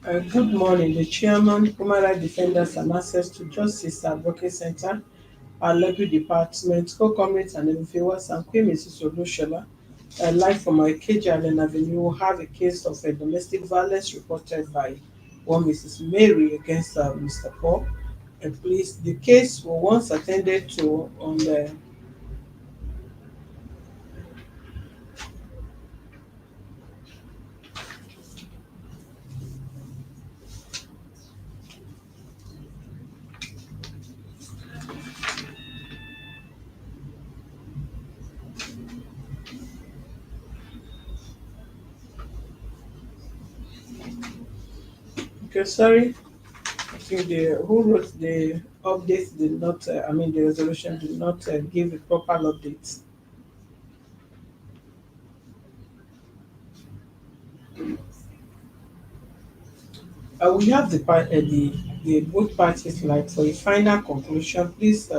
Good morning. The chairman, human rights defenders, and access to justice advocate center, our legal department, co-comments and viewers, and Queen Mrs. Olushola, live from our Ikeja Allen Avenue, will have a case of a domestic violence reported by one Mrs. Mary against Mr. Paul. And please, the case was once attended to on the. Okay, sorry. I think the who wrote the update did not. The resolution did not give a proper update. We have the both parties like for a final conclusion. Please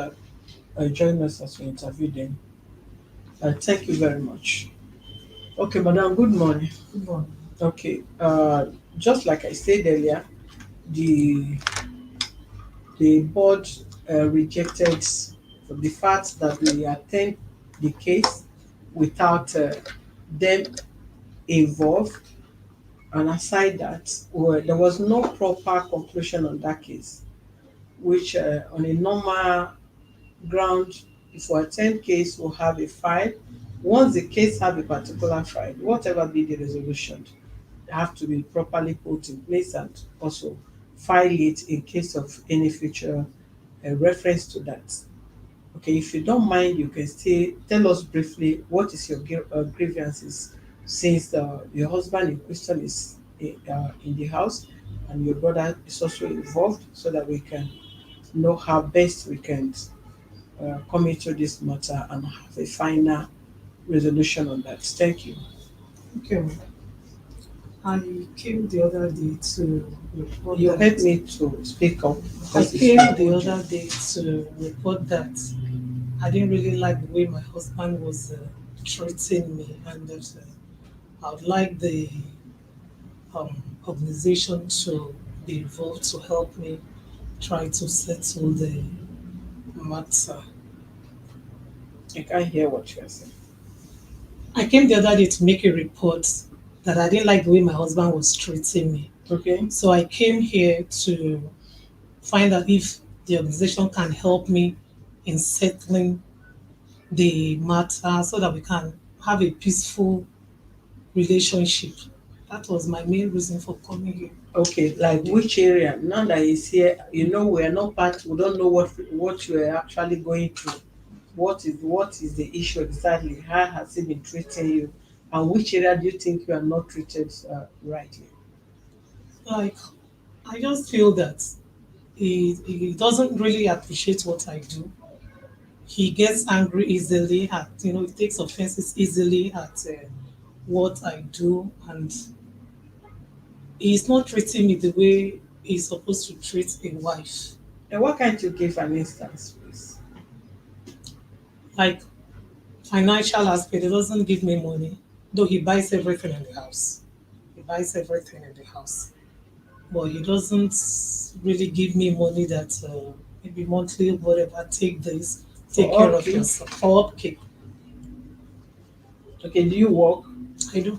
join us as we interview them. Thank you very much. Okay, madam. Good morning. Good morning. Okay. Just like I said earlier, the board rejected the fact that we attend the case without them involved, and aside that, there was no proper conclusion on that case, which on a normal ground, if we attend case, we'll have a file. Once the case have a particular file, whatever be the resolution, have to be properly put in place and also file it in case of any future reference to that. Okay, if you don't mind, you can still tell us briefly what is your grievances, since your husband in question is in the house and your brother is also involved, so that we can know how best we can come into this matter and have a final resolution on that. Thank you. Okay, I came the other day to report You help that. me to speak up I because it's came your the audio. other day to report that I didn't really like the way my husband was treating me, and that I would like the organization to be involved to help me try to settle the matter. I can't hear what you're saying. I came the other day to make a report that I didn't like the way my husband was treating me. Okay. So I came here to find out if the organization can help me in settling the matter so that we can have a peaceful relationship. That was my main reason for coming here Okay, like today. which area? Now that he's here, we are not part. We don't know what you are actually going through. What is the issue exactly? How has he been treating you, and which area do you think you are not treated rightly? Like, I just feel that he doesn't really appreciate what I do. He gets angry easily at, he takes offenses easily at what I do, and he's not treating me the way he's supposed to treat a wife. And what can't you give an instance, please? Like, financial aspect, he doesn't give me money, though he buys everything in the house. He buys everything in the house, but he doesn't really give me money that maybe monthly, whatever. Take this, take For care of upkeep, yourself. For upkeep, okay, do you work I do.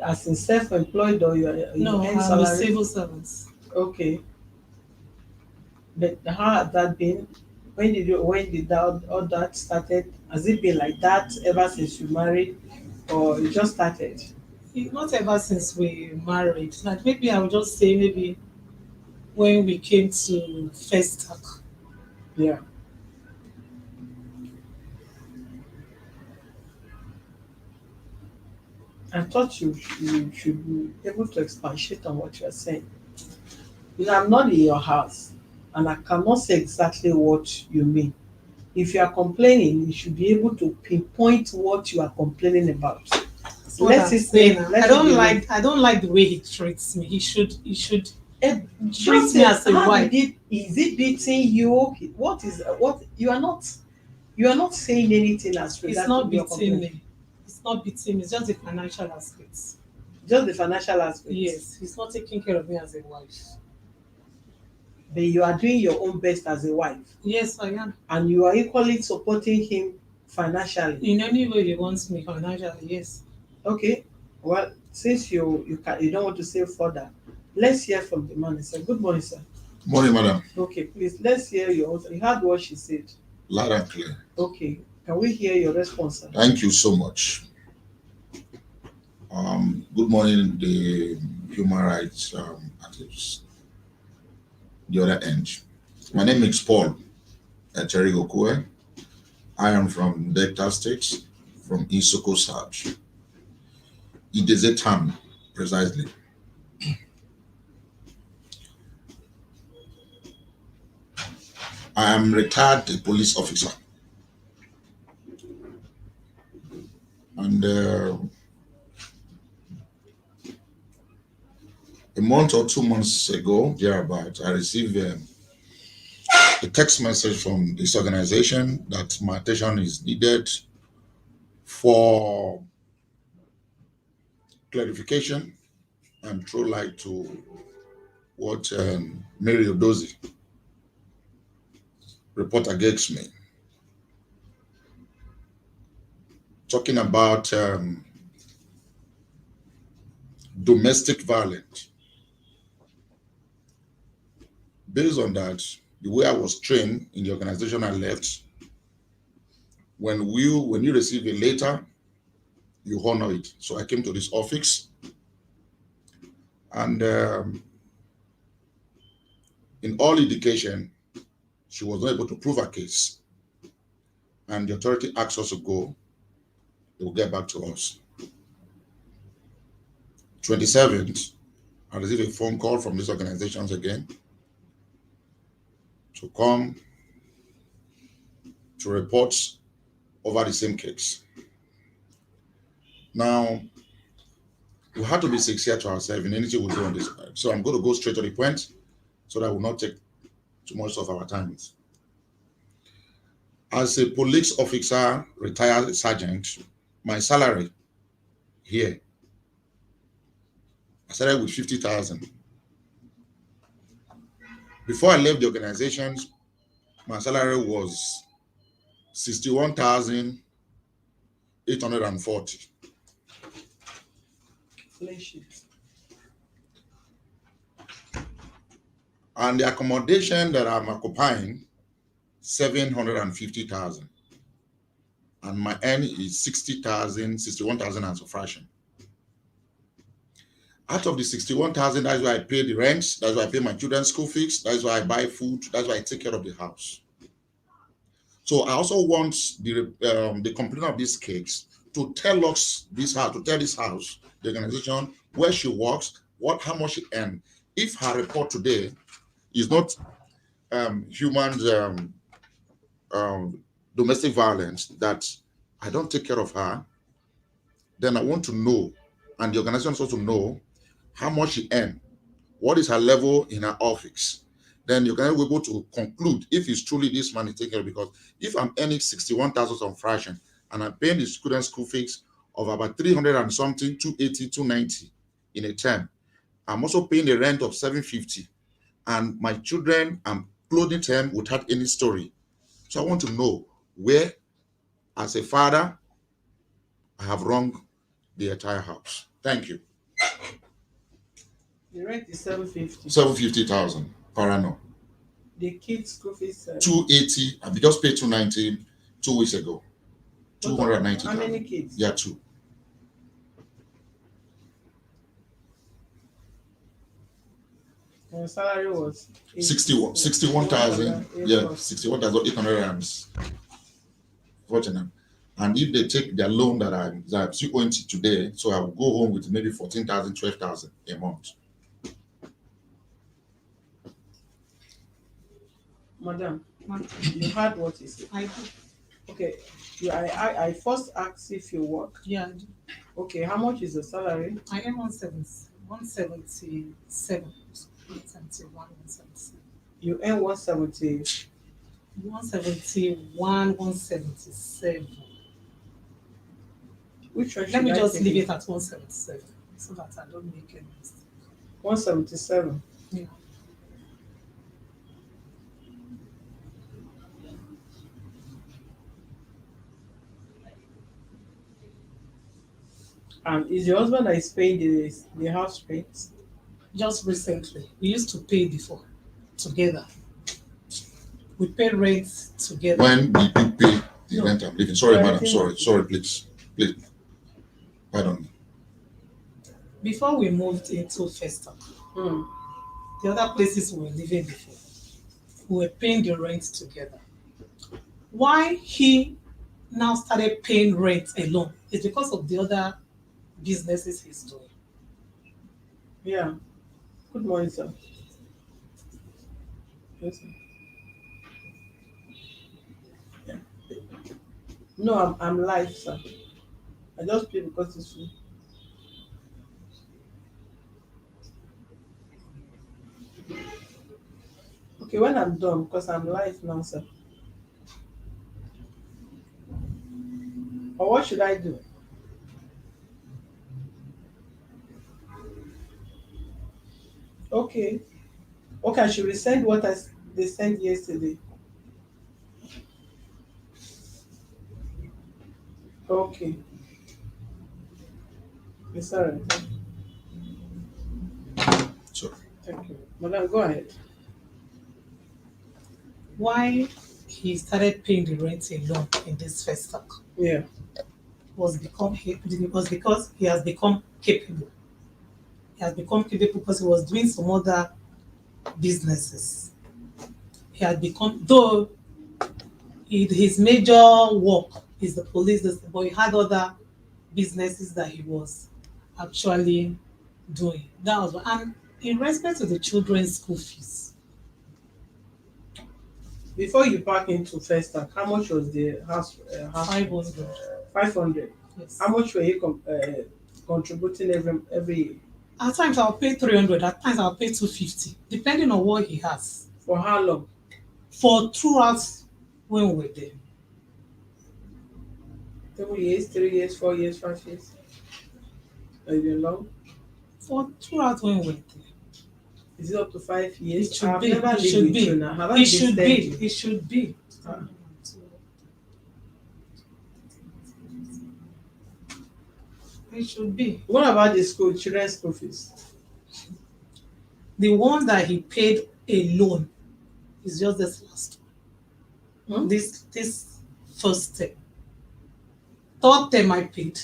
as in self-employed or you No, earn I'm a salary? civil servant. Okay, but how has that been? When did all that started? Has it been like that ever since you married, or it just started? Not ever since we married. Like, maybe I would just say maybe when we came to first talk. Yeah. I thought you should be able to expatiate on what you are saying. I'm not in your house, and I cannot say exactly what you mean. If you are complaining, you should be able to pinpoint what you are complaining about. That's what Let I'm it saying make now. I let it don't be like I don't like the way he treats me. He should treat just me say, as a how did wife. it is it beating you? What you are not saying anything as It's regards to not your beating complaint. me. It's not beating me. It's just the financial aspects. Just the financial aspect. Yes, he's not taking care of me as a wife. But you are doing your own best as a wife. Yes, I am. And you are equally supporting him financially. In any way he wants me financially, yes. Okay. Well, since you don't want to say further, let's hear from the man. Sir. Good morning, sir. Morning, madam. Okay, please let's hear your answer. You heard what she said. Loud and clear. Okay. Can we hear your response, sir? Thank you so much. Good morning, the human rights activists. The other end. My name is Paul Echerigo. I am from Delta State, from Isoko South. It is a town, precisely. I am retired police officer. And a month or 2 months ago, thereabout, I received a text message from this organization that my attention is needed for clarification and throw light to what Mary Odozi report against me, talking about domestic violence. Based on that, the way I was trained in the organization I left, when you receive a letter, you honor it. So I came to this office, and in all indication, she was not able to prove her case. And the authority asked us to go. They will get back to us. 27th, I received a phone call from these organizations again to come to report over the same case. Now, we have to be sincere to ourselves in anything we do on this. So I'm going to go straight to the point so that will not take too much of our time. As a police officer, retired sergeant, my salary here, I started with 50,000. Before I left the organization, my salary was 61,840. And the accommodation that I'm occupying, 750,000. And my earning is 60,000, 61,000 and some fraction. Out of the 61,000, that's why I pay the rent, that's why I pay my children's school fees, that's why I buy food, that's why I take care of the house. So I also want the complainant of this case to tell us this house, the organization, where she works, how much she earns. If her report today is not human domestic violence, that I don't take care of her, then I want to know, and the organization also to know how much she earns, what is her level in her office. Then you can be able to conclude if it's truly this man is taking care of. Because if I'm earning 61,000 on fraction and I'm paying the student school fees of about 300 and something, 280, 290 in a term, I'm also paying the rent of 750, and my children, I'm clothing them without any story. So I want to know where, as a father, I have wronged the entire house. Thank you. The rent is 750. 750,000 per annum. The kids' school fees 280. I just paid 290 2 weeks ago. 290. How many kids? Yeah, 2. Your salary was 61,000. Yeah, 61,849. And if they take their loan that I'm still owing today, so I will go home with maybe 14,000, 12,000 a month. Madam, you heard what he said. I do. Okay. I first asked if you work. Yeah, I do. Okay, how much is your salary? I am 177. 171, 177. You earn 170. 171, 177. Which one Let me should I just take leave it? it at 177. so that I don't make any mistake. 177. Yeah. And is your husband that is paying the house rent? Just recently, we used to pay before together. We pay rent together. When did you pay the No, rent I'm living? Sorry, madam. Renting Sorry, house. sorry, please. Please, pardon me. before we moved into Festac, Hmm. the other places we were living before, we were paying the rent together. Why he now started paying rent alone is because of the other businesses he's doing. Yeah. Good morning, sir. Yes, sir. Yeah. No, I'm live, sir. I just pay because it's free. Okay, when I'm done, because I'm live now, sir. Or what should I do? Okay. Okay, I should resend what they sent yesterday. Okay. It's all right. Sorry. Thank you. Madam, go ahead. Why he started paying the rent alone in this Festac Yeah. was because he has become capable. He has become capable because he was doing some other businesses. He had become, though his major work is the police, but he had other businesses that he was actually doing. That was one. And in respect to the children's school fees, Before you park into first tank, how much was the house 500. 500. Yes. How much were you contributing every year? At times I'll pay 300, at times I'll pay 250, depending on what he has. For how long? For throughout when we were there. 2 years, 3 years, 4 years, 5 years? Have you been long? For throughout when we were there. Is it up to 5 years? It should I've be. never It lived should with be. you now. Have I It been should be. steady? It should be. Ah. It should be. What about the children's school fees? The one that he paid alone is just this last one. Hmm? This first term. Third term I paid.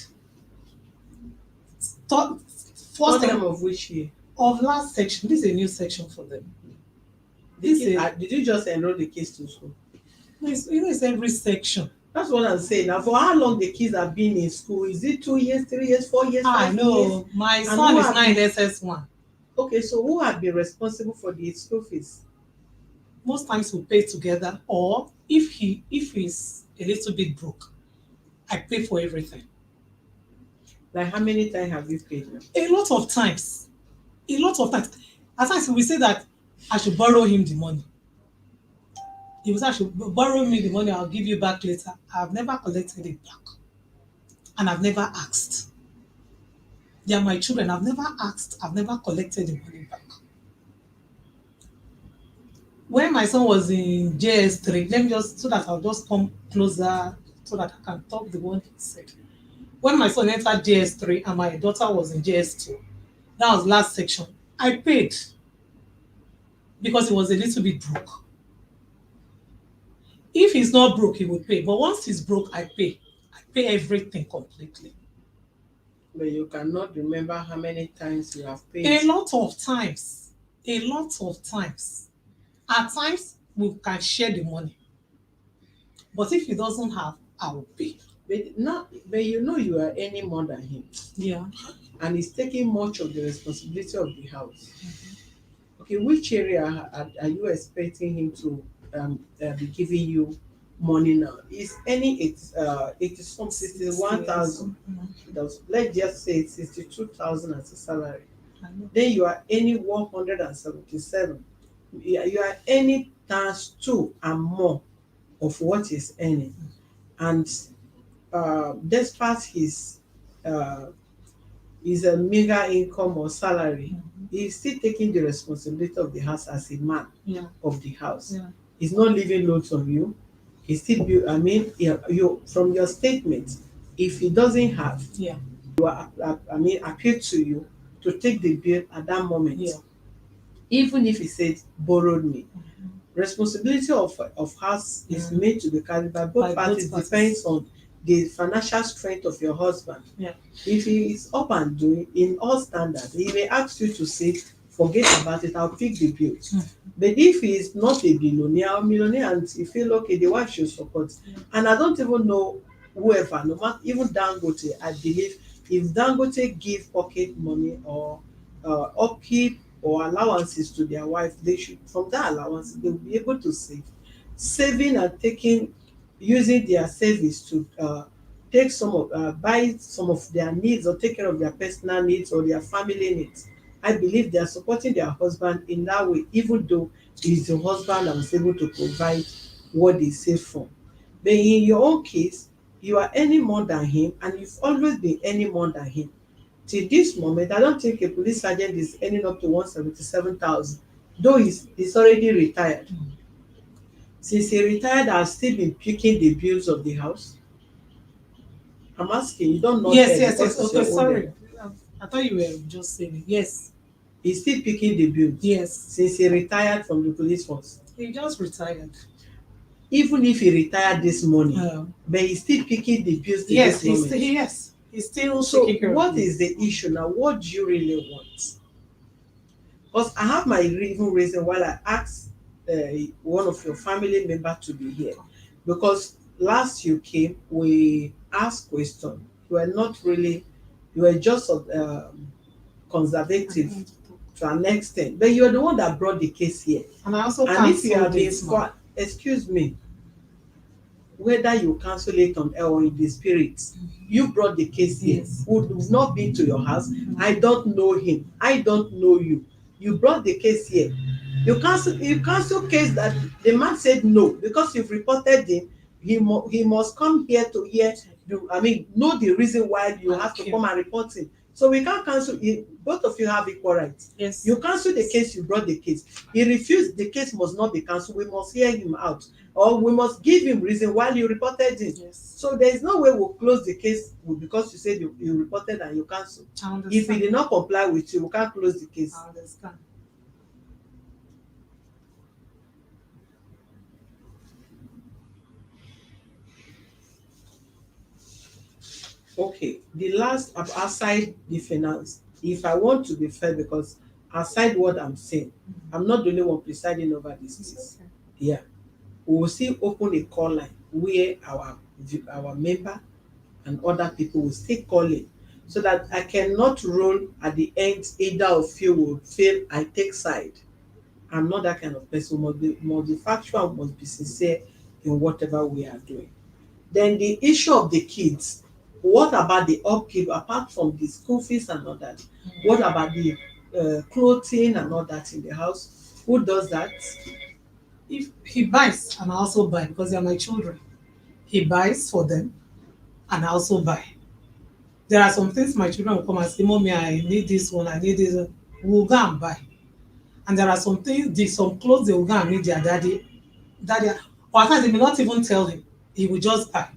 Third, What first time term of which year? of last section. This is a new section for them. Did you just enroll the kids to school? No, it's every section. That's what I'm saying. Now, for how long the kids have been in school? Is it 2 years, 3 years, 4 years, I 5 years? know. My And son who is have now in been- SS1. Okay, so who have been responsible for the school fees? Most times we pay together, or if he's a little bit broke, I pay for everything. Like how many times have you paid now? A lot of times. A lot of times. At times we say that I should borrow him the money. He was actually borrow me the money, I'll give you back later. I've never collected it back. And I've never asked. They are my children. I've never asked. I've never collected the money back. When my son was in JS3, let me just so that I'll just come closer so that I can talk the one he said. When my son entered JS3 and my daughter was in JS2, that was last section, I paid because he was a little bit broke. If he's not broke, he will pay. But once he's broke, I pay. I pay everything completely. But you cannot remember how many times you have paid. A lot of times. A lot of times. At times, we can share the money. But if he doesn't have, I will pay. But you know you are earning more than him. Yeah. And he's taking much of the responsibility of the house. Okay, which area are you expecting him to be giving you money now? Is any 61,000? Let's just say it's 62,000 as a salary. Then you are earning 177. You are earning times 2 and more of what he's earning, and despite his is a meager income or salary, Mhm. he's still taking the responsibility of the house as a man Yeah. of the house. Yeah. He's not leaving loads on you. He still build, I mean, you from your statement, if he doesn't have, Yeah. you are I mean appeal to you to take the bill at that moment. Yeah. Even if he said borrowed me. Mhm. Responsibility of house is Mm. made to be carried by By both both parties, parties. depends on the financial strength of your husband. Yeah. If he is up and doing in all standards, he may ask you to say forget about it, I'll pick the bills. Mm. But if he is not a billionaire or millionaire and you feel okay, the wife should support, and I don't even know whoever, no matter even Dangote, I believe if Dangote give pocket money or upkeep or allowances to their wife, they should, from that allowance they will be able to save. Saving and taking, using their savings to take some of buy some of their needs or take care of their personal needs or their family needs. I believe they are supporting their husband in that way, even though it is the husband that was able to provide what they save for. But in your own case, you are earning more than him and you've always been earning more than him. Till this moment, I don't think a police sergeant is earning up to 177,000, though he's already retired. Since he retired, I've still been picking the bills of the house. I'm asking, you don't nod Yes, head yes, because yes. it's Okay, your own sorry. name. I thought you were just saying it. Yes. He's still picking the bills Yes. since he retired from the police force. He just retired. Even if he retired this morning, Um, but he's still picking the bills to yes, this moment. he's still So taking care of what me. is the issue now? What do you really want? Because I have my even reason why I asked one of your family member to be here. Because last you came, we asked question. You were not really, you were just I don't conservative want to talk. to an extent. But you're the one that brought the case here. And I also And if you have cancelled been, it, ma. excuse me, whether you cancel it on air or in the spirit, you brought the case here. Yes. Would not been to your house. I don't know him, I don't know you. You brought the case here. You cancel case that the man said no because you've reported him. He must come here to hear the, I mean, know the reason why you have to Okay. come and report him. So we can't cancel it. Both of you have equal rights. Yes. You cancel the case, you brought the case. He refused, the case must not be cancelled. We must hear him out, or we must give him reason why you reported him. Yes. So there is no way we'll close the case because you said you reported and you cancel. I If he understand. did not comply with you, we can't close the case. I understand. Okay, the last aside the finance, if I want to be fair, because aside what I'm saying, I'm not the only one presiding over this It's case. okay. Yeah, we will still open a call line where our member and other people will still call in, so that I cannot roll at the end either of you will feel I take side. I'm not that kind of person. Must be factual, must be sincere in whatever we are doing. Then the issue of the kids, what about the upkeep apart from the school fees and all that? What about the clothing and all that in the house? Who does that? If he buys and I also buy because they are my children. He buys for them and I also buy. There are some things my children will come and say, Mommy, I need this one, I need this one. We'll go and buy. And there are some things, some clothes they will go and meet their daddy, or at times they may not even tell him. He will just buy.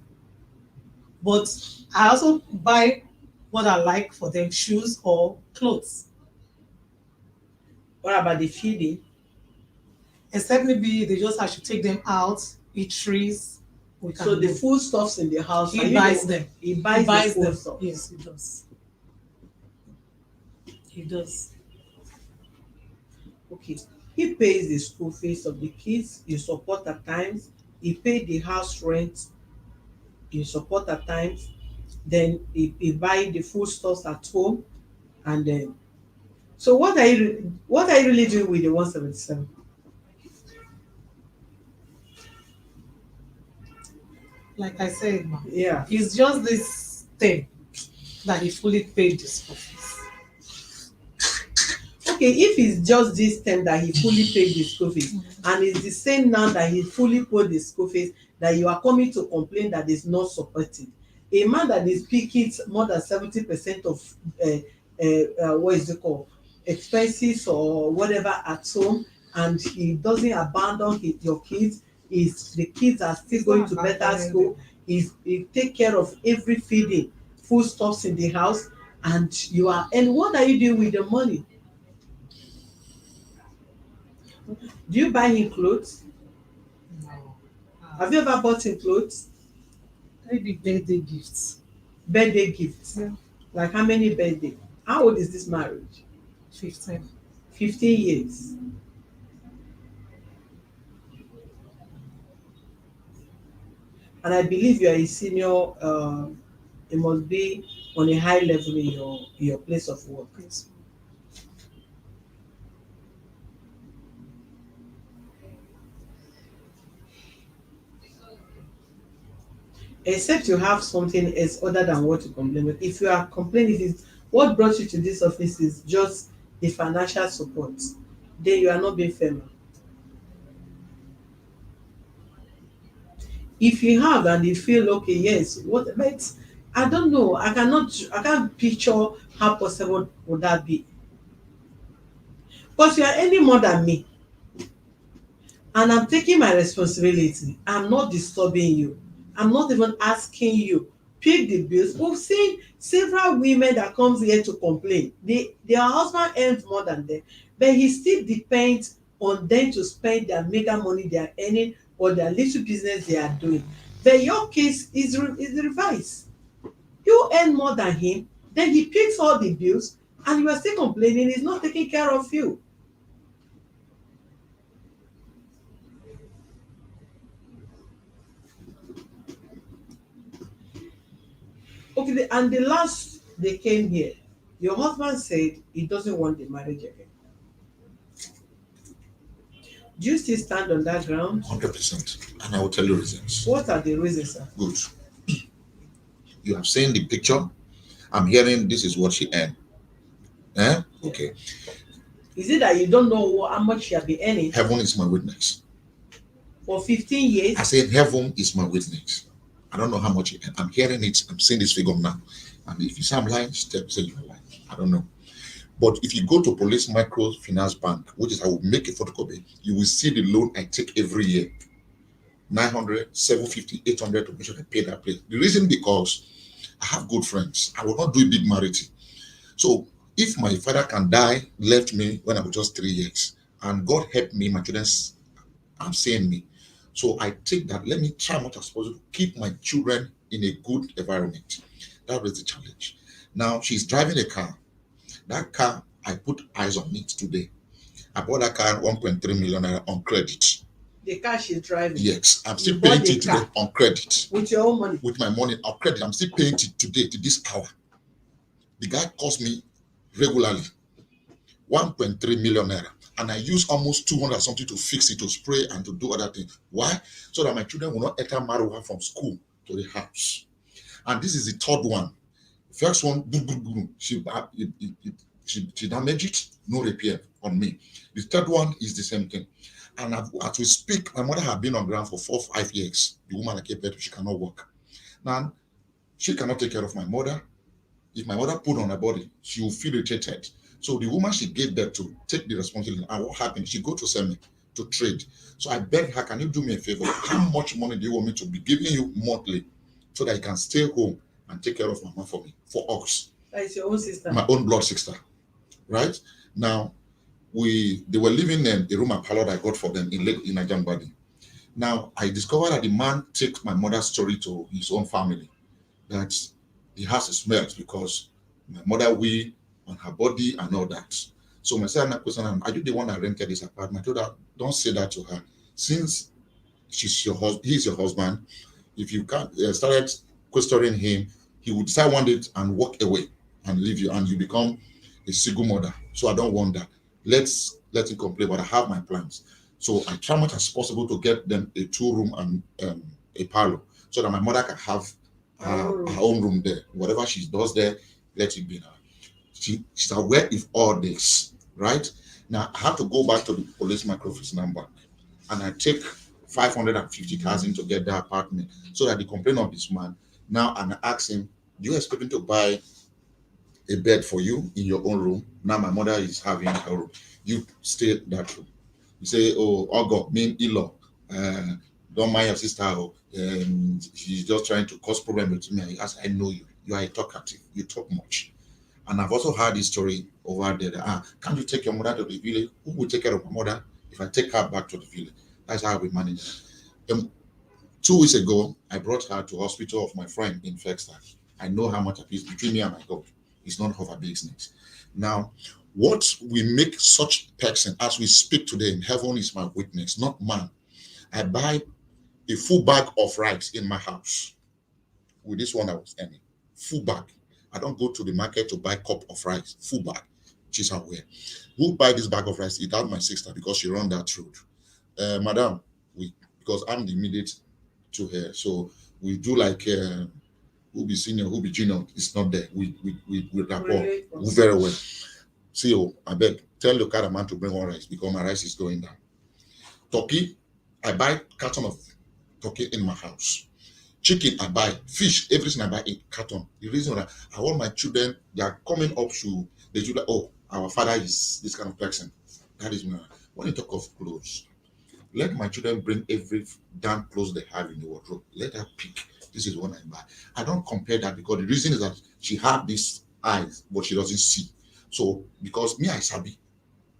But I also buy what I like for them, shoes or clothes. What about the feeding? Except maybe they just have to take them out, eat trees. We can So the go. foodstuffs in the house, He buys them. he He buys the buys them. foodstuffs. Yes, he does. He does. Okay, he pays the school fees of the kids, you support at times, he pay the house rent, you support at times, then he buy the foodstuffs at home, and then, so what are you really doing with the 177? Like I said, ma, Yeah. it's just this thing that he fully paid the school fees. Okay, if it's just this term that he fully paid the school fees, and it's the same now that he fully paid the school fees, that you are coming to complain that is not supported. A man that is picking more than 70% of what is it called, expenses or whatever at home, and he doesn't abandon your kids, is the kids are still It's going not to better abandoning them. school, he take care of every feeding, foodstuffs in the house, and you are, and what are you doing with the money? Do you buy him clothes? No. Have you ever bought him clothes? Maybe birthday gifts. Birthday gifts? Yeah. Like how many birthday? How old is this marriage? 15. 15 years. And I believe you are a senior, it must be on a high level in your place of work. Yes. Except you have something else other than what to complain with. If you are complaining, if it's what brought you to this office is just the financial support, then you are not being fair. If you have and you feel okay, yes, what, but I don't know, I can't picture how possible would that be, because you are earning more than me, and I'm taking my responsibility. I'm not disturbing you. I'm not even asking you. Pick the bills. We've seen several women that comes here to complain. Their husband earns more than them, but he still depends on them to spend their mega money they are earning or their little business they are doing. But your case is the reverse. You earn more than him, then he picks all the bills, and you are still complaining he's not taking care of you. Okay, and the last they came here, your husband said he doesn't want the marriage again. Do you still stand on that ground? 100%. And I will tell you reasons. What are the reasons, sir? Good. You have seen the picture. I'm hearing this is what she earned. Eh? Okay. Is it that you don't know how much you have been earning Heaven is my witness. for 15 years? I said, heaven is my witness. I don't know how much I'm hearing it. I'm seeing this figure now. And if you say I'm lying, say you're lying. I don't know. But if you go to Police Microfinance Bank, which is I will make a photocopy, you will see the loan I take every year. 900, 750, 800 to make sure I pay that place. The reason because I have good friends. I will not do a big marriage. So if my father can die, left me when I was just 3 years, and God help me, my children are seeing me. So I take that, let me try much as possible to keep my children in a good environment. That was the challenge. Now she's driving a car. That car, I put eyes on it today. I bought that car 1.3 million naira on credit. The car she's driving? Yes, I'm You still bought paying the it today car on credit. with your own money? With my money on credit, I'm still paying it today to this hour. The guy calls me regularly, 1.3 million naira. And I use almost 200 something to fix it, to spray and to do other things. Why? So that my children will not enter marijuana from school to the house. And this is the third one. First one, boom, boom, boom. She damaged it, no repair on me. The third one is the same thing. And as we speak, my mother had been on ground for 4 5 years. The woman I gave birth to, she cannot walk. Now, she cannot take care of my mother. If my mother put on her body, she will feel irritated. So the woman she gave birth to take the responsibility. And what happened? She go to sell me to trade. So I begged her, can you do me a favor? How much money do you want me to be giving you monthly so that you can stay home and take care of my mom for me, for us? That is your own sister? My own blood sister, right? Now, they were living in a room and parlor I got for them in Ajambadi. Now, I discovered that the man takes my mother's story to his own family, that the house is smelt because my mother wee on her body and all that. So my son question, are you the one that rented this apartment? I told her, don't say that to her. Since he's your husband, if you can't started questioning him, he would decide one day and walk away and leave you, and you become a single mother. So I don't want that. Let's let him complain, but I have my plans. So I try much as possible to get them a 2 room and a parlor, so that my mother can have her own room there. Whatever she does there, let it be now. She's aware of all this, right? Now I have to go back to the police microfinance number, and I take 550,000 to get that apartment, so that the complaint of this man now, and I ask him, do you expect him to buy a bed for you in your own room. Now my mother is having her room. You stay in that room. You say, oh, Ogo, mean in-law. Uh, don't mind your sister. Oh, she's just trying to cause problem between me. I know you. You are a talkative. You talk much. And I've also heard this story over there. That, can't you take your mother to the village? Who will take care of my mother if I take her back to the village? That's how we manage it. 2 weeks ago, I brought her to hospital of my friend in Flagstaff. I know how much it is between me and my God. It's none of our business. Now, what we make such person as we speak today in heaven is my witness, not man. I buy a full bag of rice in my house with this one I was earning. Full bag. I don't go to the market to buy cup of rice. Full bag. Which is where. Who buy this bag of rice? Without my sister because she run that road. Madam, we because I'm the immediate to her. So we do like who be senior, who be junior. It's not there. We rapport very well. See, oh, I beg, tell the car man to bring one rice because my rice is going down. Turkey, I buy carton of turkey in my house. Chicken, I buy. Fish, everything I buy in carton. The reason that I want my children, they are coming up to, they do like, oh, our father is this kind of person. That is my, when you talk of clothes, let my children bring every damn clothes they have in the wardrobe. Let her pick. This is what I buy. I don't compare that because the reason is that she have these eyes, but she doesn't see. So because me, I sabi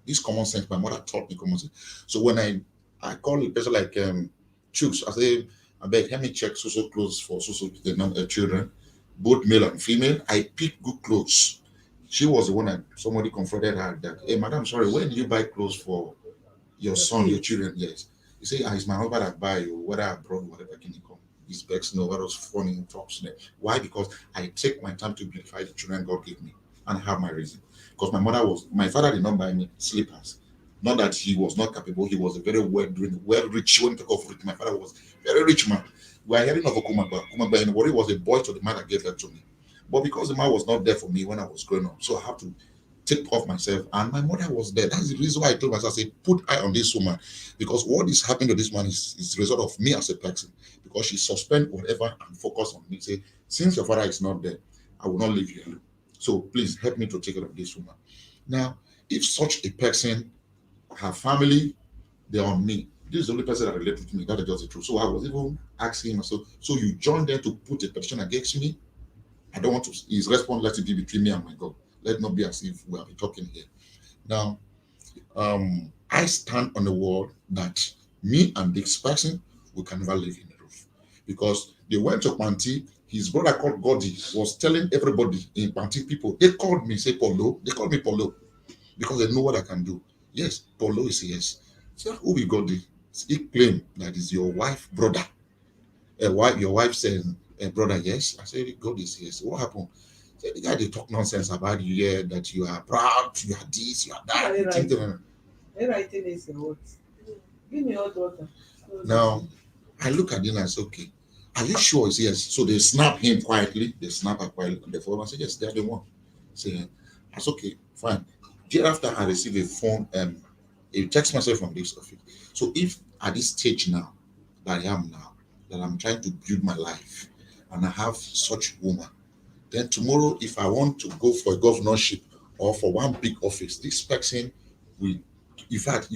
this common sense. My mother taught me common sense. So when I call a person like Chooks, I say, I beg, help me check social clothes for social the children, both male and female. I pick good clothes. She was the one that somebody confronted her that, hey, madam, sorry, where did you buy clothes for your son, your children? Yes. You say, it's my husband that buy you, whether abroad, whatever can you come. His begs no, what was funny talks. Why? Because I take my time to beautify the children God gave me and I have my reason. Because my father did not buy me slippers. Not that he was not capable, he was a very well doing, well rich. When you talk of rich, my father was a very rich man. We are hearing of Okumagba. Okumagba in Wari was a boy to the man that gave that to me. But because the man was not there for me when I was growing up, so I have to take off myself. And my mother was there. That's the reason why I told myself, I say, put eye on this woman. Because what is happening to this man is the result of me as a person. Because she suspend whatever and focus on me. Say, since your father is not there, I will not leave you alone. So please help me to take care of this woman. Now, if such a person, her family, they're on me. This is the only person that related to me. That is just the truth. So I was even asking him, so you joined them to put a petition against me? I don't want to. His response, let it be between me and my God. Let it not be as if we have been talking here. Now, I stand on the word that me and this person, we can never live in a roof. Because they went to Panti, his brother called Godi was telling everybody in Panti people, they called me, say Polo, they called me Polo because they know what I can do. Yes, Polo is yes. So who we Godi? He claimed that is your wife, brother. Your wife says, brother, yes. I said, God is yes. What happened? Say, the guy they talk nonsense about you here, that you are proud, you are this, you are that. Writing is what? Give me hot water. Now, I look at him and I say, okay, are you sure it's yes? So they snap him quietly. They snap her quietly on the phone. I say, yes, they're the one. Say, that's okay, fine. Thereafter, I receive a phone, a text message from this office. So if at this stage now, that I am now, that I'm trying to build my life, and I have such woman, then tomorrow, if I want to go for a governorship or for one big office, this person will, in fact,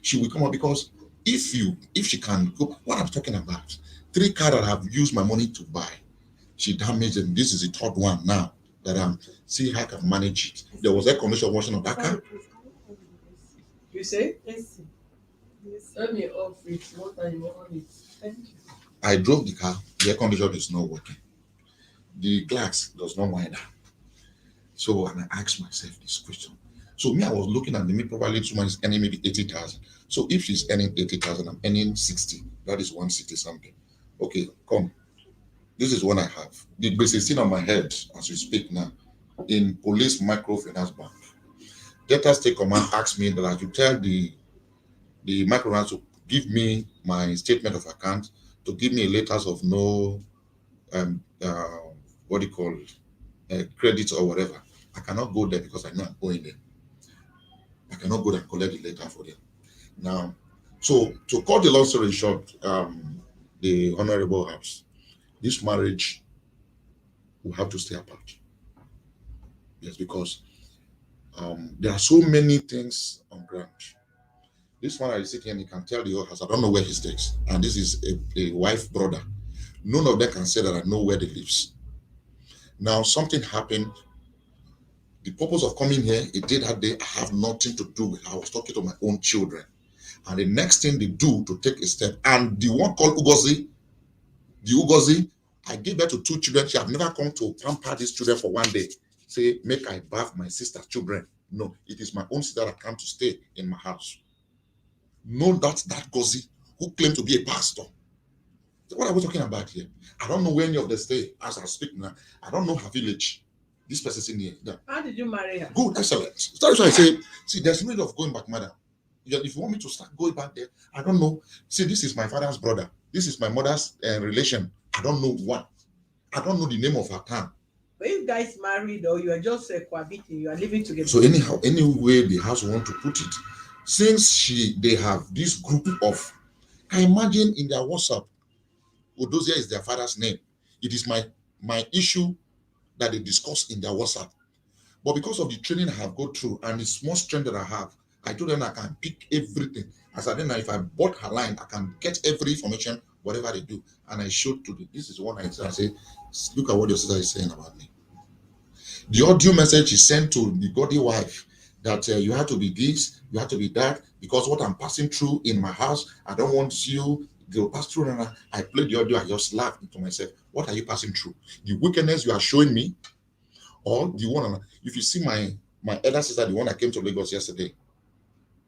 she will come up because if she can go, what I'm talking about, 3 cars that I've used my money to buy, she damaged them. This is the third one now that I'm see how I can manage it. There was a condition washing of that car. You say? Yes. Yes. Let me off it. What are you on it? Thank you. I drove the car, the air conditioner is not working. The glass does not wind up. So and I asked myself this question. So me, I was looking at the me probably this woman is earning maybe 80,000. So if she's earning 80,000, I'm earning 60. That is 160 something. Okay, come. This is what I have. The base is still on my head as we speak now. In Police Microfinance Bank. Debtors take command asked me that I should tell the microfinance to give me my statement of account, to give me letters of no um uh, what do you call it, credit or whatever. I cannot go there because I know I'm going there. I cannot go there and collect the letter for them. Now, so to cut the long story short, the honorable house, this marriage will have to stay apart. Yes, because there are so many things on ground. This one I sit here and he can tell the whole house, I don't know where he stays. And this is a wife brother. None of them can say that I know where they lives. Now something happened. The purpose of coming here, it did that day, I have nothing to do with. I was talking to my own children. And the next thing they do to take a step, and the one called Ugozi, the Ugozi, I gave birth to two children. She have never come to pamper these children for one day. Say, make I bath my sister's children. No, it is my own sister that come to stay in my house. No, that's that Gozi who claimed to be a pastor. What are we talking about here? I don't know where any of them stay as I speak now. I don't know her village. This person is in here. Yeah. How did you marry her? Good, excellent. That's why I say, see, there's no need of going back, madam. If you want me to start going back there, I don't know. See, this is my father's brother. This is my mother's relation. I don't know what. I don't know the name of her town. When you guys married or you are just cohabiting, you are living together. So anyhow, any way the house want to put it, since they have this group of, I imagine in their WhatsApp, Odosia is their father's name. It is my issue that they discuss in their WhatsApp. But because of the training I have gone through and the small strength that I have, I told them I can pick everything. As I then, if I bought her line, I can get every information, whatever they do. And I showed to them. This is one I said. I say, look at what your sister is saying about me. The audio message is sent to the godly wife that you have to be this, you have to be that, because what I'm passing through in my house, I don't want you to pass through. And I played the audio, I just laughed to myself. What are you passing through? The wickedness you are showing me, or the one, if you see my elder sister, the one that came to Lagos yesterday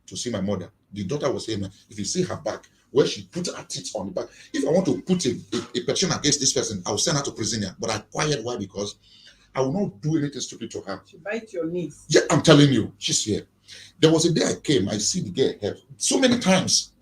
to see my mother, the daughter was saying, if you see her back, where she put her teeth on the back, if I want to put a petition against this person, I will send her to prison here. But I quiet. Why? Because I will not do anything stupid to her. She bite your knees. Yeah, I'm telling you, she's here. There was a day I came, I see the girl here so many times.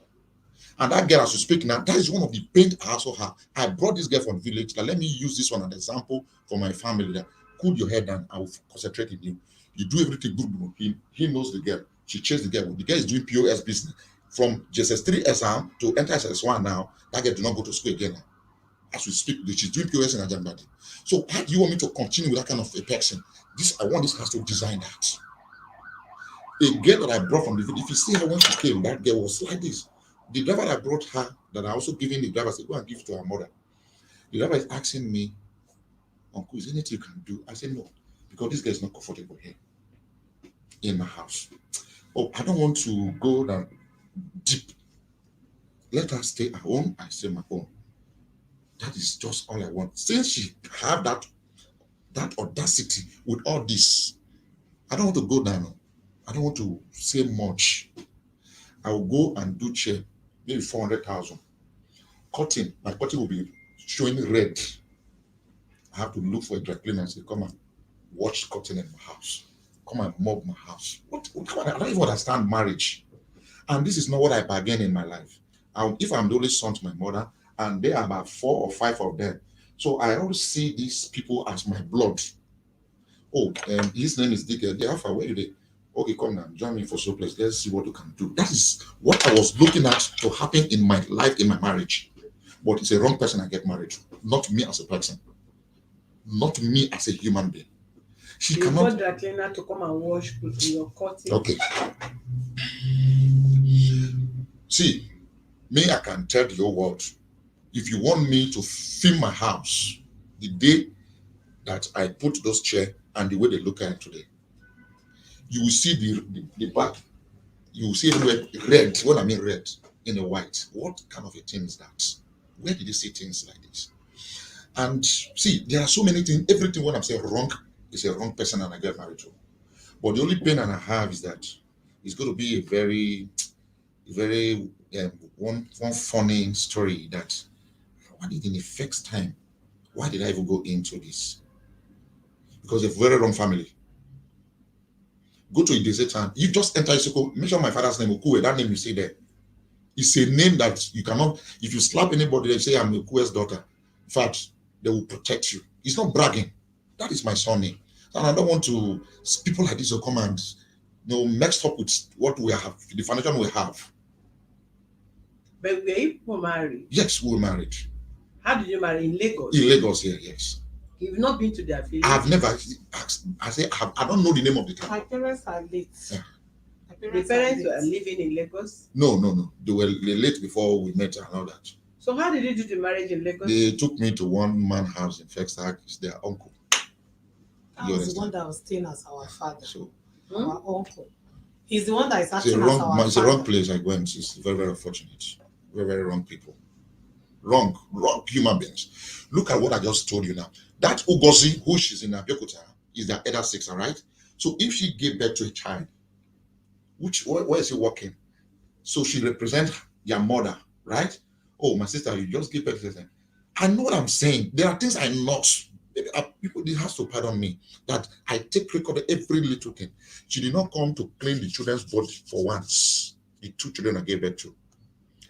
And that girl, as you speak now, that is one of the pain I also have. I brought this girl from the village. Now, let me use this one as an example for my family. That cool your head down, I will concentrate in you. You do everything good. He knows the girl. She chased the girl. The girl is doing POS business. From JSS3 SR to enter SS1 now, that girl do not go to school again. As we speak, she's doing POS in Ajambadi. So how do you want me to continue with that kind of a person? I want this house to design that. A girl that I brought from the village, if you see her when she came, that girl was like this. The driver that brought her, that I also given the driver, said, go and give it to her mother. The driver is asking me, Uncle, is there anything you can do? I said, no, because this girl is not comfortable here in my house. Oh, I don't want to go down deep. Let her stay at home, I stay my home. That is just all I want. Since she have that audacity with all this, I don't want to go down. I don't want to say much. I will go and do chair, maybe 400,000. Cutting, my cutting will be showing red. I have to look for a dry cleaner and say, come and watch cutting in my house. Come and mob my house. What I don't even understand marriage. And this is not what I bargain in my life. If I'm the only son to my mother, and there are about 4 or 5 of them. So I always see these people as my blood. Oh, his name is Dick. They Alpha, where are they? Okay, come now, join me for so place. Let's see what you can do. That is what I was looking at to happen in my life, in my marriage. But it's a wrong person I get married to. Not me as a person. Not me as a human being. She you cannot. got the cleaner to come and wash your cutting. Okay. See, me, I can tell the whole world. If you want me to film my house, the day that I put those chairs and the way they look at it today, you will see the back. You will see everywhere red. When I mean red, in a white. What kind of a thing is that? Where did you see things like this? And see, there are so many things. Everything when I'm saying wrong is a wrong person and I get married to. But the only pain I have is that it's going to be a very one funny story that why did in the first time, why did I even go into this? Because of very wrong family. Go to a desert town. You just enter Isoko, mention my father's name, Okue, that name you say there. It's a name that you cannot, if you slap anybody, they say I'm Okue's daughter. In fact, they will protect you. It's not bragging. That is my son name. And I don't want to, people like this will come and, mixed up with what we have, the foundation we have. But were you people married? Yes, we were married. How did you marry? In Lagos? In Lagos here, yes. You've not been to their village? I've never asked. I say I don't know the name of the My town. parents are late. Yeah. My The parents parents are were late. living in Lagos. No. They were late before we met and all that. So how did you do the marriage in Lagos? They took me to one man house in Fexac. It's their uncle. That You was the one understand? that was staying as our father, So our uncle. He's the one that is it's a acting as our it's a wrong father. place I went. It's very, very unfortunate. Very, very wrong people. Wrong human beings. Look at what I just told you now. That Ugozi, who she's in Abeokuta, is their elder sister, right? So if she gave birth to a child, where is he working? So she represents your mother, right? Oh, my sister, you just give birth to them. I know what I'm saying. There are things I not. Maybe people they have to pardon me that I take record of every little thing. She did not come to clean the children's body for once. The two children I gave birth to.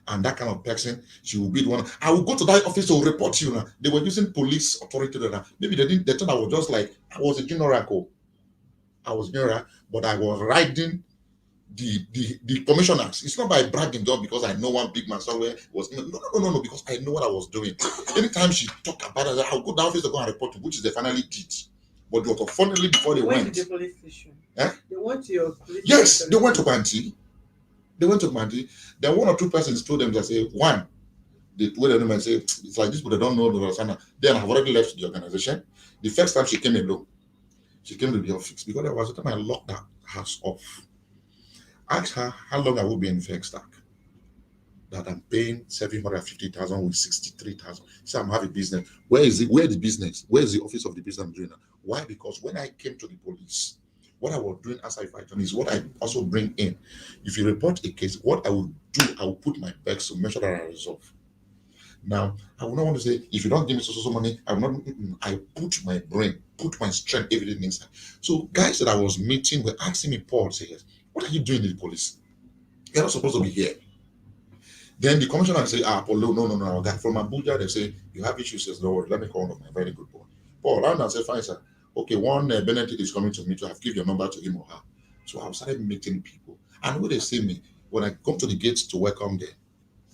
And that kind of person, she will be the one. I will go to that office to report you now. They were using police authority there. Maybe they didn't. They thought I was just like I was a junior uncle. I was junior, but I was riding the commissioners. It's not by bragging just because I know one big man somewhere was no, because I know what I was doing. Anytime she talk about it, I'll go down office to go and report to, which is they finally did. But what funnily before they Went went. to the police station. Eh? They went to your police Yes, station. they went to Banti. They went to Banti. Then one or two persons told them, they say, one, they told them and say, it's like this, but they don't know the Rosanna. Then I've already left the organization. The first time she came alone, she came to the office because there was a time I locked that house off. Ask her how long I will be in Fexstack. That I'm paying 750,000 with 63,000. So I'm having business. Where is it? Where the business? Where is the office of the business I'm doing now? Why? Because when I came to the police, what I was doing as I fight on is what I also bring in. If you report a case, what I will do, I will put my best to make sure that I resolve. Now, I will not want to say, if you don't give me so money, I will not. I put my brain, put my strength, everything inside. So, guys that I was meeting were asking me, Paul, say, yes, what are you doing in the police? You're not supposed to be here. Then the commissioner say, Paul, no, guy from Abuja, they say, you have issues. Says, no, let me call one of my very good boy. Paul, I say, fine, sir. Okay, one Benedict is coming to me to have give your number to him or her. So I started meeting people. And when they see me, when I come to the gates to welcome them,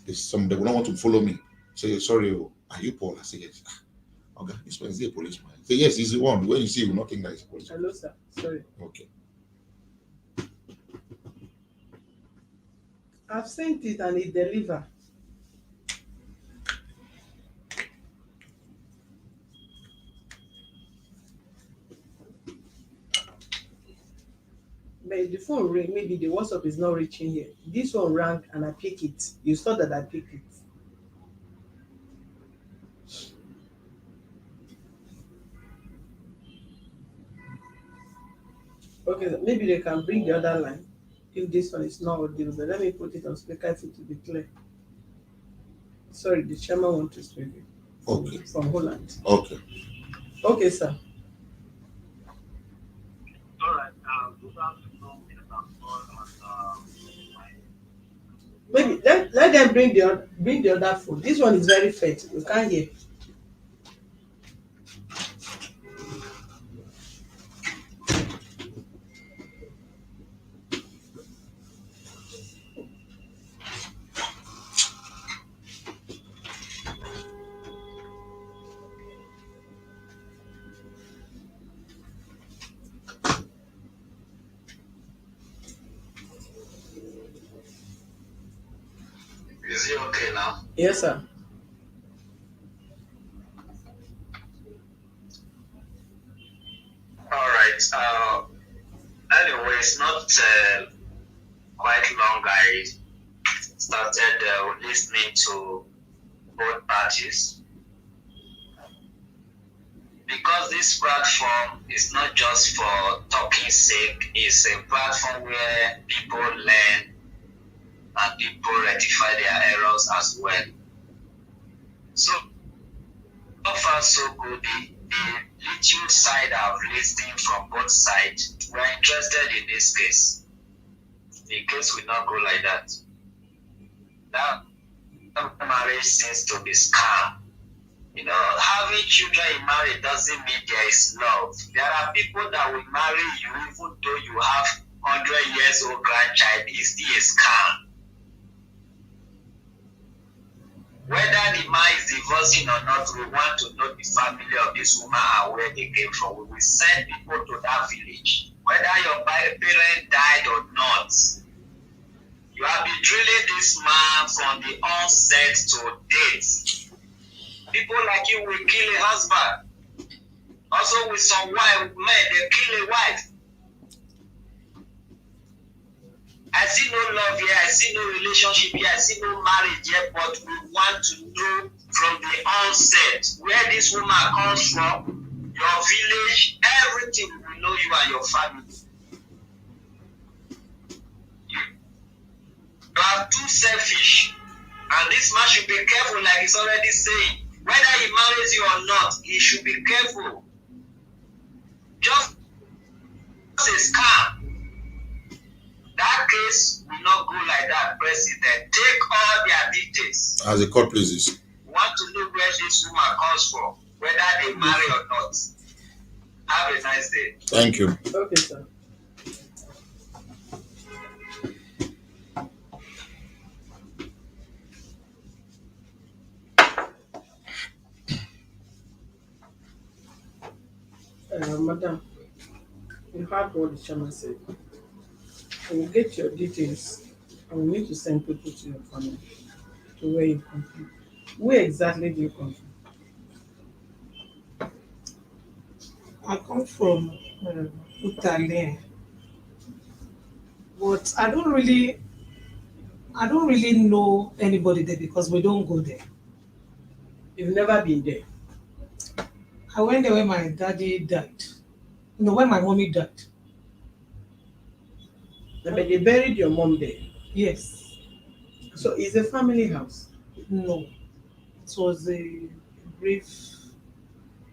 they will not want to follow me. Say, sorry, are you Paul? I say, yes. Okay, this one is he a policeman? Say, yes, he's the one. When you see, you will not think that he's a policeman. Hello, sir. Sorry. Okay. I've sent it and it deliver. But the phone ring, maybe the WhatsApp is not reaching here. This one rang and I pick it. You saw that I picked it. Okay, so maybe they can bring the other line if this one is not audible. But let me put it on speaker if it will be clear. Sorry, the chairman wants to speak Okay. from Holland. Okay. Okay, sir. All right. Good afternoon, Mr. Paul, and Maybe let them bring the other phone. This one is very faint. You can't hear. is it okay now? Yes, sir. All right. Anyway, it's not quite long. I started listening to both parties because this platform is not just for talking sake. It's a platform where people learn and people rectify their errors as well. So far so good. The little side I've listened from both sides, we're interested in this case. The case will not go like that. That marriage seems to be scam. You know, having children in marriage doesn't mean there is love. There are people that will marry you even though you have 100 years old grandchild. It's still a scam. Whether the man is divorcing or not, we want to know the family of this woman and where they came from. We will send people to that village. Whether your parent died or not, you have been drilling this man from the onset to date. People like you will kill a husband. Also with some wife men, they kill a wife. I see no love here, I see no relationship here, I see no marriage here, but we want to know from the onset where this woman comes from, your village, everything. We know you and your family. You are too selfish. And this man should be careful, like he's already saying. Whether he marries you or not, he should be careful. Just a scam. That case will not go like that, President. Take all their details. As the court pleases. We want to know where this woman comes from, whether they marry or not. Have a nice day. Thank you. Okay, sir. Madam, you heard what the chairman said. I will get your details. I will need to send people to your family, to where you come from. Where exactly do you come from? I come from Italy, but I don't really know anybody there because we don't go there. You've never been there. I went there when my daddy died. No, when my mommy died. But they buried your mom there. Yes. So it's a family house. No. It was a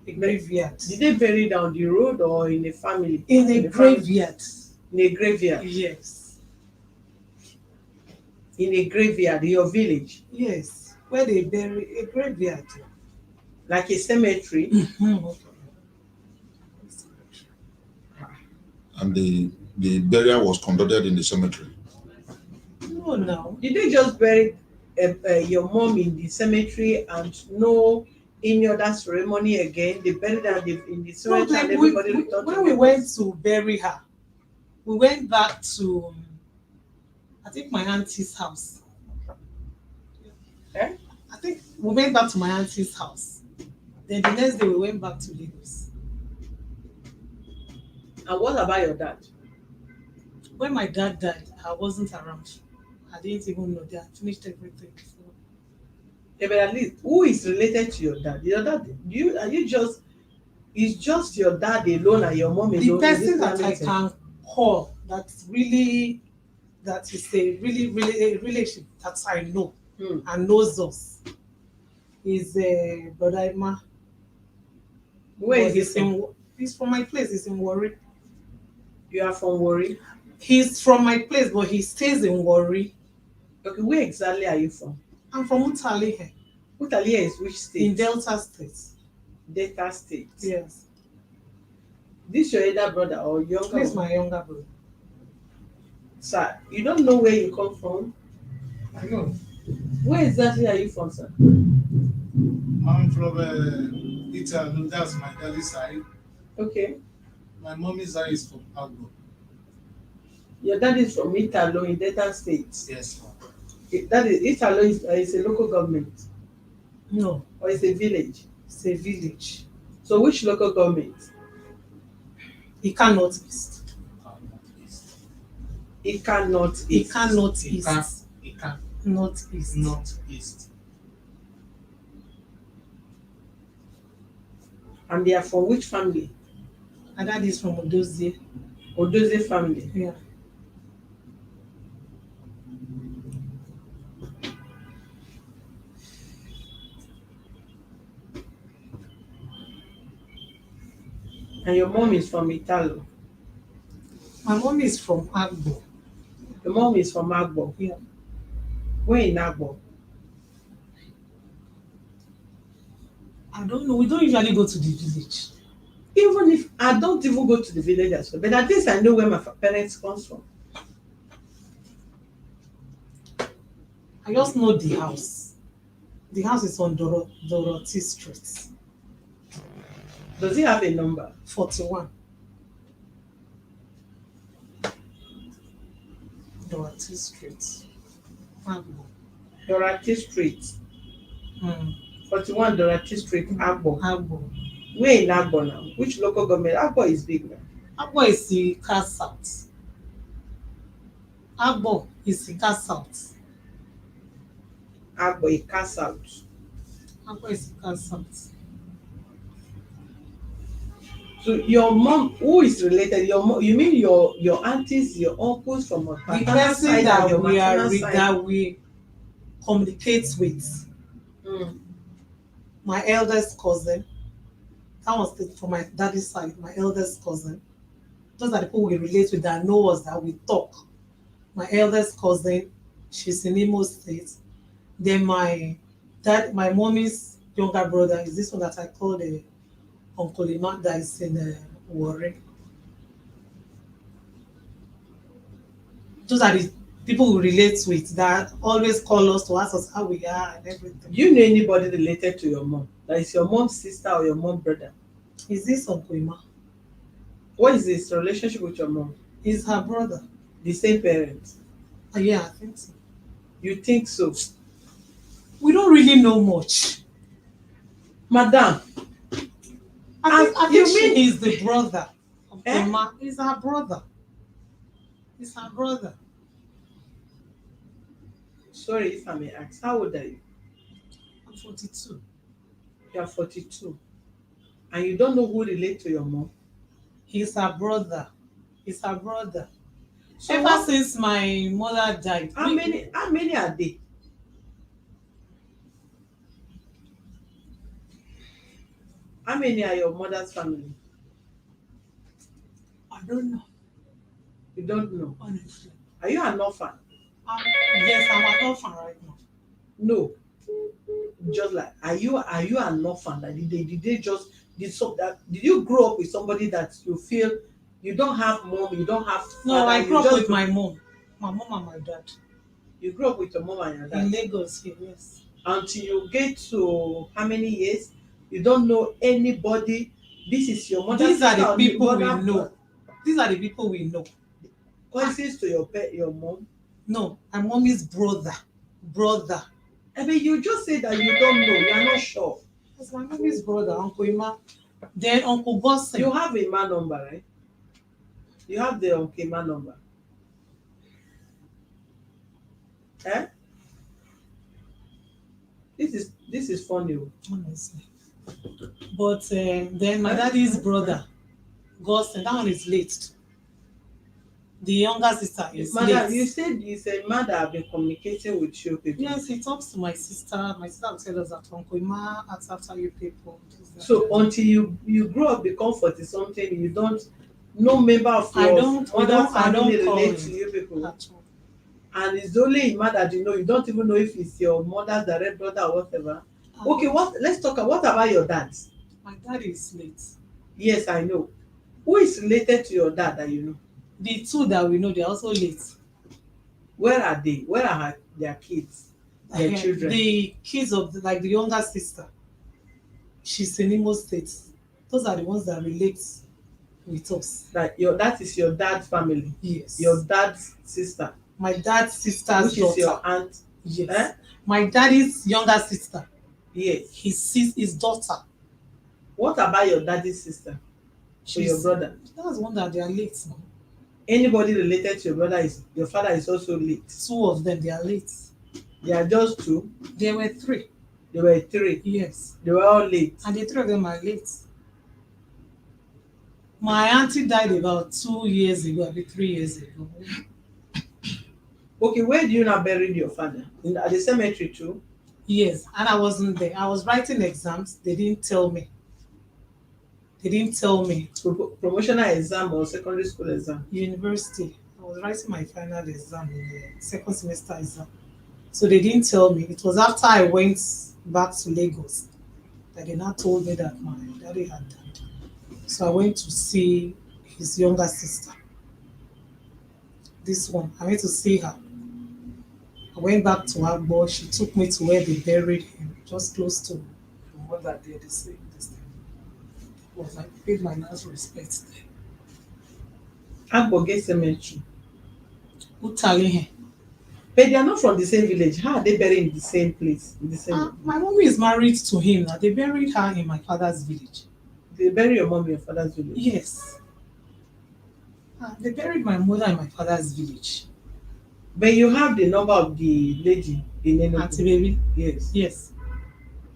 graveyard. Did they bury it on the road or in a family? In a graveyard. In a graveyard. Yes. In a graveyard, in your village. Yes. Where they bury a graveyard. Like a cemetery. Mm-hmm. And the burial was conducted in the cemetery. No. Did they just bury your mom in the cemetery and no any other ceremony again? They buried her in the cemetery No, and everybody returned when to we them? went to bury her, we went back to, I think, my auntie's house. Eh? I think we went back to my auntie's house. Then the next day we went back to Lagos. And what about your dad? When my dad died, I wasn't around. I didn't even know they had finished everything. So. Yeah, but at least who is related to your dad? Your dad? Is just your dad alone and your mom alone? The person that I family? can call that is a really a relationship that I know and knows us is Brother Emma. Where is he from? He's from my place. He's in Warri. You are from Warri? He's from my place, but he stays in Warri. Okay, where exactly are you from? I'm from Utali. Utalia is which state? In Delta State. Delta State. Yes. This your elder brother or younger? This is my younger brother. Sir, you don't know where you come from? I know. Where exactly are you from, sir? I'm from Italy. That's my daddy's side. Okay. My mommy's side is from Agbo. Your dad is from Italo in Delta State. Yes, ma'am. That is Italo is a local government No, or it's a village. it's a village. So which local government? It cannot east. It cannot It cannot It east. can't. It can't. Not east. Northeast. And they are from which family? And that is from Odozie. Odoze family. Yeah. And your mom is from Italo. My mom is from Agbo. Your mom is from Agbo. Yeah. Where in Agbo? I don't know. We don't usually go to the village. Even if I don't even go to the village as well, but at least I know where my parents come from. I just know the house. The house is on Dorothy Street, Does he have a number? 41. Dorothy Street. Agbo. Dorothy Street. Mm. 41 Dorothy Street, Agbo. Agbo. Where in Agbo now? Which local government? Agbo is big now. Agbo is the car south. Agbo is the car south. Agbo, it cast out. Agbo is the car south. So your mom, who is related? Your mom, you mean your aunties, your uncles from a The paternal person side and that your we are maternal side? that we communicate with, Mm. my eldest cousin. That was from my daddy's side. My eldest cousin. Those are the people we relate with that know us, that we talk. My eldest cousin, she's in Imo State. Then my mommy's younger brother is this one that I call the Uncle Iman, that is in Warri. Those are the people we relate with that always call us to ask us how we are and everything. Do you know anybody related to your mom? That is your mom's sister or your mom's brother? Is this Uncle Iman? What is his relationship with your mom? Is her brother? The same parents? Yeah, I think so. You think so? We don't really know much. Madam, I you think mean- she is the brother of Eh? Emma. Is her brother. It's her brother. sorry if I may ask, how old are you? I'm 42. You are 42. And you don't know who relate to your mom? He's her brother. He's her brother. So Ever what- since my mother died. how many are they? How many are your mother's family? I don't know, You don't know. honestly. Are you an orphan? Yes, I'm an orphan right now. No. Just like, are you an orphan? That did they just did you grow up with somebody that you feel you don't have mom, you don't have father? No, I you grew up just with my mom and my dad You grew up with your mom and your in dad. Lagos here. Yes. Until you get to how many years? You don't know anybody. This is your mother. These are the sister or people we mother- know. These are the people we know. Cousins to your mom. No, my mommy's brother. Brother. I mean, you just say that you don't know. You are not sure. That's my mommy's brother, Uncle Ima. Then Uncle Gossen. You have a man number, right? You have the Uncle man number. Eh? This is funny. Honestly. But then my daddy's brother, Gossen, that one is late. The younger sister is Madam, late. you said it's a man that have been communicating with you people. Yes, he talks to my sister. My sister will tell us that Uncle Ima asks after you people. So until you grow up, become 40 something, you don't no member of your I mother's don't family call relate him. to you people. At all. And it's only a man that you know. You don't even know if it's your mother's direct brother or whatever. Okay, let's talk about what about your dad? My dad is late. Yes, I know. Who is related to your dad that you know? The two that we know, they're also late. Where are they? Where are their kids? Their children? The kids of the younger sister. She's in Imo State. Those are the ones that relate with us. That is your dad's family. Yes. Your dad's sister. My dad's sister's Which daughter. is your aunt. Yes. Eh? My daddy's younger sister. Yes. His daughter. What about your daddy's sister? Or your She's- brother? That's one that they are late now. Anybody related to your brother your father is also late. Two of them, they are late. They are just two. There were three. They were three. Yes. They were all late. And the three of them are late. My auntie died about 2 years ago, maybe 3 years ago. Okay, where do you now bury your father? At the cemetery too? Yes, and I wasn't there. I was writing exams. They didn't tell me. Promotional exam or secondary school exam? University. I was writing my final exam in the second semester exam. So they didn't tell me. It was after I went back to Lagos that they now told me that my daddy had died. So I went to see his younger sister. This one, I went to see her. I went back to Agbo. She took me to where they buried him. just close to my mother there. They say this thing was I paid my last respect there. Agboge Cemetery. Utalihe. But they are not from the same village. How are they buried in the same place? In the same My mommy is married to him now. They buried her in my father's village. They bury your mom in your father's village. Yes. They buried my mother in my father's village. But you have the number of the lady in Auntie Enugu. baby. Yes. Yes.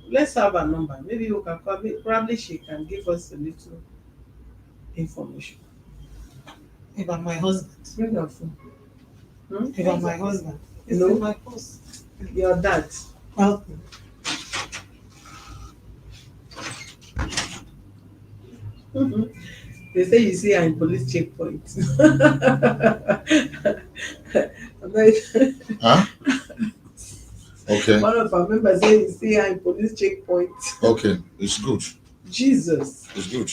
Let's have a number. Maybe you can call me. Probably she can give us a little information. About my husband. Bring her phone. About my husband. It's No. in my post. Your dad. Well, They say you see her in police checkpoint. Huh? Okay. One of our members say you see her in police checkpoint. Okay. It's good. Jesus, It's good.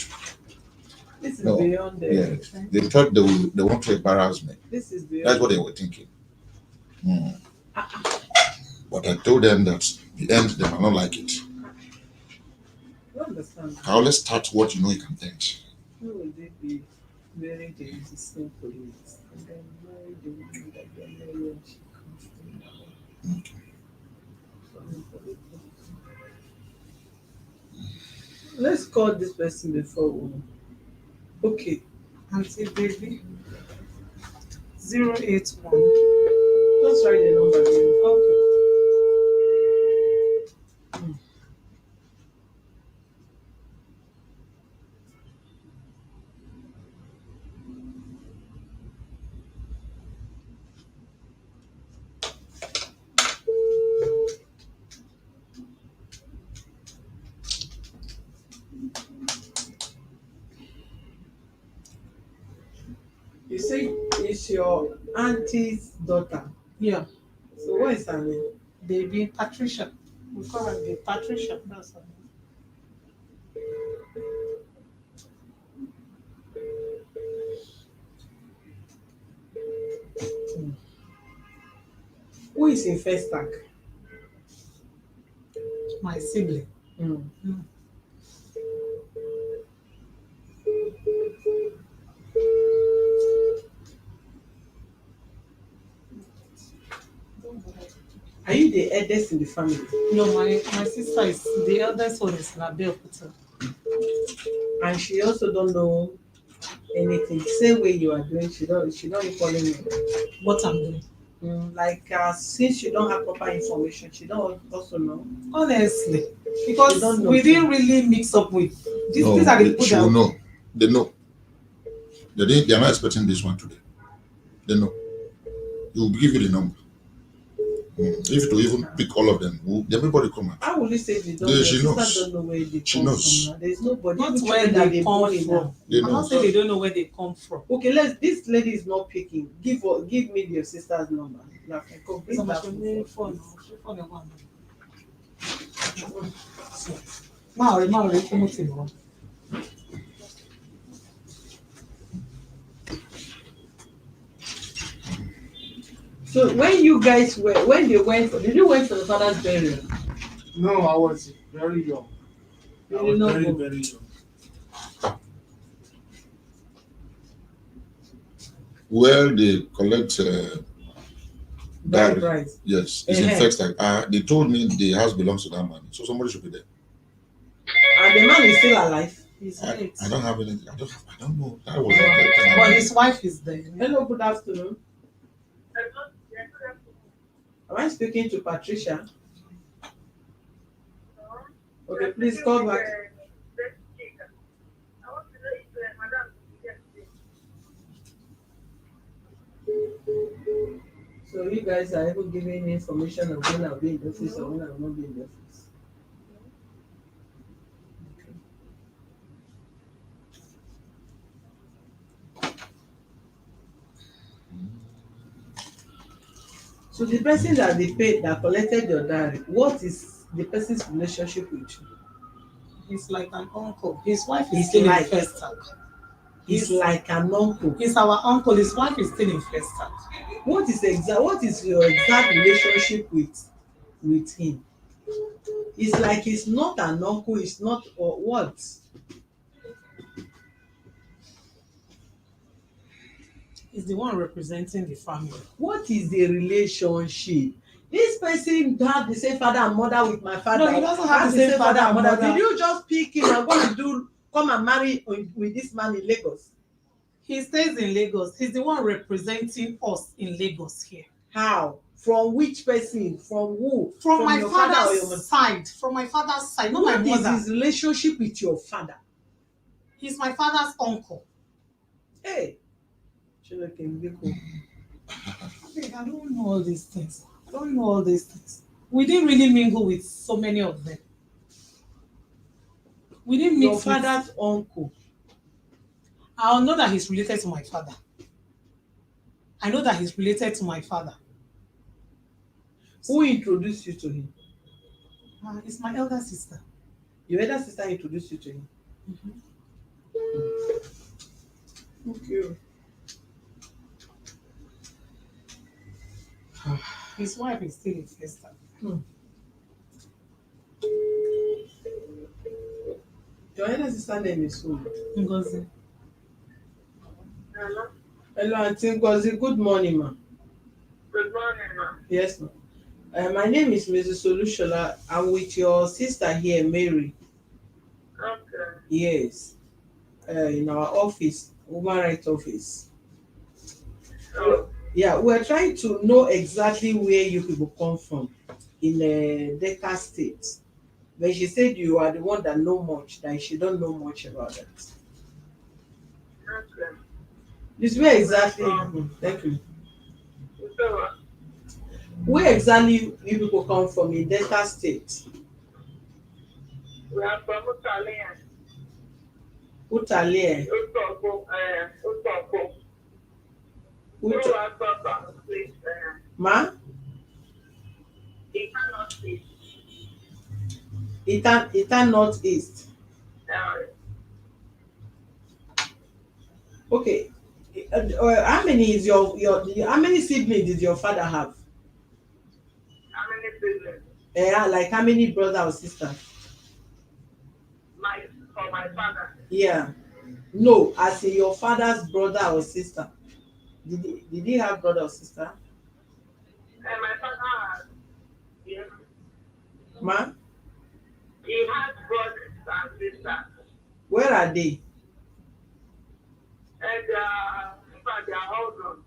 this is No. beyond the. Yeah. They thought they want to embarrass me. This is beyond. That's what they were thinking. But I told them that the end they might not like it. You understand? I always start what you know you can think. Who will they be wearing the same police? And then marry the woman that they are marrying when she comes to now. Let's call this person before we. Okay. Auntie baby. 081. Just write the number again. Okay. You say it's your auntie's daughter. Yeah. So what is her name? Baby Patricia. We call her Baby Patricia. That's her name. Who is in first tag? My sibling. Are you the eldest in the family? No, my sister is the eldest one is Nabel Puta. And she also don't know anything. Same way you are doing, she don't equally know. What I'm doing. Like since you don't have proper information, she don't also know. Honestly. You Because don't know we too. didn't really mix up with these No, are the people she will that know. They know. They are not expecting this one today. They know. He will give you the number. If to even pick all of them, everybody come out. How will you say they don't Yeah, know? she Sister knows. don't know where they She come knows. from now. There's nobody. not Even where children that they born come in from. now. They I'm know. not saying they don't know where they come from. Okay, this lady is not picking. Give me your sister's number. Like, I go bring that phone. Máa rí fún mo ti mọ̀. So when they went did you went for the father's burial? No, I was very young. I You was did not very, go. very young. Where they collect Bride dowry. price. Yes, it's in first tag. They told me the house belongs to that man, so somebody should be there. And the man is still alive. He's I late. don't have anything. I don't know. That was the But his wife is there. Hello, good afternoon. Am I speaking to Patricia? Okay, please call back. So you guys are able giving me information of when I'll be in the office or when I will not be in the office. So the person that they paid that collected your diary, what is the person's relationship with you? He's like an uncle. His wife is He's still like- in first tag. It's like an uncle. He's our uncle. His wife is still in first tag. What is your exact relationship with him? It's like it's not an uncle, it's not or what? He's the one representing the family. What is the relationship? This person have the same father and mother with my father. No, he doesn't have the same father and mother. Did you just pick him and go and come and marry with this man in Lagos? He stays in Lagos. He's the one representing us in Lagos here. How? From which person? From who? From my your father or your mother? father's side. From my father's side, not my What mother. is his relationship with your father? He's my father's uncle. Hey. Chineke mbiko. I don't know all these things. I don't know all these things. We didn't really mingle with so many of them. We didn't Your mix father's uncle. I'll know that he's related to my father. I know that he's related to my father. Who introduced you to him? It's my elder sister. Your elder sister introduced you to him? Okay. His wife is still in Fiesta. Your elder sister name is who? Ngozi. Hello. Hello, Auntie Ngozi. Good morning, ma. Good morning, ma. Yes, ma. My name is Mrs. Solushola. I'm with your sister here, Mary. Okay. Yes. In our office, human rights office. So, Yeah, we're trying to know exactly where you people come from in Delta State. But she said you are the one that know much, that she don't know much about that. okay. This where exactly? Thank you. So, Where exactly you people come from in Delta State? we are from Italian. Utalie. Utoko. So, Ut I thought please, Ma? it cannot be. Itan Northeast. Okay. How many is how many siblings did your father have? How many siblings? Like how many brother or sister? For my father. Yeah. No, as in your father's brother or sister. Did he have brother or sister? And my father has, yeah, Ma? he has brothers and sisters. Where are they? And in fact, they are all grown.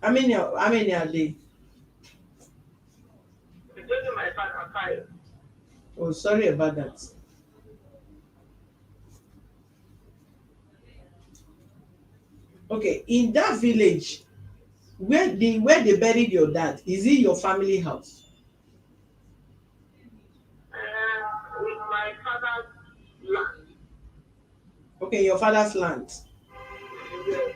How many are they? Including my father, 5. Oh, sorry about that. Okay, in that village, where they buried your dad, is it your family house? With my father's land. Okay, your father's land. Yes.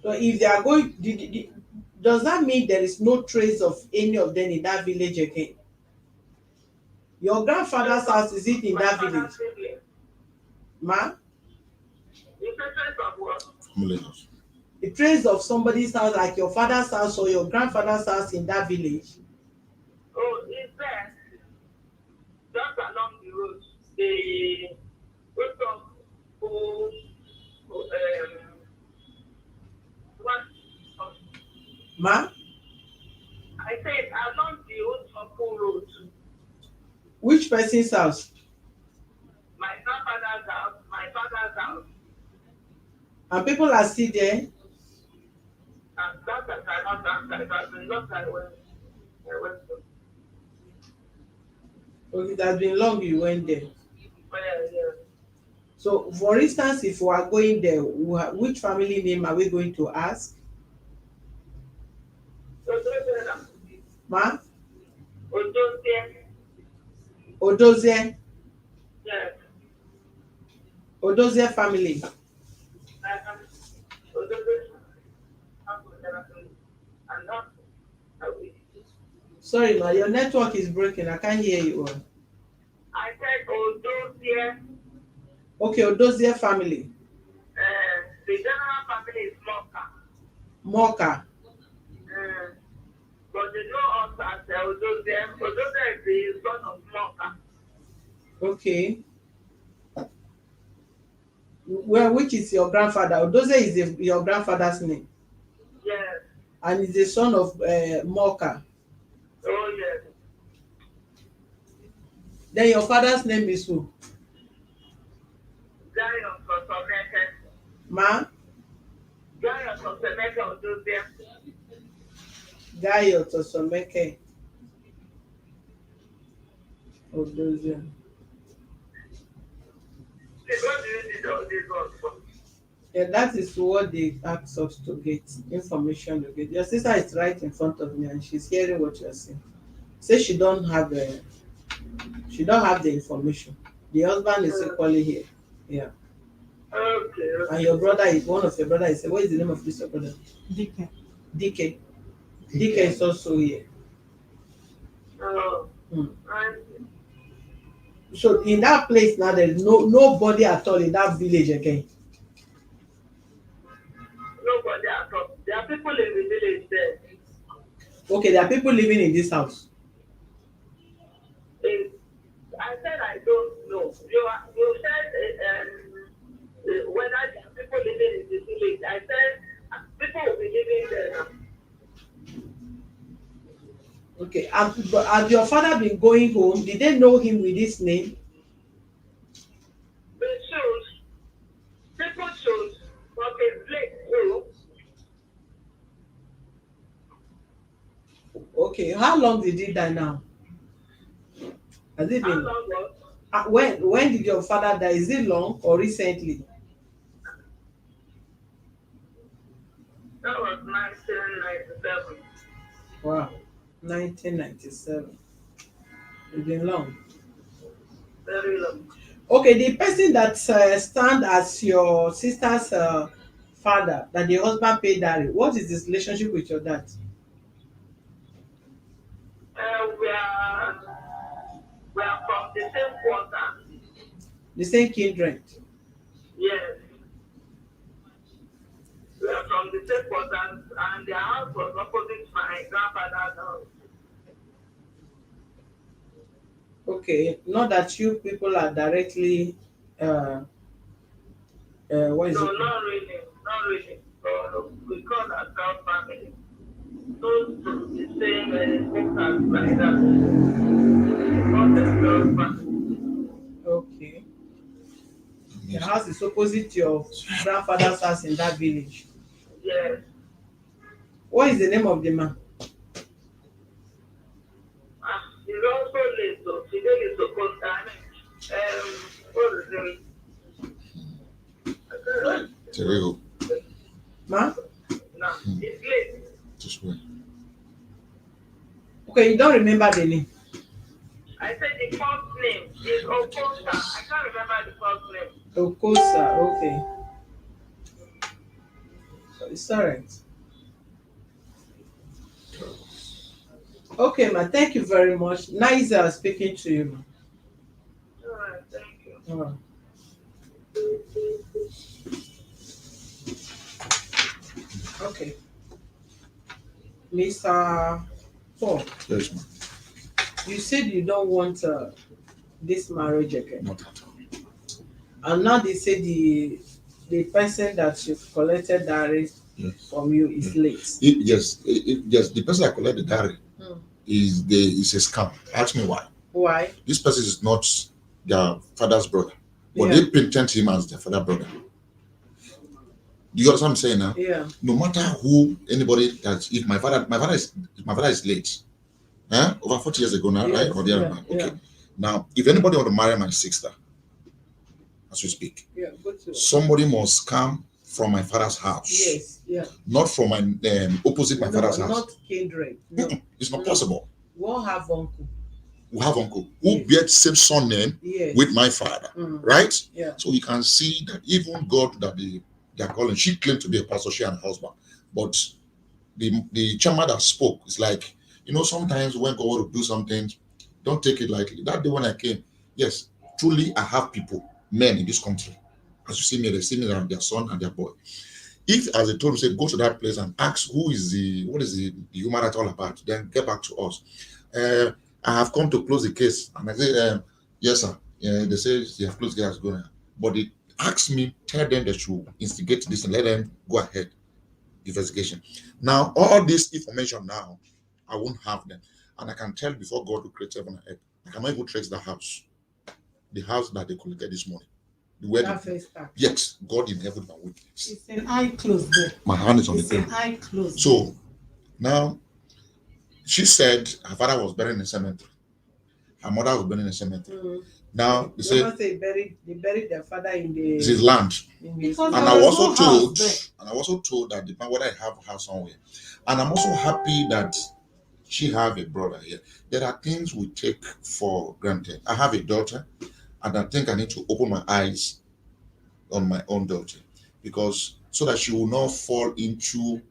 So if they are going, does that mean there is no trace of any of them in that village again? Your grandfather's house, is it in My that father's village? sibling. Ma? The presence of what? Family house. The trace of somebody's house, like your father's house or your grandfather's house in that village? Oh, it's there. Just along the road. The road of what? Ma? I said along the road of road. Which person's house? My grandfather's house, my father's house, And people are still there? and that I cannot answer. It has been long I went to. Okay, it has been long you went there. Yeah. So, for instance, if we are going there, which family name are we going to ask? Ma? Odozie? Yes. Odozie family. Sorry, ma, your network is breaking. I can't hear you well. I said Odozie. Okay, Odozie family. The general family is Moka. Moka. they know us as Odozem. Odozem is the son of Moka. Okay. Well, which is your grandfather? Odoze is your grandfather's name, Yes. and is the son of Moka. Oh, yes. Then your father's name is who? Zion from Someke. Ma? Zion from Someke Odozem. Gayo Tosomeke Odoze. Please, what do you need all these ones for? Yeah, that is what they asked us to get information to get. Your sister is right in front of me and she's hearing what you're saying. Say she don't have the information. The husband is equally here. Yeah. Okay, And okay. your brother is one of your brother is what is the name of this your brother? Dike. DK. DK is also here. Oh, Hmm. and So in that place now there is nobody at all in that village again. nobody at all. There are people in the village there. Okay, there are people living in this house. It, I said I don't know. You said whether there are people living in the village. I said people will be living there now. Okay, but has your father been going home? Did they know him with this name? They choose. People choose. But it's late too. Okay, how long did he die now? Has it How been long was? when did your father die? Is it long or recently? That was 1997. Wow, 1997. It's been long. Very long. Okay, the person that stand as your sister's father, that the husband paid dowry, what is his relationship with your dad? We are from the same quarter. The same kindred. Yes. We are from the same quarter, and their house was opposite my grandfather's house. Okay, not that you people are directly what is No, it? not really. Not really. So we call ourselves family. Those to the same quarters like that. We call themselves family. Okay. The house is opposite your grandfather's house in that village. Yes. What is the name of the man? He's also late, so today is supposed to what is it? Tereo. Ma? No, it's late. Just wait. Okay, you don't remember the name. I said the first name is Okosa. I can't remember the first name. Okosa, okay. It's alright. Okay, ma, thank you very much. Nice speaking to you, ma. All right, thank you. Alright. Okay. Mr. Paul, Yes, ma'am. you said you don't want this marriage again. Not at all. And now they say the person that you've collected dowry Yes. from you is late. Yes. Yes. The person that collected the diary is a scam. Ask me why. Why? This person is not their father's brother, but Yeah. they pretend him as their father brother. Do you understand what I'm saying now? Yeah. No matter who anybody that if my father is late, over 40 years ago now, right? Yes, Or yeah, okay. yeah. Now, if anybody want to marry my sister, as we speak, Yeah, go to somebody must come from my father's house, yes, yeah. not from my opposite my No, father's house. not kindred. No. It's not No. possible. We'll have uncle. We have uncle who Yes. bear the same surname Yes. with my father, right? Yeah. So you can see that even God that they are calling, she claimed to be a pastor, she and her husband, but the chairman that spoke is like, sometimes when God will do something, don't take it lightly. That day when I came, yes, truly I have people, men in this country. As you see me, they see me and their son and their boy. If, as I told you, say, go to that place and ask who is what is the human right all about, then get back to us. I have come to close the case, and I say, yes, sir. Yeah, they say they have closed the case going, but they ask me, tell them they should instigate this and let them go ahead investigation. Now, all this information now, I won't have them, and I can tell before God will create heaven and earth, I cannot even trace the house that they collected this morning, the wedding. That first act. Yes, God in heaven and witness. It's an eye closed there. My hand is on the It's an table. eye closed. So now, she said her father was buried in a cemetery. Her mother was buried in a cemetery. Now they say they buried their father in the this is land. Because And there I was was also no house told, there. and I was also told that depending whether I have a house somewhere. And I'm also happy that she have a brother here. There are things we take for granted. I have a daughter, and I think I need to open my eyes on my own daughter, because so that she will not fall into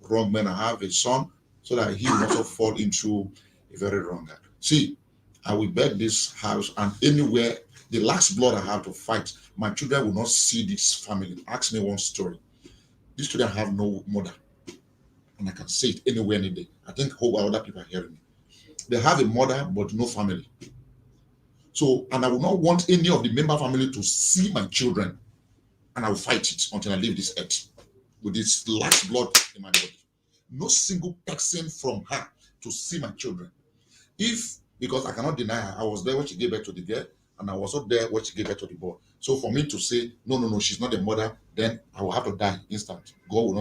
wrong men. I have a son, so that he will also fall into a very wrong guy. See, I will beg this house, and anywhere the last blood I have to fight, my children will not see this family. Ask me one story. These children have no mother, and I can say it anywhere, any day. I think hope other people are hearing me. They have a mother, but no family. So, and I will not want any of the member family to see my children, and I will fight it until I leave this earth with this last blood in my body. No single person from her to see my children. If, because I cannot deny her, I was there when she gave birth to the girl, and I was also there when she gave birth to the boy. So for me to say, no, no, no, she's not the mother, then I will have to die instant. God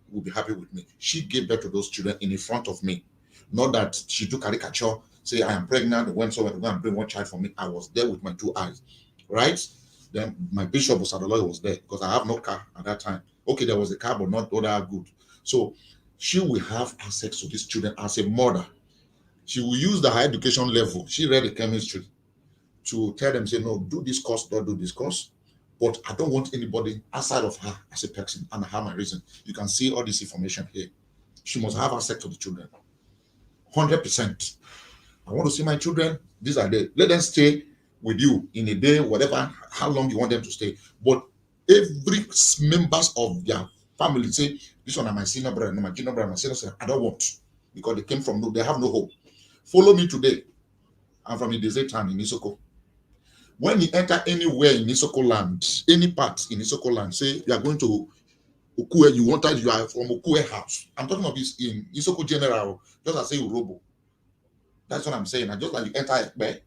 will be happy with me. She gave birth to those children in the front of me. Not that she took caricature, say I am pregnant, went somewhere to go and bring one child for me. I was there with my two eyes. Right? Then my bishop was at the lawyer was there because I have no car at that time. Okay, there was a car, but not all that good. So she will have access to these children as a mother. She will use the high education level. She read the chemistry to tell them, say, no, do this course, don't do this course. But I don't want anybody outside of her as a person, and I have my reason. You can see all this information here. She must have access to the children. 100%. I want to see my children. These are they. Let them stay with you in a day, whatever, how long you want them to stay. But every members of their family say, this one are my senior brother, my junior brother, my senior sister. I don't want, because they came from, they have no hope. Follow me today. I'm from the desert town in Isoko. When you enter anywhere in Isoko land, any part in Isoko land, say you are going to Okue, you are from Okue house. I'm talking of this in Isoko General, just as say Urobo. That's what I'm saying. And just like you enter Ekpe,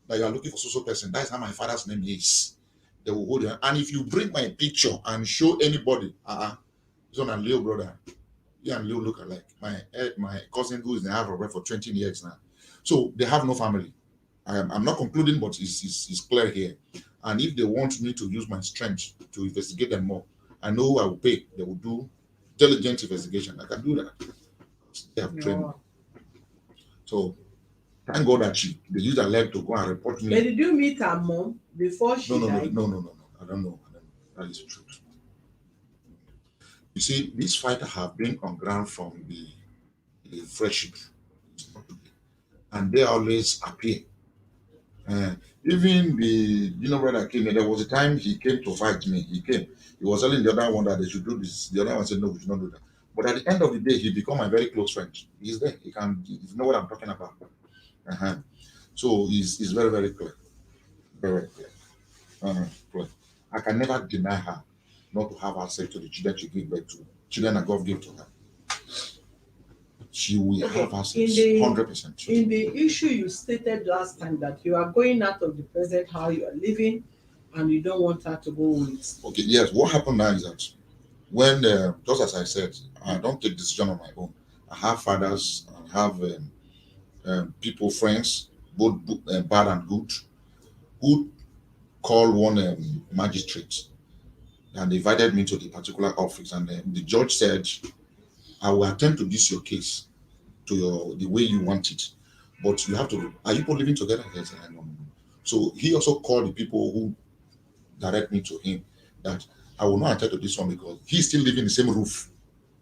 that you are looking for social person, that's how my father's name is. They will hold you. And if you bring my picture and show anybody, this one and Leo brother, you and Leo look alike. My cousin who is in Harvard for 20 years now. So they have no family. I'm not concluding, but it's clear here. And if they want me to use my strength to investigate them more, I know who I will pay. They will do diligent investigation. I can do that. They have trained me. So thank God that they use their leg to go and report me. But did you meet her mom before she died? No. I don't know. That is true. You see, this fight have been on ground from the friendship. And they always appear. Even the brother came here, there was a time he came to fight me. He came. He was telling the other one that they should do this. The other one said, no, we should not do that. But at the end of the day, he became my very close friend. He's there. He know what I'm talking about. So he's very, very clear. Very, very clear. Clear. I can never deny her not to have access to the children she gave birth to. Children that God gave to her. She will have access 100%. In the issue you stated last time that you are going out of the present house you are living and you don't want her to go with. Okay, yes. What happened now is that when, just as I said, I don't take decision on my own. I have fathers, I have people, friends, both bad and good, who call one magistrate and invited me to the particular office. And the judge said, I will attend to this your case to the way you want it, but you have to. Are you both living together? Yes, I know. So he also called the people who direct me to him that I will not attend to this one because he's still living in the same roof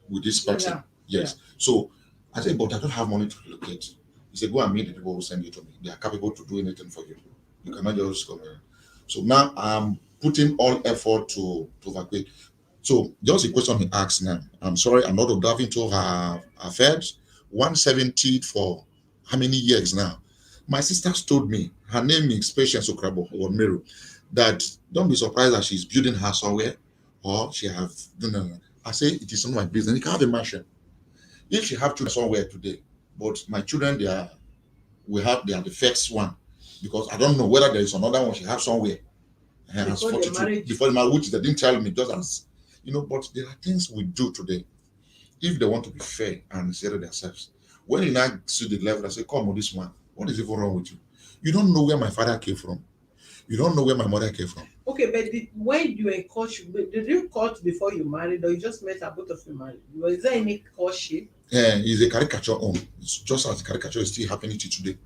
with this person. Yeah. Yes. So I said, but I don't have money to relocate. He said, go and meet the people who send you to me. They are capable to do anything for you. You cannot just come here. So now I'm putting all effort to evacuate. So just a question he asked now. I'm sorry, I'm not delving into her affairs. 170 for how many years now? My sisters told me, her name is Patience Okrabo or Meru, that don't be surprised that she's building her somewhere or she have no. I say it is not my business. You can have a mansion. If she have children somewhere today, but my children they are the first one because I don't know whether there is another one she have somewhere. Has Before the 42 marriage. before the marriage, which they didn't tell me, just as but there are things we do today if they want to be fair and settle themselves. When you now see the level, I say, come on, this man, what is even wrong with you? You don't know where my father came from. You don't know where my mother came from. Okay, but when you were courtship, did you court before you married, or you just met and both of you married? Was there any courtship? It's a caricature on. It's just as the caricature is still happening to today.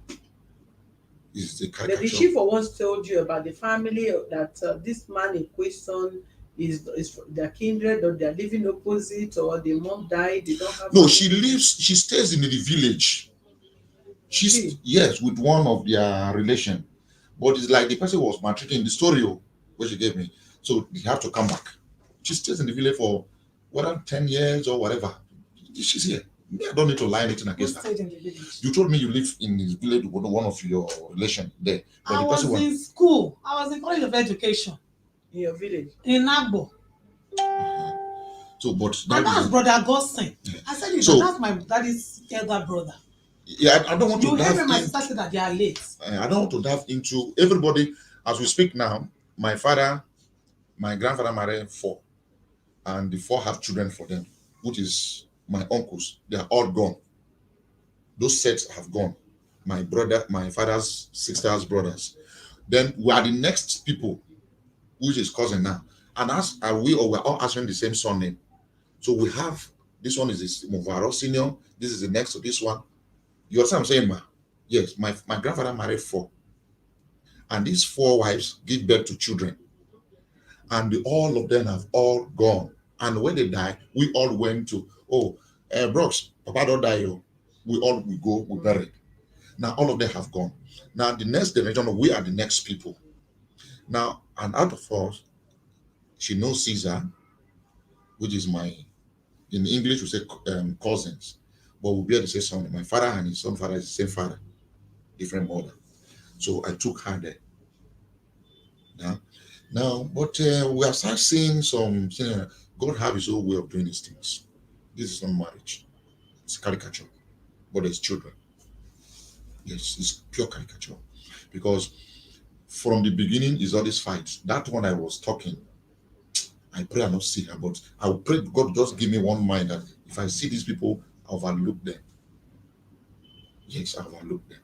It's a But the caricature. chief for once told you about the family that this man in question is their kindred, or they're living opposite, or the mom died, they don't have No, money. she stays in the village. She's See, yes, with one of their relation. But it's like the person was maltreating the story which she gave me. So they have to come back. She stays in the village for whether 10 years or whatever. She's here. Me, I don't need to lie anything Who against her. stayed in the village? You told me you live in the village with one of your relation there. But I the was person was in school. I was in college of education in your village. in Agbo. so but And that that's is brother Godson. I said it, so that's my daddy's elder brother. yeah, I don't want to You hear dive me, my in. sister said that they are late. I don't want to dive into everybody as we speak now. My father, my grandfather married four, and the four have children for them, which is my uncles. They are all gone. Those sets have gone. My brother, my father's sisters, brothers. Then we are the next people, which is cousin now. And as are we or we're all answering the same surname. So we have this one is this Movaro senior, this is the next to this one. You understand what I'm saying, ma? Yes, my grandfather married four, and these four wives give birth to children, and all of them have all gone. And when they die, we all went to Brooks, Papa don't die. Oh. We go, we bury. Now all of them have gone. Now the next generation, we are the next people. Now, and out of us, she knows Caesar, which is my in English we say cousins, but we bear the same son. My father and his son father is the same father, different mother. So I took her there. Now, but we are start seeing some. God have His own way of doing these things. This is not marriage; it's caricature, but there's children. Yes, it's pure caricature, because from the beginning is all these fights. That one I was talking. I pray I not see her, but I will pray God just give me one mind that if I see these people, I overlook them. Yes, I overlook them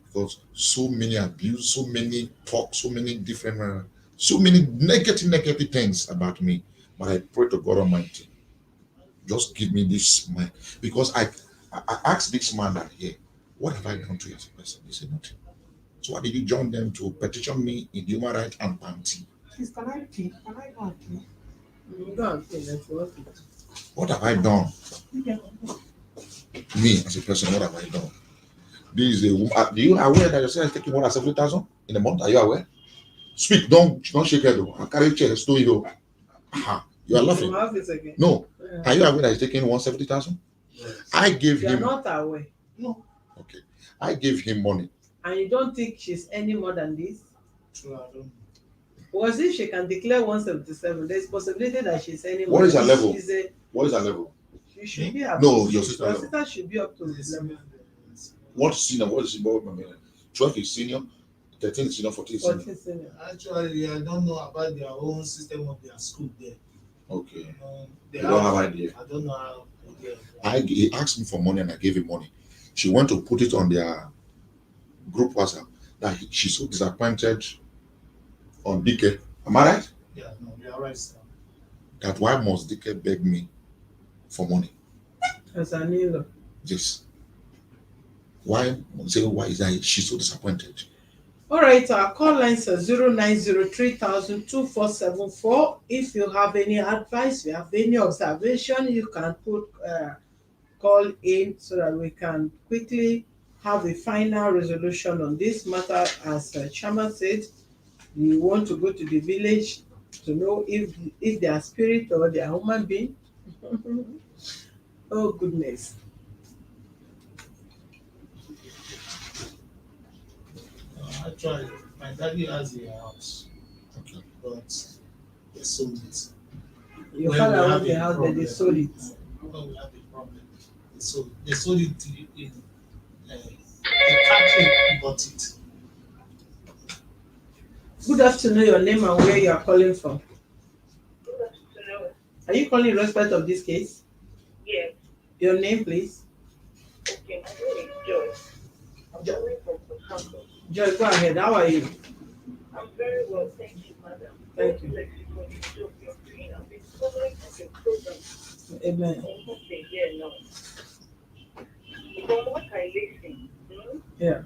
because so many abuse, so many talk, so many different, so many negative things about me. But I pray to God Almighty, just give me this mind because I asked this man that here, what have I done to you as a person? He said nothing. So why did you join them to petition me in human rights and panty? Please, can I pee? Can I go and pee? You go and pay that you want it. What have I done? Me as a person, what have I done? This is a woman. Do you aware that your son is taking more than 70,000 in a month? Are you aware? Speak, don't shake head. I carry chair, stone you. Aha, you are laughing. You have it again. No, Yeah. are you aware that he's taking 170,000? I gave You are him. not aware. No, okay. I gave him money. And you don't think she's any more than this? True, I don't know. Was if she can declare 177, there's possibility that she's any more. What is her level? She's a, What is her level? she should be up. No, your sister Your level. sister should be up to this level. What senior? What is she? 12 is senior, 13 is senior, 14 is senior. 14 senior. Actually, I don't know about their own system of their school there. Okay. They You don't have idea. I don't know how. He asked me for money and I gave him money. She went to put it on their group WhatsApp that she's so disappointed on DK. Am I right? Yeah, no, they are right, sir. That why must DK beg me for money? As an in-law. Yes. Why is that she's so disappointed? All right, our call lines are 0903 If you have any advice, you have any observation, you can put call in so that we can quickly have a final resolution on this matter. As Chairman said, you want to go to the village to know if they are spirit or they are human being. Oh goodness. Actually, my daddy has a house, Okay. but they sold it. Your When we father have owns the a house, but they problem, sold it. when we have a problem, they sold it in a Catholic bought it. Good afternoon, your name and where you are calling from. Good afternoon. Are you calling in respect of this case? Yes. Your name, please. Okay, my name is Joy. I'm Jo- calling from Port Harcourt. Joy, go ahead. How are you? I'm very well, thank you, madam. God Thank you. bless you for the job you're doing. I've been following up your program Amen. for almost a year now. From what I listen, Yeah.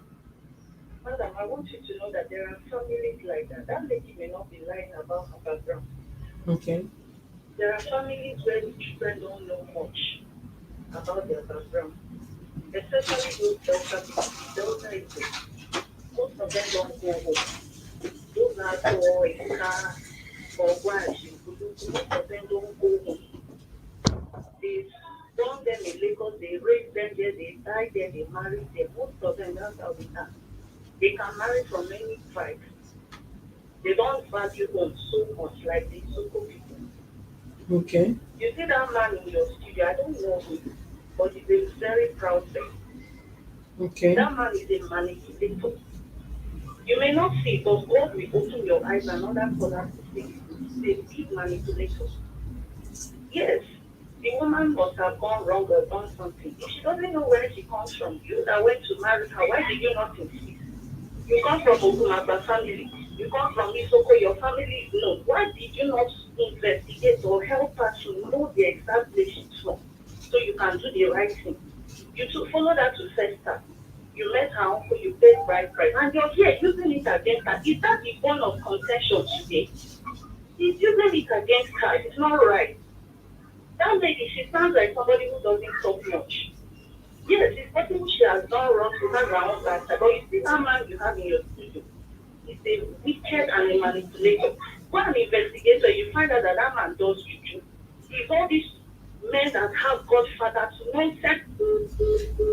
madam, I want you to know that there are families like that. That lady may not be lying about her background. Okay. There are families where the children don't know much about their background, especially those Delta people. Delta is most of them don't go home. Those are for car or wives, most of them don't go home. They born them in Lagos, they raise them there, they die there, they marry there. Most of them, that's how they are. They can marry from any tribe. They don't value home so much like the Soko people. Okay. You see that man in your studio, I don't know him, but he's a very proud man. Okay. That man is a manipulator. You may not see, but God will open your eyes and other colors to see. He's a big manipulator. Yes, the woman must have gone wrong or done something. If she doesn't know where she comes from, you that went to marry her, why did you not insist? You come from Ogumagba family. You come from Isoko, your family is known. Why did you not investigate or help her to know the exact place she's from so you can do the right thing? You to follow that to sister. You met her uncle, you paid bride price, and you're here using it against her. Is that the bone of contention today? He's using it against her. It's not right. That lady, she sounds like somebody who doesn't talk much. Yes, it's possible she has done wrong to have her own bad side, but you see that man you have in your studio. He's a wicked and a manipulator. Go and investigator, you find out that that man does juju. He's all these men that have Godfather to mindset.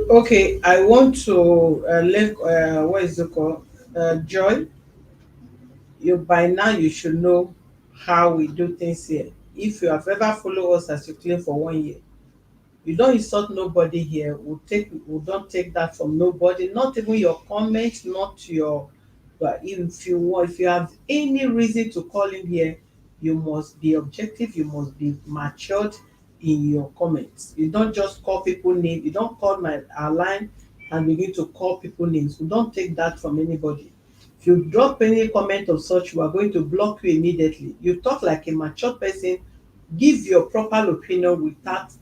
Okay. I want to let what is it called? Joy. You by now you should know how we do things here. If you have ever followed us as you claim for 1 year, you don't insult nobody here. We don't take that from nobody, not even your comments, not your, but if you have any reason to call in here, you must be objective, you must be matured in your comments. You don't just call people name, you don't call our line and begin to call people names. We don't take that from anybody. If you drop any comment of such, we are going to block you immediately. You talk like a mature person, give your proper opinion without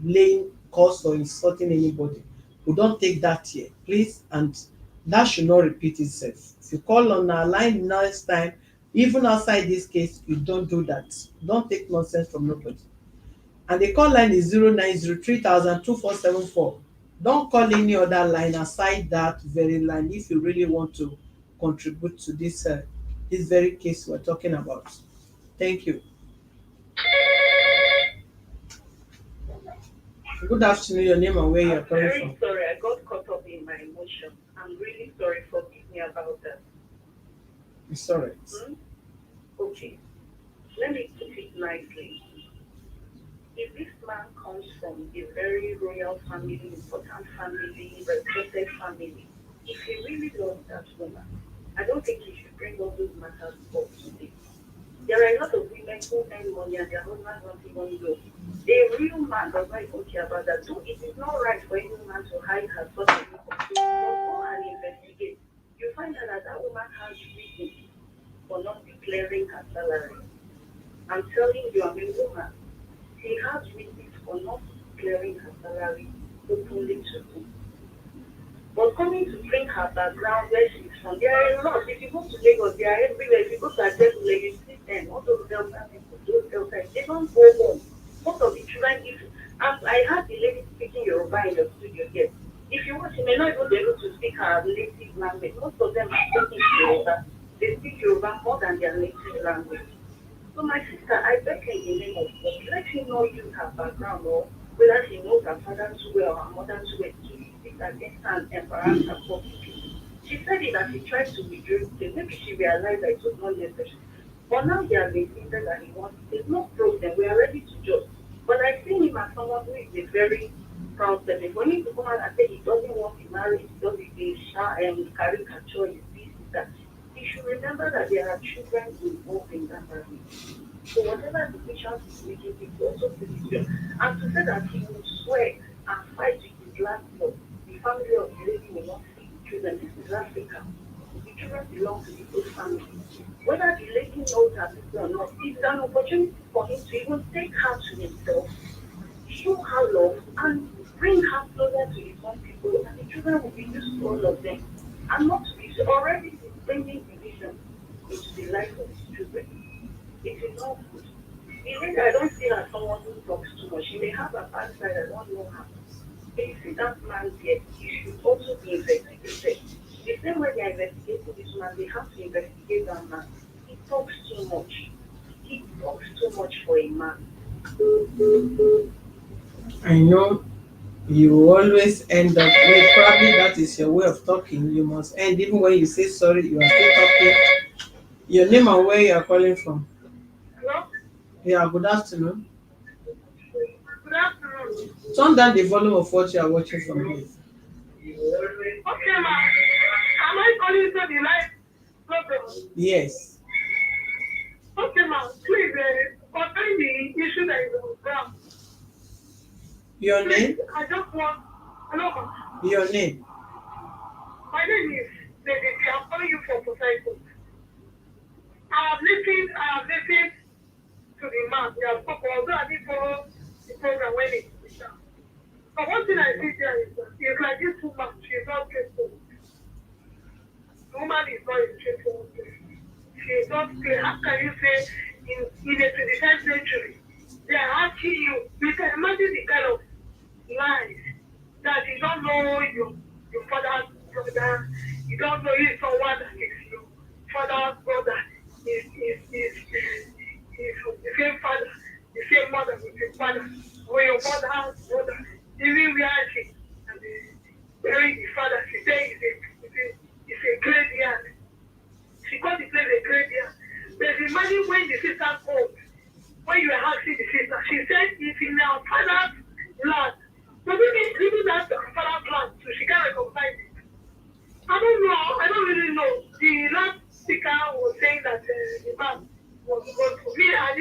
laying curse or insulting anybody. We don't take that here, please, and that should not repeat itself. If you call on our line next time, even outside this case, you don't do that. Don't take nonsense from nobody. And the call line is 09030002474. Don't call any other line aside that very line if you really want to contribute to this very case we're talking about. Thank you. Good afternoon, your name and where you're I'm calling very from. sorry. I got caught up in my emotion. I'm really sorry. Forgive me about that. It's all right. Hmm? Okay. Let me put it nicely. If this man comes from a very royal family, important family, respected family, if he really loves that woman, I don't think he should bring all those matters up today. There are a lot of women who earn money and their husbands don't even know. A real man does not even care about that. So it is not right for any woman to hide her such a income. But go and investigate. You find out that that woman has reasons for not declaring her salary. I'm telling you, I'm a woman. She has reasons for not declaring her salary openly to me. But coming to bring her background where she's from, there are a lot. If you go to Lagos, they are everywhere. If you go to Ajegunle, you see them. All those Delta people, those Delta, they don't go home. Most of the children, if I had the lady speaking Yoruba in the studio here. If you watch, you may not even be able to speak her native language. Most of them are speaking Yoruba. They speak Yoruba more than their native language. So my sister, I beg her in the name of God, let him not use her background or whether she knows her father too well or her mother too well to speak against her and embarrass her publicly. She said it that she tried to withdraw it. Maybe she realized that it was not necessary. But now he has insisted that he wants, there's no problem. We are ready to judge. But I see him as someone who is a very proud person. For him to come out and say he doesn't want to marry, he doesn't be shy and caricature, is this, is that. He should remember that there are children involved in that marriage. So whatever decisions he's making, he will also take it well. And to say that he will swear and fight with his last blood, the family of the lady will not see the children. This is Africa. The children belong to the whole family. Whether the lady knows her sister or not, it's an opportunity for him to even take her to himself, show her love, and bring her closer to his own people, and the children will be used to all of them. And not to be already bringing division into the life of his children. It is not good. Even I don't see her as someone who talks too much. She may have a bad side, I don't know her. But you see that man there, he should also be investigated. The same way they are investigating this man, they have to investigate that man. He talks too much. He talks too much for a man. I know you always end up well, probably that is your way of talking. You must end even when you say sorry, you are still talking. Your name and where you are calling from. Hello? Yeah, good afternoon. Good afternoon. Turn down the volume of what you are watching from here. Okay, ma. Am I calling to the live program? Yes. Okay, ma. Please, concerning the issue that is on ground, Your please, name? I just want, hello, ma. Your name. My name is David. I'm calling you from Poseidon. I have listened to the man. We have spoken, although I didn't follow the program when it began. But one thing I see there is that it's like this woman, she's not straightforward. The woman is not a straightforward person. She is not clear. How can you say in the 21st century, they are asking you, you can imagine the kind of lies that you don't know your father's brother, you don't know if someone that is your father's brother is from the same father, the same mother with your father, or your mother's brother, even where she and burying the father, she said it's a graveyard. She called the place a graveyard. But imagine when the sister called, when you were asking the sister, she said it's in our father's land. So maybe that's our father's land, so she can't recognize it. I don't know. I don't really know. The last speaker was saying that the man was grateful. Me, I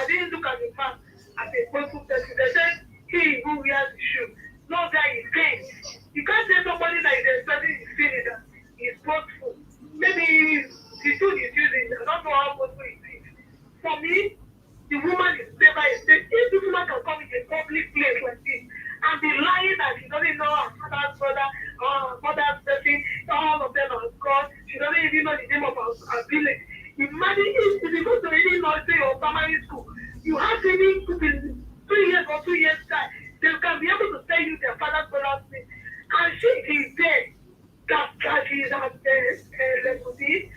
didn't look at the man as a grateful person. They said he who wears the shoe knows that he pains. You can't say somebody that is expressing his feelings that is boastful. Maybe the tune is using. I don't know how boastful it is. For me, the woman is never a state. If the woman can come in a public place like this and be lying that she doesn't know her father's brother or her mother's person, all of them are gone, she doesn't even know the name of her village. Imagine if you go to any nursery or primary school, you have any 2 years or 2 years time, they can be able to tell you their father's brother's name. And she is there. That she is at Lekudi,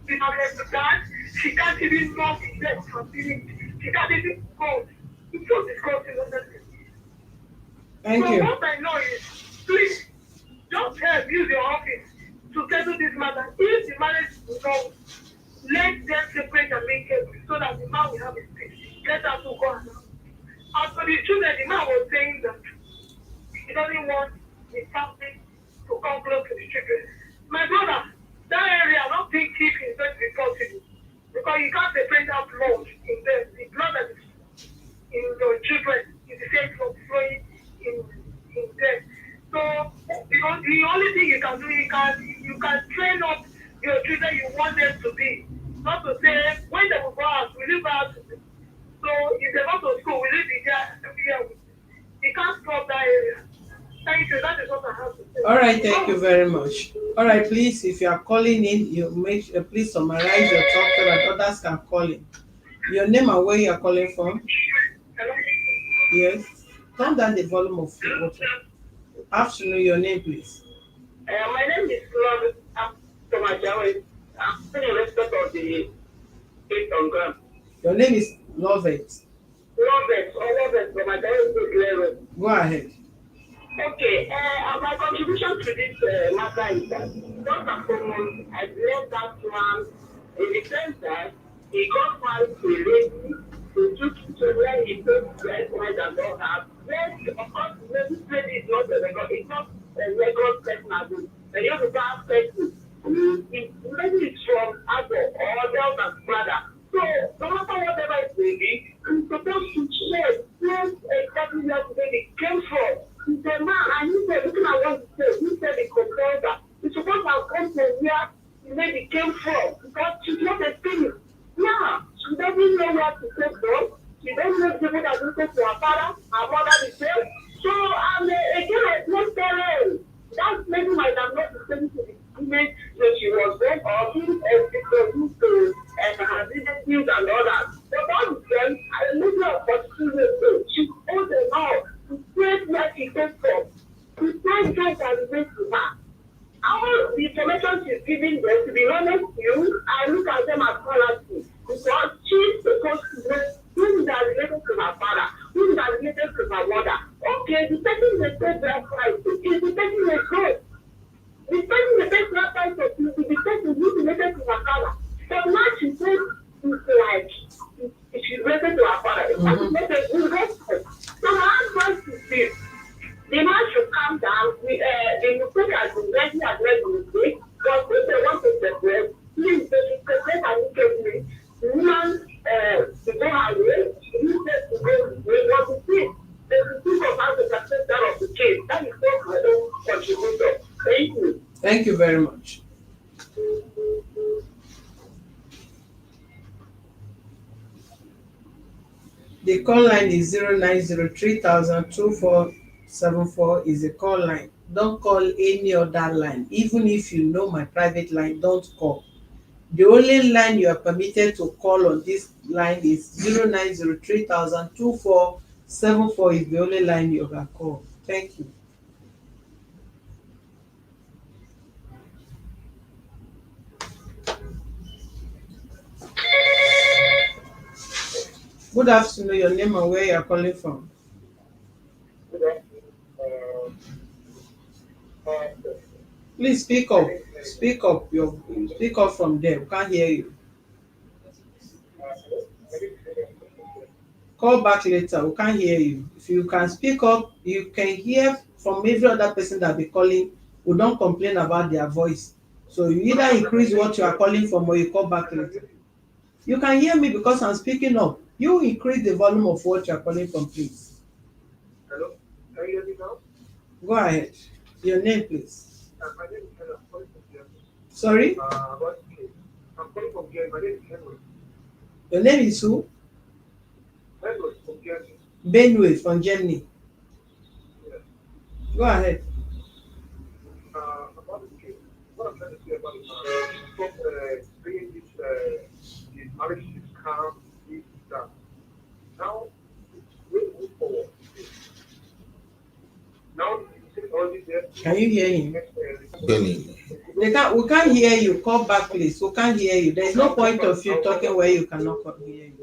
she has that, she can't even know the name of her village. She can't even go. It's so disgusting, honestly. Thank So you. what I know is, please, just help use your office to settle this matter. If the marriage is wrong, let them separate and make it so that the man will have his peace. Let us to go around. As for the children, the man was saying that he doesn't want the family to come close to the children. My brother, that area, I don't think keep is going to be possible. Because you can't separate that blood in them. The blood that is in your children is the same blood flowing in them. So the only thing you can do, you can train up your children you want them to be. Not to say when they will go out, will you go out to them? So if they go to school, will you be there every year with them? You can't stop that area. Thank you. That is what I have to say. All right, thank you very much. All right, please, if you are calling in, you make please summarize your talk so that others can call in. Your name and where you are calling from. Hello? Yes. Turn down the volume of your water. Afternoon, your name, please. My name is Lord. I'm from Ajawa. I'm in respect of the faith on ground. Your name is Lovett. Robert, or Robert, but my parents is Lero. Go ahead. Okay, my contribution to this matter is that first and foremost, I blame that man in the sense that he got married to a lady who took him to where he took bread, bread and all that. Then, of course, this lady is not a record, it's not a record person as well. And you have to pass person. Maybe it's from Ado or Delta's brother. So, no matter whatever it may be, he's supposed to share exactly where the baby came from. He said, man, I need to look at what he said. He said the composer. He's supposed to have come from where the lady came from because she's not a spirit. Yeah, she doesn't know where to take from. She doesn't know the people that listen to her father, her mother, the same. So, again, I blame parents. That maybe might have not the same to the image that she was born or being exposed to her relatives and all that. But all of them, I look at what she was she owed them all to trace where she came from. To trace guys that relate to her. All the information she's giving them, to be honest with you, I look at them as quality. Because she's supposed to know who that related to her father, who that related to her mother. Okay, the person they say that right is the person they go. The person they say that right is the person who related to her father. But now she says it's like she's related to her father. It's not a good response. So my advice is this. The man should calm down. The mistake has been ready and ready mistake. But if they want to separate, please they should separate amicably. The woman to go her way, he needs to go his way. What to see? They should think of how to success that of the case. That is what my own contribution. Thank you. Thank you very much. The call line is 0903 is a call line. Don't call any other line. Even if you know my private line, don't call. The only line you are permitted to call on this line is 0903 is the only line you can call. Thank you. Good afternoon. Your name and where you are calling from. Please speak up. Speak up. Speak up from there. We can't hear you. Call back later. We can't hear you. If you can speak up, you can hear from every other person that be calling who don't complain about their voice. So you either increase what you are calling from or you call back later. You can hear me because I'm speaking up. You increase the volume of what you are calling from, please. Hello? Can you hear me now? Go ahead. Your name, please. My name is Henry. I'm calling from Germany. Sorry? I'm calling from Germany. My name is Henry. Your name is who? Henry from Germany. Benue from Germany. Yes. Go ahead. About the case, what I'm trying to say about it, stop bringing this the marriage is calm, this, that. Now, we move forward. Now, all this there. Can you hear him? Benny. We can't hear you. Call back, please. We can't hear you. There is no point of you talking where you cannot hear you.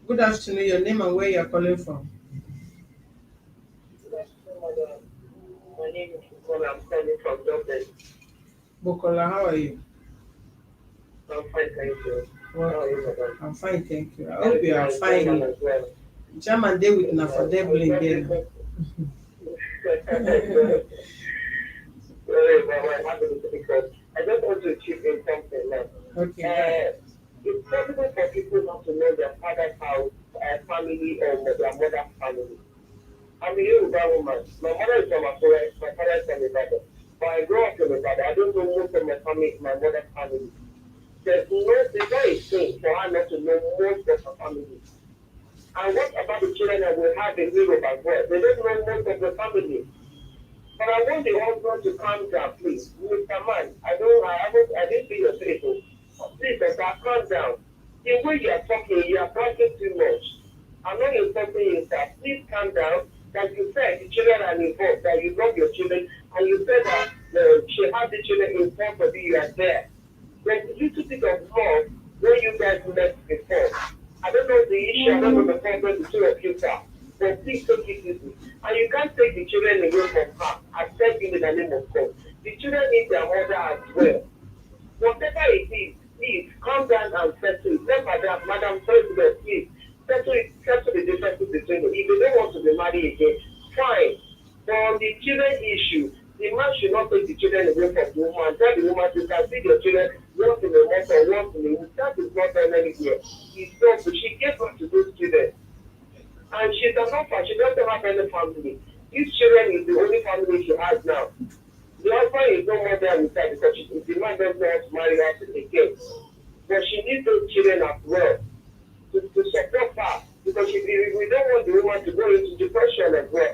Good afternoon. Your name and where you are calling from. Good afternoon, madam. My name is Bukola. I'm calling from Dublin. Bukola, how are you? I'm fine, thank you. How Well, are you, madam? I'm fine, thank you. I hope you are fine. As well. German day with na for Dublin there. Sorry, but I have a little because I just want to chip in something now. Okay. It's possible for people not to know their father's house, family, or their mother's family. I'm a Yoruba woman. My mother is from Akure, my father is from Ibadan. But I grew up in Ibadan. I don't know most of my family, my mother's family. There's not a thing for her not to know most of her family. And what about the children that we have in Europe as well? They don't know most of the family. But I want the husband to calm down, please. Mr. Man, I didn't see your face. Please, sir, calm down. The way you are talking too much. I'm not insulting you, sir. Please calm down. Like you said, the children are involved, that you love your children, and you said that she had the children in front of you, you are there. There's a little bit of love where you guys met before. I don't know the issue, I don't know the problem between of you, sir. But please take it easy. And you can't take the children away from her. I said in the name of God. The children need their mother as well. Whatever it is, please calm down and settle it. Tell Madam President, please settle the differences between them. If they don't want to be married again, fine. But on the children issue, the man should not take the children away from the woman. Tell the woman you can see your children once in a month or once in a week. That is not done anywhere. It's not. She gave birth to those children. And she's an orphan. She doesn't have any family. These children is the only family she has now. The husband is no more there with her because the man doesn't want to marry her again. But she needs those children as well to support her because we don't want the woman to go into depression as well.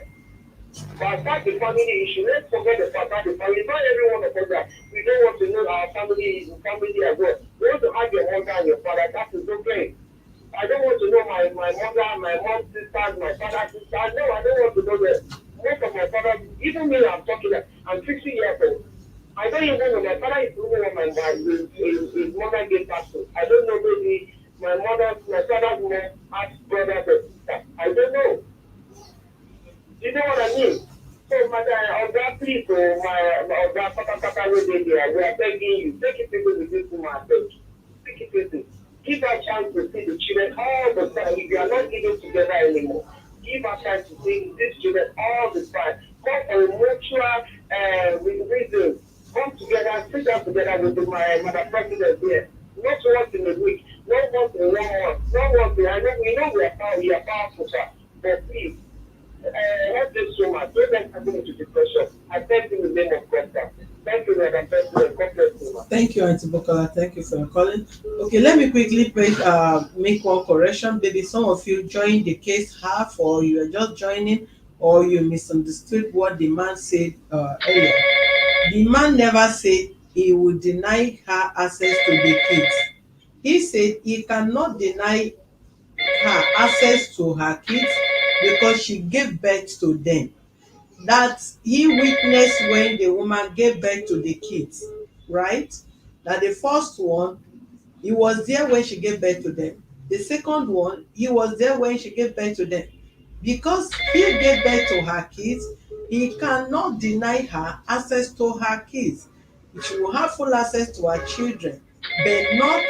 But about the family issue, let's forget about the family. Not everyone of us that we don't want to know our family as well. We want to have your mother and your father. That is okay. I don't want to know my mother, my mom's sisters, my father's sisters. No, I don't want to know them. Most of my fathers, even me, I'm talking like, I'm 60 years old. I don't even know. My father is the only one his mother gave back to. I don't know maybe my father's mom has brothers or sisters. I don't know. You know what I mean? So, Oga, please, Oga, Papa, we are begging you. Take it easy with this woman, I beg. Take it easy. Give her a chance to see the children all the time. If you are not living together anymore, give her time to see these children all the time. Come for a mutual reason. Come together, sit down together with my mother president here. Not once in a week, not once in 1 month, not once in, I know we are powerful, sir. But please, help this woman. Don't let her go into depression. I thank you in the name of God, sir. Thank you, Madam President. God bless you, ma'am. Thank you, Auntie Bokola. Thank you for your calling. Okay, let me quickly make one correction. Maybe some of you joined the case half, or you are just joining, or you misunderstood what the man said earlier. The man never said he would deny her access to the kids. He said he cannot deny her access to her kids because she gave birth to them. That he witnessed when the woman gave birth to the kids, right? That the first one, he was there when she gave birth to them. The second one, he was there when she gave birth to them. Because he gave birth to her kids, he cannot deny her access to her kids. She will have full access to her children, but not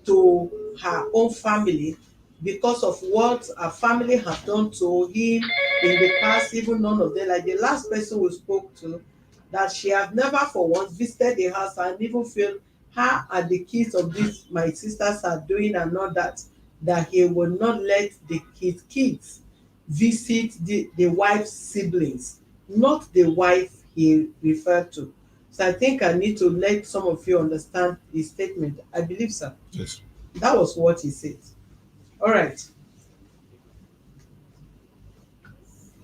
to her own family because of what her family have done to him in the past. Even none of them, like the last person we spoke to, that she have never for once visited the house and even feel how are the kids of these my sisters are doing and all that he will not let the kids visit the wife's siblings, not the wife he referred to. So I think I need to let some of you understand his statement. I believe, sir, Yes. that was what he said. All right.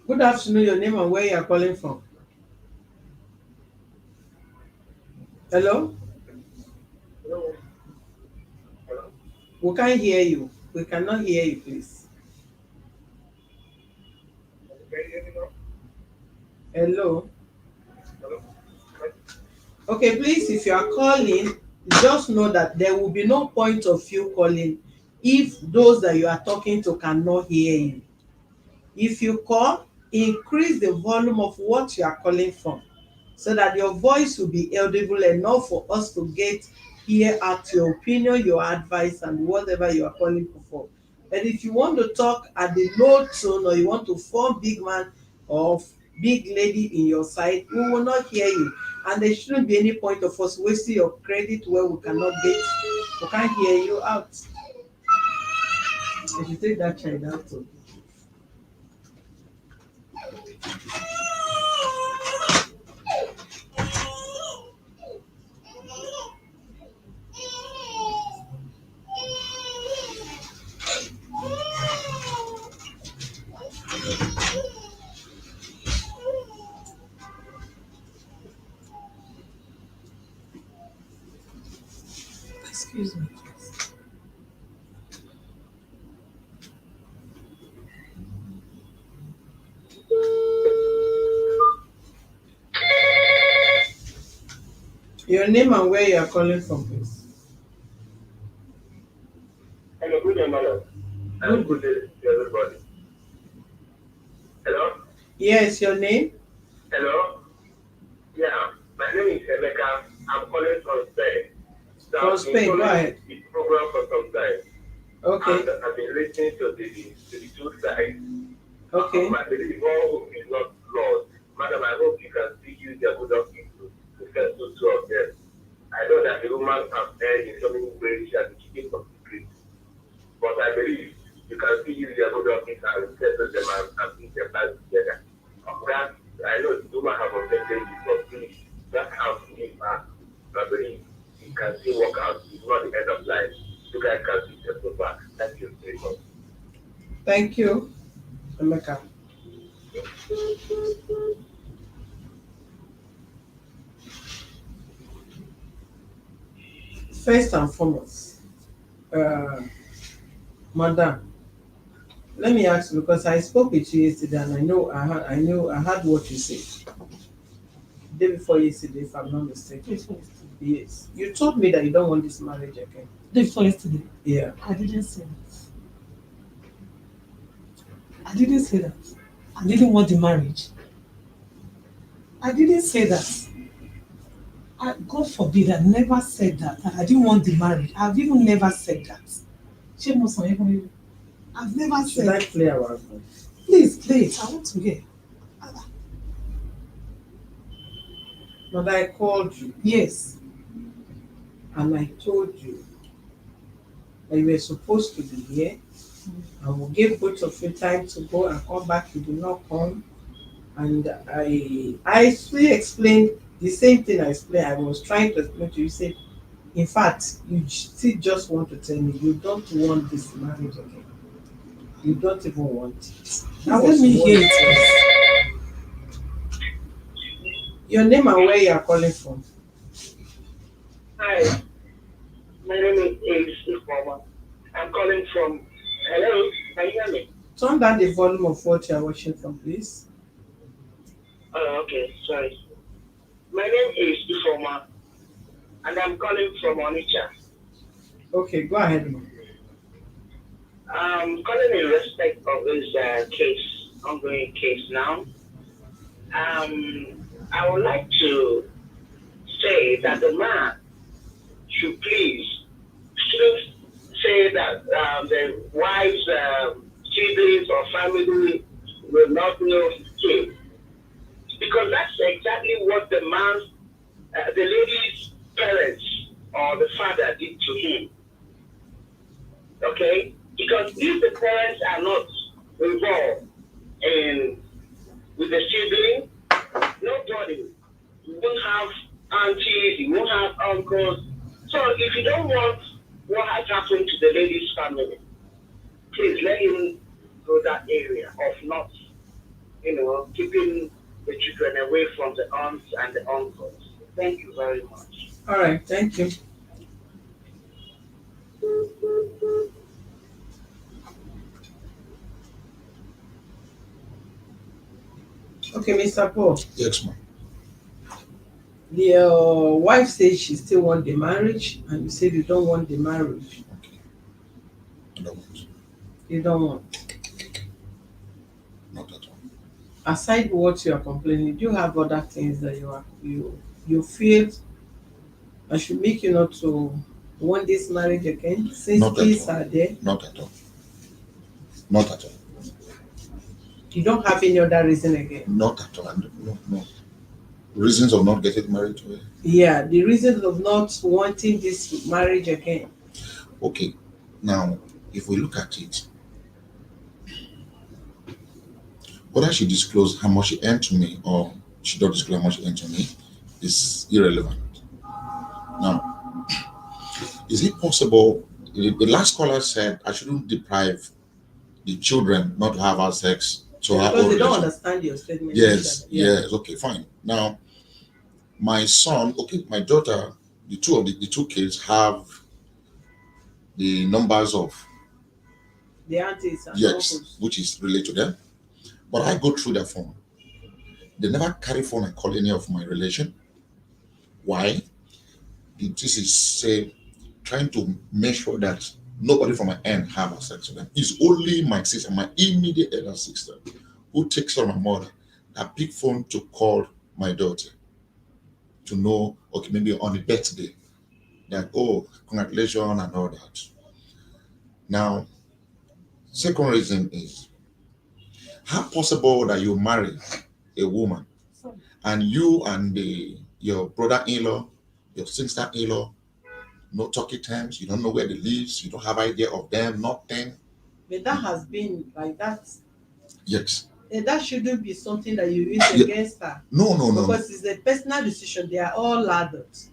Good afternoon, your name and where you are calling from. Hello? Hello. Hello. We can't hear you. We cannot hear you, please. Can you hear me now? Hello? Hello. Okay, please, if you are calling, just know that there will be no point of you calling if those that you are talking to cannot hear you. If you call, increase the volume of what you are calling from so that your voice will be audible enough for us to hear out your opinion, your advice, and whatever you are calling for. But if you want to talk at the low tone or you want to form big man or big lady in your side, we will not hear you. And there shouldn't be any point of us wasting your credit where we can't hear you out. If you take that child out too. Excuse me. Your name and where you are calling from, please. Hello, good day, madam. And Good. good day to everybody. Hello? Yes, your name? Hello? Yeah, my name is Emeka. I'm calling from Spain. So From I've been Spain. Go following ahead. the program for some time. Okay. And I've been listening to the two sides. Okay. I believe all hope is not lost. Madam, I hope you can still use your good of to settle two of them. I know that the woman has heard in so many ways she has been keeping some secrets. But I believe you can still use your good of and settle them and put their lives together. That, I know the woman have offended you, but please, that house leave her. I believe it can still work out. It's not the end of life. You guys can still settle back. Thank you very much. Thank you, Emeka. First and foremost, uh, Madam, let me ask you because I spoke with you yesterday and I heard what you said. Day before yesterday, if I'm not mistaken. Before yesterday. Yes. You told me that you don't want this marriage again. Before yesterday. Yeah. I didn't say that. I didn't say that. I didn't want the marriage. I didn't say that. God forbid, I never said that. I didn't want the marriage. I've even never said that. I've never Should said I play our voice? Please play it. I want to hear. But I called you Yes. and I told you that you were supposed to be here. I will give both of you time to go and come back. You did not come. And I still explained the same thing I was trying to explain to you. You said, in fact, you still just want to tell me you don't want this marriage again. You don't even want it. That Let was me what hear you it, said. please. Your name and where you are calling from. Hi, my name is Ace Ifoma. I'm calling from. Hello, can you hear me? Turn down the volume of what you are watching from, please. Oh, okay, sorry. My name is Ifoma, and I'm calling from Onitsha. Okay, go ahead, ma'am. I'm calling in respect of this ongoing case now. I would like to say that the man shouldn't say that the wife's siblings or family will not know his case, because that's exactly what the lady's parents or the father did to him. Okay, because if the parents are not involved in with the sibling, nobody. You won't have aunties, you won't have uncles. So if you don't want what has happened to the lady's family, please let him go that area of not, keeping the children away from the aunts and the uncles. Thank you very much. All right, thank you. Okay, Mr. Paul. Yes, ma'am. The wife says she still want the marriage, and you said you don't want the marriage. Okay. I don't want. You don't want. Not at all. Aside what you are complaining, do you have other things that you feel that should make you not to want this marriage again? Since Not at things all. are there, Not at all. Not at all. you don't have any other reason again. Not at all. No, no. Reasons of not getting married to her. Yeah, the reason of not wanting this marriage again. Okay. Now, if we look at it, whether she disclosed how much she earned to me or she don't disclose how much she earned to me is irrelevant. Now, is it possible? The last caller said I shouldn't deprive the children not to have sex to Yeah, her because own they don't relation. understand your statement. Yes, Yeah. yes, okay, fine. Now, my son, okay, my daughter, the two kids have the numbers of The aunties and yes, uncles. which is related to them. But I go through their phone. They never carry phone and call any of my relation. Why? this is say trying to make sure that nobody from my end have access to them. It's only my sister, my immediate elder sister, who takes from my mother that pick phone to call my daughter to know, okay, maybe on the birthday, that oh, congratulations and all that. Now, second reason is how possible that you marry a woman and you and your brother-in-law, your sister-in-law, no talking terms, you don't know where they live, you don't have idea of them, nothing. But that has been like that. Yes. That shouldn't be something that you use Yeah. against her. No. Because it's a personal decision. They are all adults.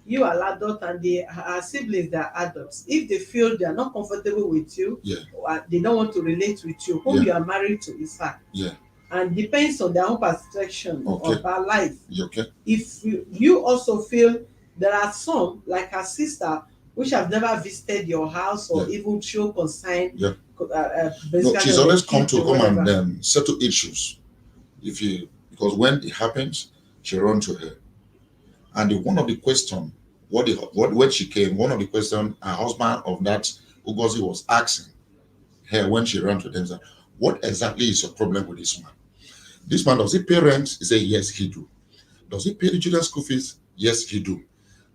You are adult and her siblings, they are adults. If they feel they are not comfortable with you, Yeah. or they don't want to relate with you, who Yeah. you are married to is her. Yeah. And depends on their own perception Okay. of her life. Okay. If you also feel there are some, like her sister, which have never visited your house or Yeah. even show concern, Yeah. basically No, she's on the always come kids to or come and whatever. settle issues. Because when it happens, she run to her. And one of the question, when she came, one of the question her husband of that Ugozi was asking her when she ran to them, said, what exactly is your problem with this man? This man, does he pay rent? He said, yes, he do. Does he pay the children's school fees? Yes, he do.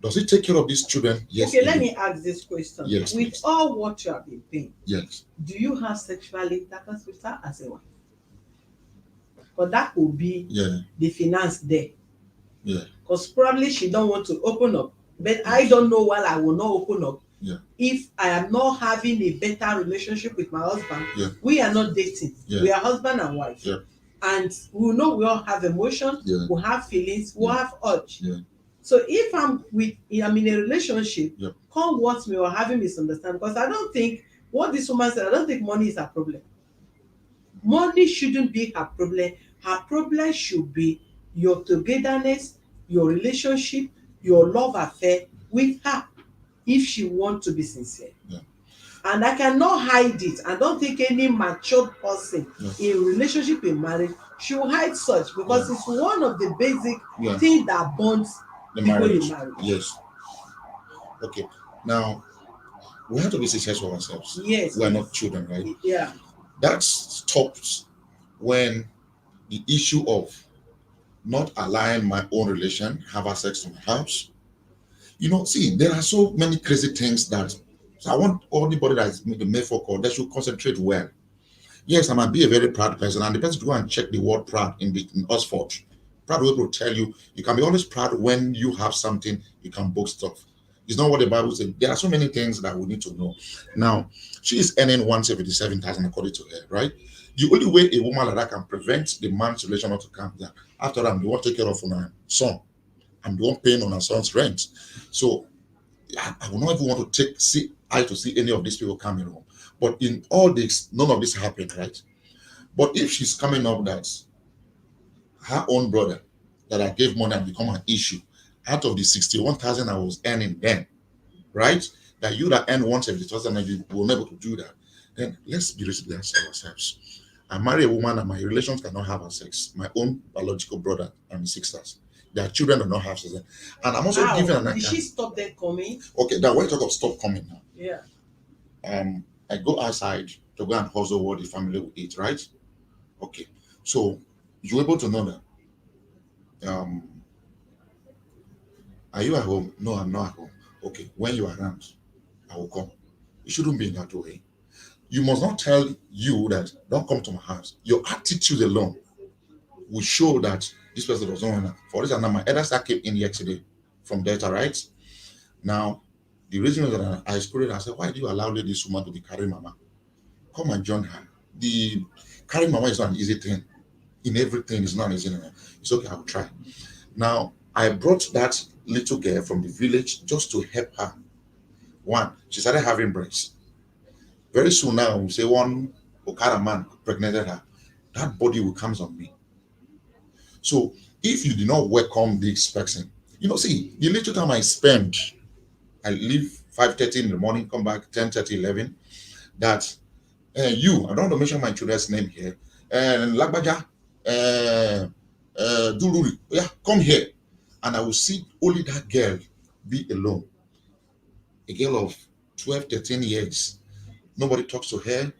Does he take care of these children? Yes, Okay, he let do. me ask this question. Yes, with please. all what you have been paying, Yes. do you have sexual intercourse with her as a wife? Because that could be the finance there. Yeah. Because probably she don't want to open up. But I don't know why I will not open up. Yeah. If I am not having a better relationship with my husband, we are not dating. We are husband and wife. And we know we all have emotion, we have feelings, we have urge. So if I'm in a relationship, come what me or having misunderstanding, because I don't think what this woman said, I don't think money is a problem. Money shouldn't be her problem. Her problem should be your togetherness, your relationship, your love affair with her, if she want to be sincere. And I cannot hide it. I don't think any matured person in relationship, in marriage, should hide such, because it's one of the basic things that bonds The people marriage. in marriage. Yes. Okay. Now, we have to be successful ourselves. Yes. We are not children, right? Yeah. That stops when the issue of not allowing my own relation have access to my house. See, there are so many crazy things that, so I want anybody that is made for call, they should concentrate well. Yes, I might be a very proud person, and the person to go and check the word proud in Oxford. Proud will tell you can be always proud when you have something you can boast of. It's not what the Bible says. There are so many things that we need to know. Now, she is earning 177,000 according to her, right? The only way a woman like that can prevent the man's relation not to come down, after I'm the one take care of her son. I'm the one paying on her son's rent. So I will not even want to see any of these people coming home. But in all this, none of this happened, right? But if she's coming up that her own brother that I gave money and become an issue out of the 61,000 I was earning then, right? That you that earn 170,000 and you will never to do that, then let's be realistic ourselves. I marry a woman and my relations cannot have sex. My own biological brother and sisters, their children do not have sex. And I'm also giving an account. Did she stop them coming? Okay, now when you talk of stop coming now. Yeah. I go outside to go and hustle what the family will eat, right? Okay. So you're able to know that. Are you at home? No, I'm not at home. Okay. When you're around, I will come. It shouldn't be in that way. You must not tell you that don't come to my house. Your attitude alone will show that this person does not want to. For example, my elder star came in yesterday from Delta, right? Now, the reason is that I screwed. I said, why do you allow this woman to be carrying mama? Come and join her. The carrying mama is not an easy thing. In everything, it's not an easy thing. It's okay, I will try. Now, I brought that little girl from the village just to help her. One, she started having breasts. Very soon now, we say one Okada man pregnanted her. That body will come on me. So if you do not welcome this person, see, the little time I spend, I leave 5:30 in the morning, come back 10:30, 11, that I don't want to mention my children's name here, and Lagbaja, Duluri, yeah, come here. And I will see only that girl be alone. A girl of 12, 13 years, nobody talks to her.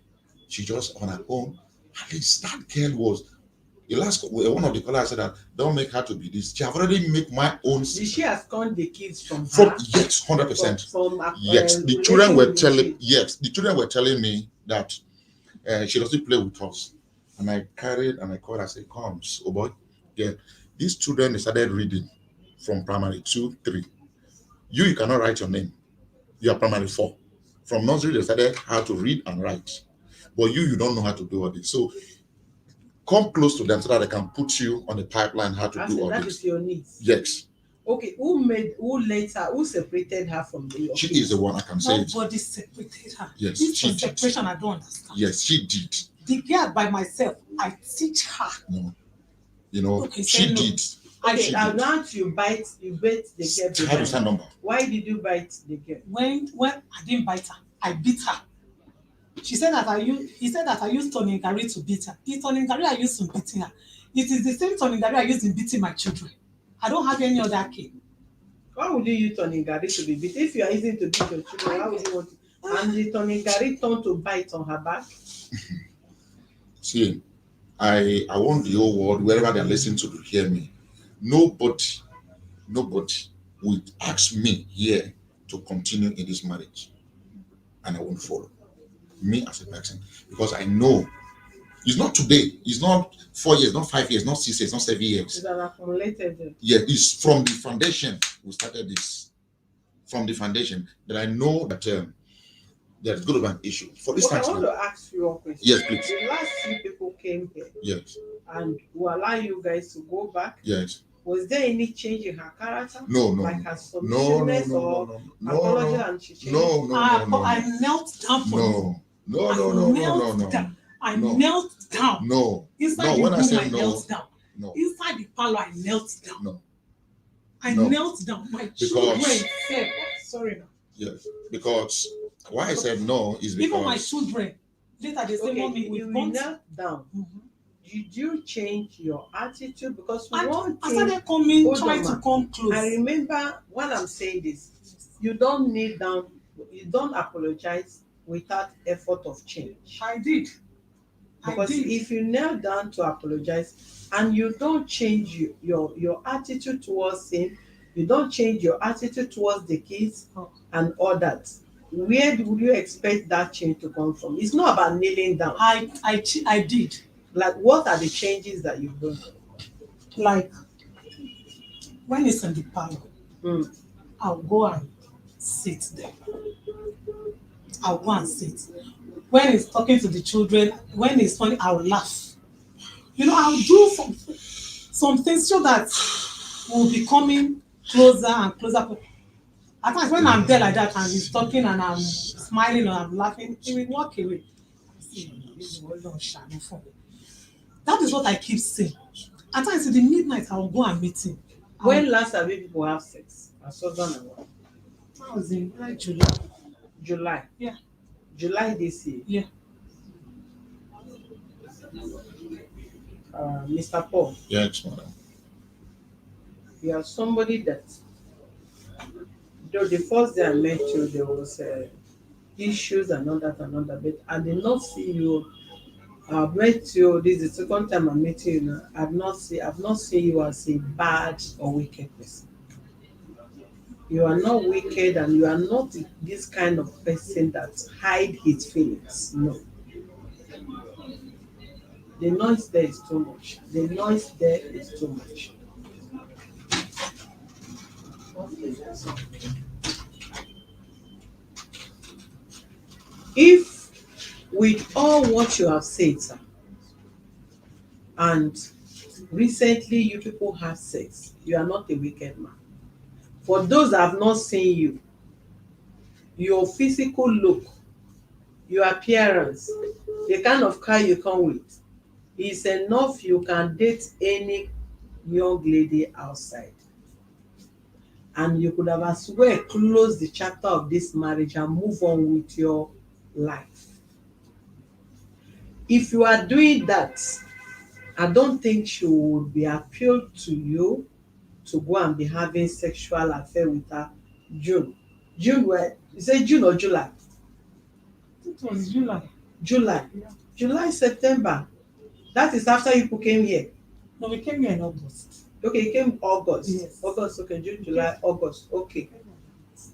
She just on her own. At least that girl was. The last one of the callers said that don't make her to be this. She have already made my own. Did she abscond the kids from From her? yes, 100%. From Yes, the relation children were with the telling. kids. Yes, the children were telling me that she doesn't play with us. And I carried and I called. I said, "Comes, oh boy, yeah." These children they started reading from primary 2, 3. You cannot write your name. You are primary 4. From nursery they started how to read and write, but you don't know how to do all this. So come close to them so that I can put you on the pipeline how to I do said, all that this. is your niece. Yes, Okay, who separated her from the she is the one I can say it. Nobody separated her. Yes, This she was did. separation I don't understand. Yes, she did. The girl by myself, I teach her. No, you know, Okay, she say no. did. Okay, She and did. now you bite the girl How is that behind. number? Why did you bite the girl? When I didn't bite her, I beat her. She said that he said that I used Tony Gary to beat her. The Tony Gary I used in beating her, it is the same Tony Gary I used in beating my children. I don't have any other kid. Why would you use Toningari to be beat? If you are easy to beat your children, why would you want to? And the Toningari turned to bite on her back. See, I want the whole world, wherever they are listening to hear me. Nobody will ask me here to continue in this marriage, and I won't follow. Me as a person, because I know it's not today, it's not 4 years, not 5 years, not 6 years, not 7 years. It's an accumulated. Yeah, it's from the foundation we started this. From the foundation that I know that there's going to be an issue. For Okay, I instance, want to ask you a question. yes, please. The last few people came here Yes, and will allow you guys to go back. yes. Was there any change in her character? No, Like her no, submissiveness or apology and she changed? I knelt down for you. No. I No. knelt down. No. Inside No, the when I room, say I no, knelt down. no, Inside the parlor, I knelt down. no. I No. knelt down. My Because- children said, sorry now. Yes, because why I said no is because Even my children, later they say, Okay, Mommy, you we've gone. knelt down. Mhm. Did you change your attitude? Because I one thing started coming, hold trying on, to ma. come close. I remember when I'm saying this, you don't kneel down, you don't apologize without effort of change. I did. Because I did. if you kneel down to apologize and you don't change your attitude towards him, you don't change your attitude towards the kids and all that, where do you expect that change to come from? It's not about kneeling down. I did. Like, what are the changes that you've done? Like, when it's in the parlor, Mm. I'll go and sit there. I'll go and sit. When he's talking to the children, when he's funny, I'll laugh. I'll do some things so that we'll be coming closer and closer. At times when I'm there like that and he's talking and I'm smiling or I'm laughing, he will walk away. That is what I keep saying. At times in the midnight, I'll go and meet him. When last have you people have sex? As husband and wife? I was in July. July. Yeah. July this year. Yeah. Mr. Paul, yes, madam. you are somebody that, though the first day I met you, there was issues and all that, but I did not see you. I've met you. This is the second time I'm meeting you now. I've not seen you as a bad or wicked person. You are not wicked, and you are not this kind of person that hide his feelings. No. The noise there is too much. The noise there is too much. If with all what you have said, sir, and recently you people had sex, you are not a wicked man. For those that have not seen you, your physical look, your appearance, the kind of car you come with, is enough you can date any young lady outside. And you could have as well closed the chapter of this marriage and move on with your life. If you are doing that, I don't think she would be appealed to you to go and be having sexual affair with her June. June where you say June or July? It was July. July. Yeah. July, September. That is after you people came here. No, we came here in August. Okay, you came August. Yes. August, okay, June, We July, August. Okay. came in August.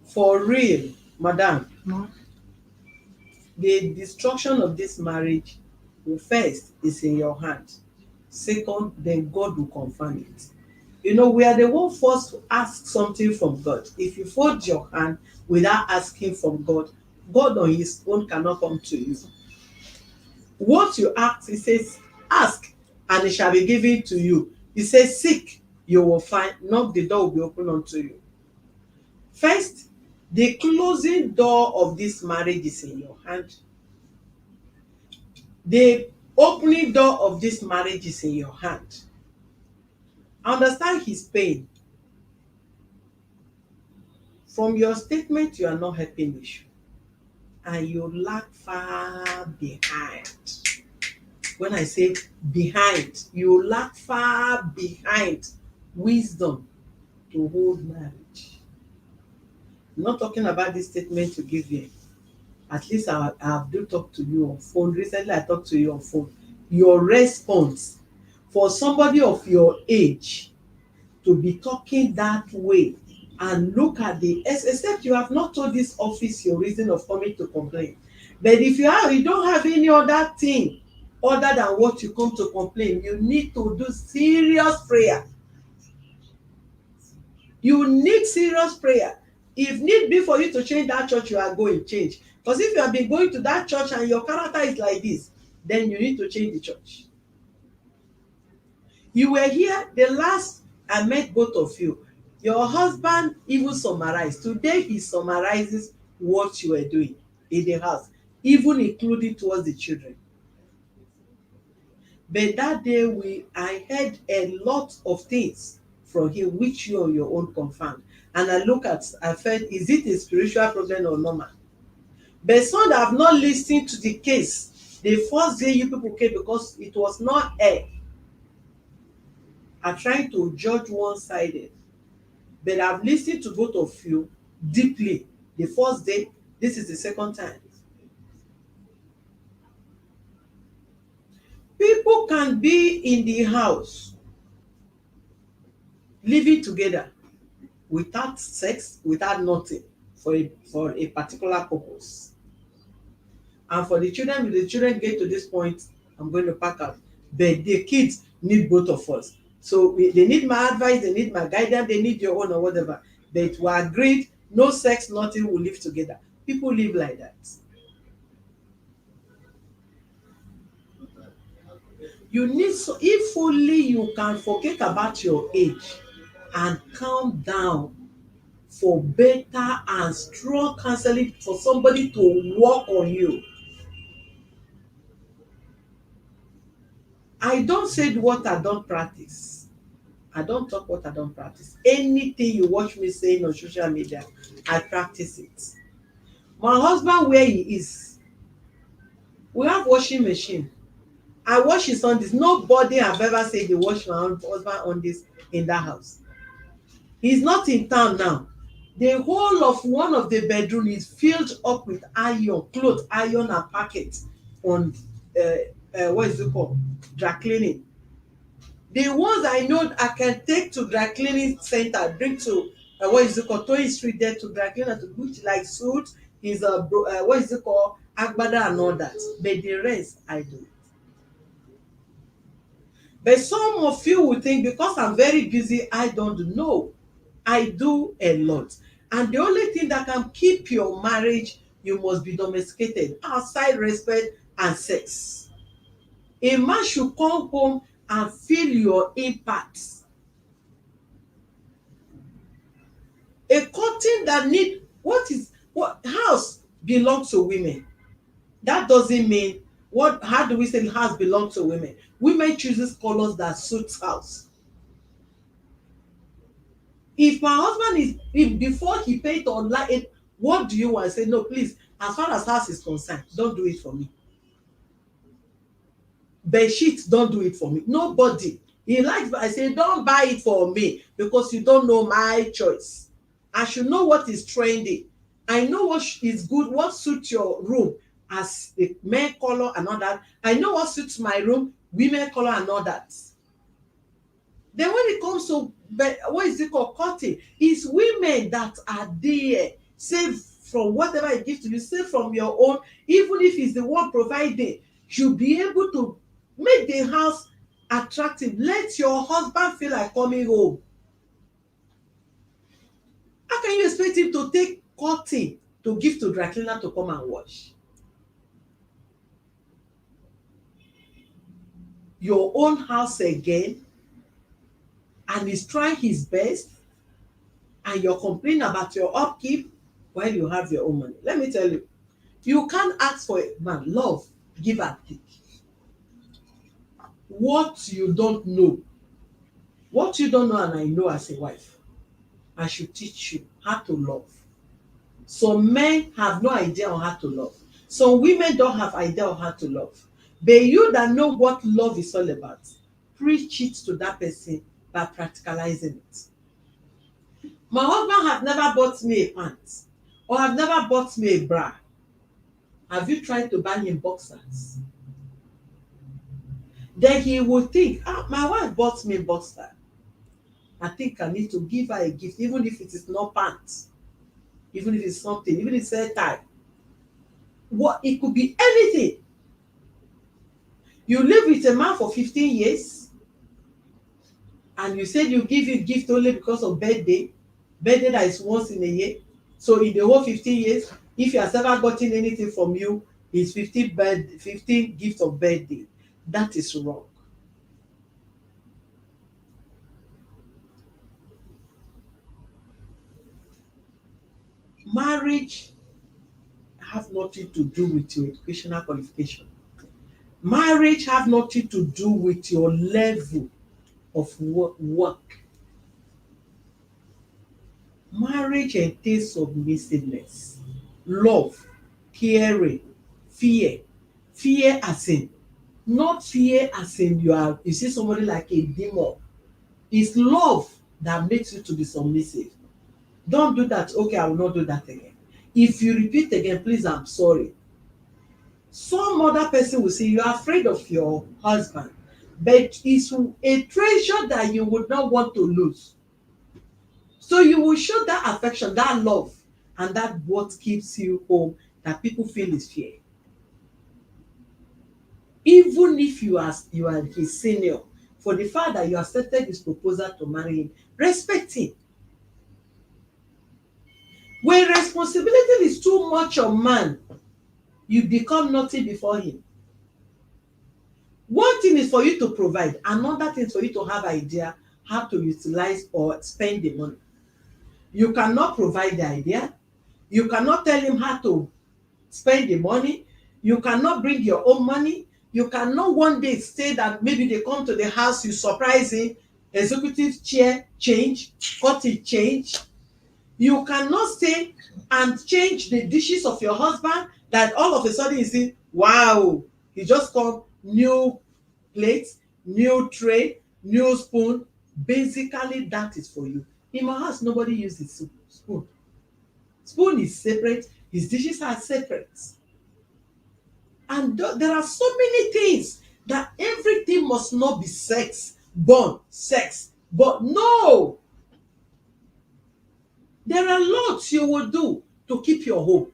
For real, madam, Ma, the destruction of this marriage, first, is in your hand. Second, then God will confirm it. You know, we are the one first to ask something from God. If you fold your hand without asking from God, God on his own cannot come to you. What you ask, he says, ask and it shall be given to you. He says, seek, you will find, knock, the door will be opened unto you. First, the closing door of this marriage is in your hand. The opening door of this marriage is in your hand. Understand his pain. From your statement, you are not helping issue. And you lag far behind. When I say behind, you lag far behind wisdom to hold marriage. I'm not talking about this statement to give you. At least I have do talk to you on phone. Recently, I talked to you on phone. Your response for somebody of your age to be talking that way and look at the except you have not told this office your reason of coming to complain. But if you don't have any other thing other than what you come to complain, you need to do serious prayer. You need serious prayer. If need be for you to change that church, you are going change. Because if you have been going to that church and your character is like this, then you need to change the church. You were here the last I met both of you. Your husband even summarized. Today he summarizes what you were doing in the house, even including towards the children. But that day I heard a lot of things from him which you on your own confirmed. And I felt, is it a spiritual problem or normal? But some that have not listened to the case, the first day you people came because it was not air, are trying to judge one-sided. But I've listened to both of you deeply. The first day, this is the second time. People can be in the house living together without sex, without nothing, for a particular purpose. And for the children, if the children get to this point, I'm going to pack out. But the kids need both of us. So they need my advice, they need my guidance, they need your own or whatever. But we agreed, no sex, nothing, we live together. People live like that. You need, so if only you can forget about your age and calm down for better and strong counseling for somebody to work on you. I don't say what I don't practice. I don't talk what I don't practice. Anything you watch me saying on social media, I practice it. My husband, where he is, we have washing machine. I wash his undies. Nobody have ever said they wash my husband undies in that house. He's not in town now. The whole of one of the bedroom is filled up with iron, cloth, iron and packets on what is it called? Dry cleaning. The ones I know I can take to dry cleaning center, bring to what is it called, Toyin Street there to dry cleaner to which like suit is what is it called, agbada and all that. But the rest I do. But some of you will think because I'm very busy, I don't do. No, I do a lot. And the only thing that can keep your marriage, you must be domesticated outside respect and sex. A man should come home and feel your impact. A curtain that need what house belongs to women. That doesn't mean how do we say house belongs to women? Women chooses colors that suits house. If my husband if before he paid online it, what do you want? I say no, please, as far as house is concerned, don't do it for me. Bed sheets, don't do it for me. Nobody. He likes, but I say, don't buy it for me because you don't know my choice. I should know what is trendy. I know what is good, what suits your room as the men color and all that. I know what suits my room, women color and all that. Then when it comes to what is it called, cutting, it's women that are there. Save from whatever I give to you, save from your own, even if it's the one providing, you'll be able to make the house attractive. Let your husband feel like coming home. How can you expect him to take cotton to give to dry cleaner to come and wash? Your own house again, and he's trying his best, and you're complaining about your upkeep while you have your own money. Let me tell you, you can't ask for a man love, give and take. What you don't know, and I know as a wife, I should teach you how to love. Some men have no idea on how to love. Some women don't have idea on how to love. But you that know what love is all about, preach it to that person by practicalizing it. My husband have never bought me a pant or have never bought me a bra. Have you tried to buy him boxers? Then he will think, my wife bought me a boxer. I think I need to give her a gift, even if it is not pants, even if it's something, even if it's a tie. What, it could be anything. You live with a man for 15 years and you said you give him gift only because of birthday that is once in a year. So in the whole 15 years, if he has ever gotten anything from you, it's 15 gifts of birthday. That is wrong. Marriage have nothing to do with your educational qualification. Marriage have nothing to do with your level of work. Marriage entails submissiveness, love, caring, fear. Fear as in, not fear as in you see somebody like a demon. It's love that makes you to be submissive. Don't do that. Okay, I will not do that again. If you repeat again, please, I'm sorry. Some other person will say you are afraid of your husband, but it's a treasure that you would not want to lose. So you will show that affection, that love, and that what keeps you home that people feel is fear. Even if you are his senior, for the fact that you accepted his proposal to marry him, respect him. When responsibility is too much on man, you become nothing before him. One thing is for you to provide, another thing is for you to have idea how to utilize or spend the money. You cannot provide the idea, you cannot tell him how to spend the money, you cannot bring your own money, you cannot one day say that maybe they come to the house, you surprise him, executive chair change, curtain change. You cannot stay and change the dishes of your husband that all of a sudden you see, wow, he just come, new plate, new tray, new spoon. Basically that is for you. In my house nobody uses spoon. Spoon is separate, his dishes are separate. And there are so many things that everything must not be sex born sex, but no, there are lots you will do to keep your home.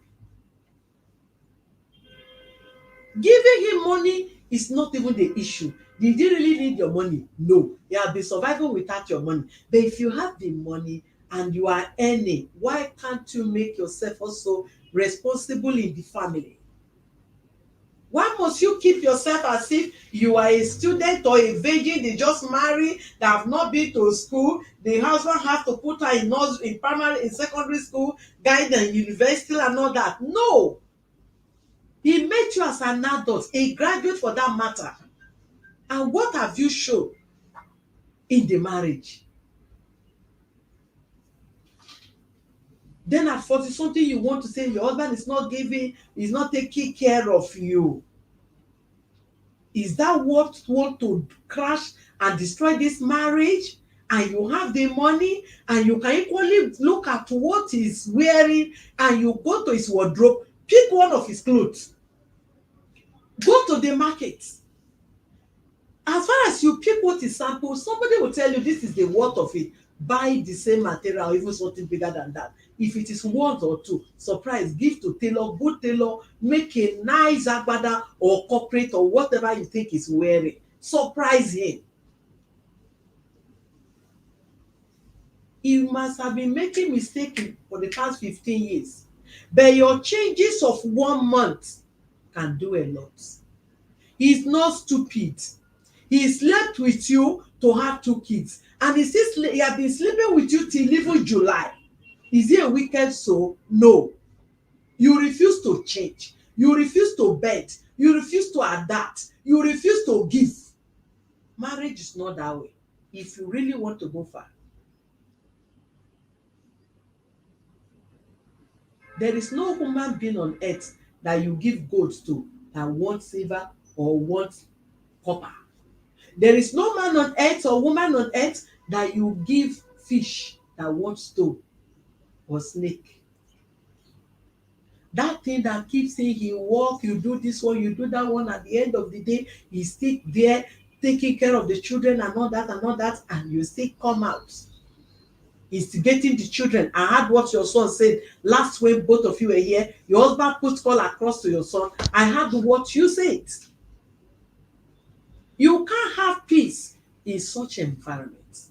Giving him money is not even the issue. Did you really need your money? No, you have been surviving without your money. But if you have the money and you are earning, why can't you make yourself also responsible in the family? Why must you keep yourself as if you are a student or a virgin they just marry, that have not been to school? The husband have to put her in primary, in secondary school, guide them university and all that. No, he met you as an adult, a graduate for that matter. And what have you shown in the marriage? Then at 40 something you want to say your husband is not giving, is not taking care of you. Is that what want to crash and destroy this marriage, and you have the money, and you can equally look at what he's wearing, and you go to his wardrobe, pick one of his clothes, go to the market. As far as you pick what is sample, somebody will tell you this is the worth of it. Buy the same material or even something bigger than that. If it is one or two, surprise, give to tailor, good tailor, make a nice agbada or corporate or whatever you think is wearing. Surprise him. You must have been making mistakes for the past 15 years. But your changes of 1 month can do a lot. He's not stupid. He slept with you to have 2 kids, and he has been sleeping with you till even July. Is he a wicked soul? No. You refuse to change. You refuse to bend. You refuse to adapt. You refuse to give. Marriage is not that way. If you really want to go far, there is no human being on earth that you give gold to that wants silver or wants copper. There is no man on earth or woman on earth that you give fish that wants stone or snake. That thing that keeps saying you walk, you do this one, you do that one, at the end of the day, you still there taking care of the children and all that, and you still come out instigating the children. I heard what your son said last when both of you were here. Your husband put call across to your son. I heard what you said. You can't have peace in such environment.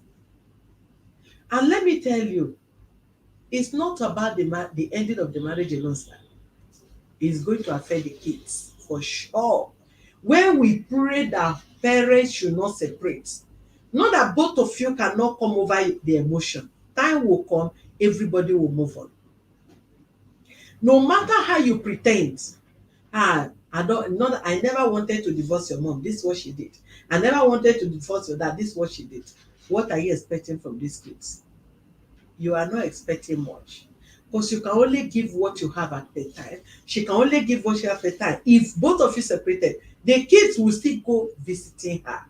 And let me tell you, it's not about the ending of the marriage alone, sir. It's going to affect the kids for sure. When we pray that parents should not separate, not that both of you cannot come over the emotion. Time will come, everybody will move on. No matter how you pretend, I never wanted to divorce your mom. This is what she did. I never wanted to divorce your dad. This is what she did. What are you expecting from these kids? You are not expecting much. Because you can only give what you have at the time. She can only give what she has at the time. If both of you separated, the kids will still go visiting her.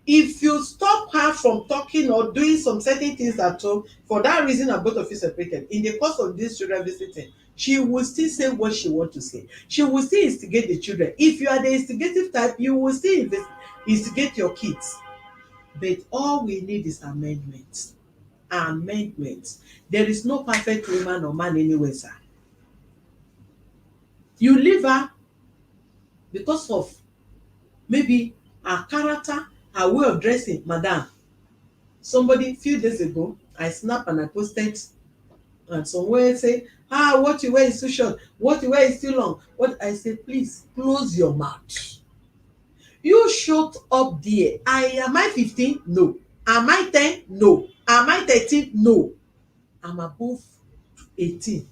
If you stop her from talking or doing some certain things at home, for that reason that both of you separated, in the course of this children visiting, she will still say what she want to say. She will still instigate the children. If you are the instigative type, you will still instigate your kids. But all we need is amendment. Amendment. There is no perfect woman or man anywhere, sir. You leave her because of maybe her character, her way of dressing. Madam, somebody few days ago, I snapped and I posted, and somewhere say, what you wear is too short, what you wear is too long. What I say, please close your mouth. You shut up there. Am I 15? No. Am I 10? No. Am I 13? No. I'm above 18.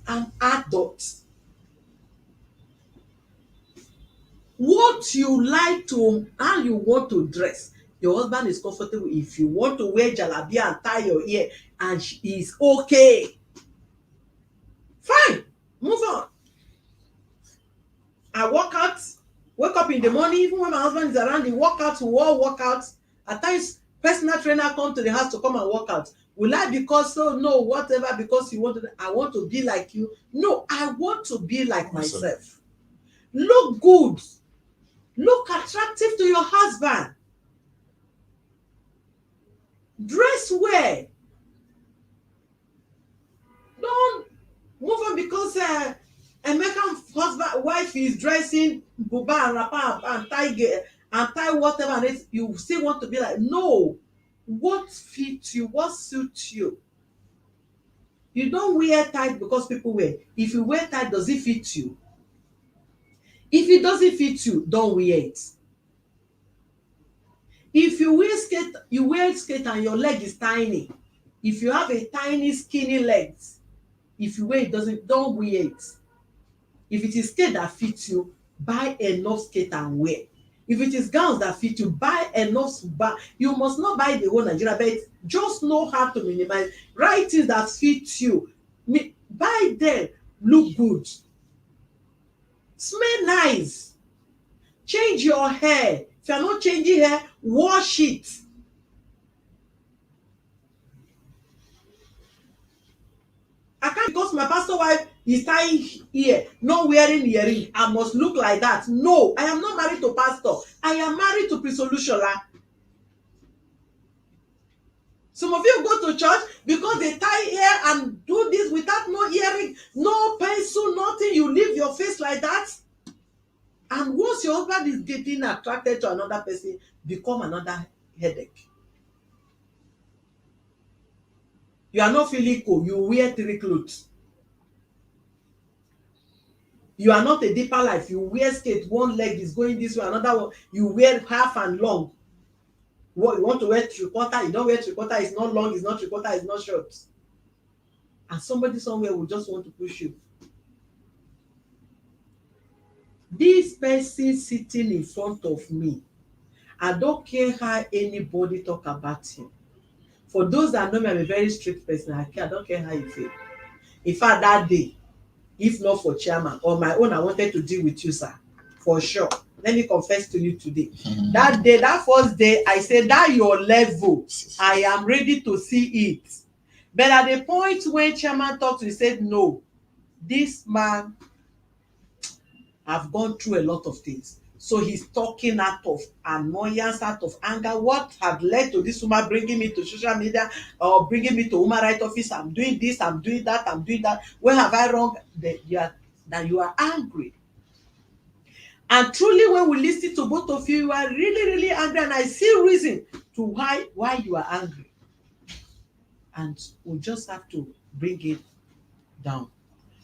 I'm adult. What you like to, how you want to dress, your husband is comfortable. If you want to wear jalabia and tie your hair, and she is okay, fine, move on. I work out, wake up in the morning, even when my husband is around, he work out, we all work out. At times, personal trainer come to the house to come and work out. Will I because so no whatever because you want to, I want to be like you? No, I want to be like myself. Look good. Look attractive to your husband. Dress well. Don't move on because American husband wife is dressing buba and wrapper and tie whatever, and you still want to be like, no. What fits you? What suits you? You don't wear tight because people wear. If you wear tight, does it fit you? If it doesn't fit you, don't wear it. If you wear skirt and your leg is tiny. If you have a tiny skinny legs, if you wear it, don't wear it. If it is skirt that fits you, buy enough skirt and wear. If it is gowns that fit you, buy enough. You must not buy the whole Nigeria, but just know how to minimize. Write things that fit you. Buy them. Look good. Smell nice. Change your hair. If you are not changing hair, wash it. I can't, because my pastor wife is tying here, not wearing earring, I must look like that. No, I am not married to pastor. I am married to Prince Olushola. Some of you go to church because they tie hair and do this without no earring, no pencil, nothing. You leave your face like that. And once your husband is getting attracted to another person, become another headache. You are not feeling cool. You wear 3 clothes. You are not a deeper life. You wear skirt, one leg is going this way, another one. You wear half and long. What you want to wear 3/4, you don't wear 3/4, it's not long, it's not 3/4, it's not short. And somebody somewhere will just want to push you. This person sitting in front of me, I don't care how anybody talk about him. For those that know me, I'm a very strict person. I don't care how you feel. In fact, that day, if not for chairman, on my own, I wanted to deal with you, sir, for sure. Let me confess to you today. That day, that first day, I said that your level, I am ready to see it. But at the point when chairman talked to me, he said, no, this man have gone through a lot of things. So he's talking out of annoyance, out of anger. What had led to this woman bringing me to social media or bringing me to human rights office? I'm doing this, I'm doing that, I'm doing that. Where have I wrong? That you are angry. And truly, when we listen to both of you, you are really, really angry. And I see reason to why you are angry. And we just have to bring it down.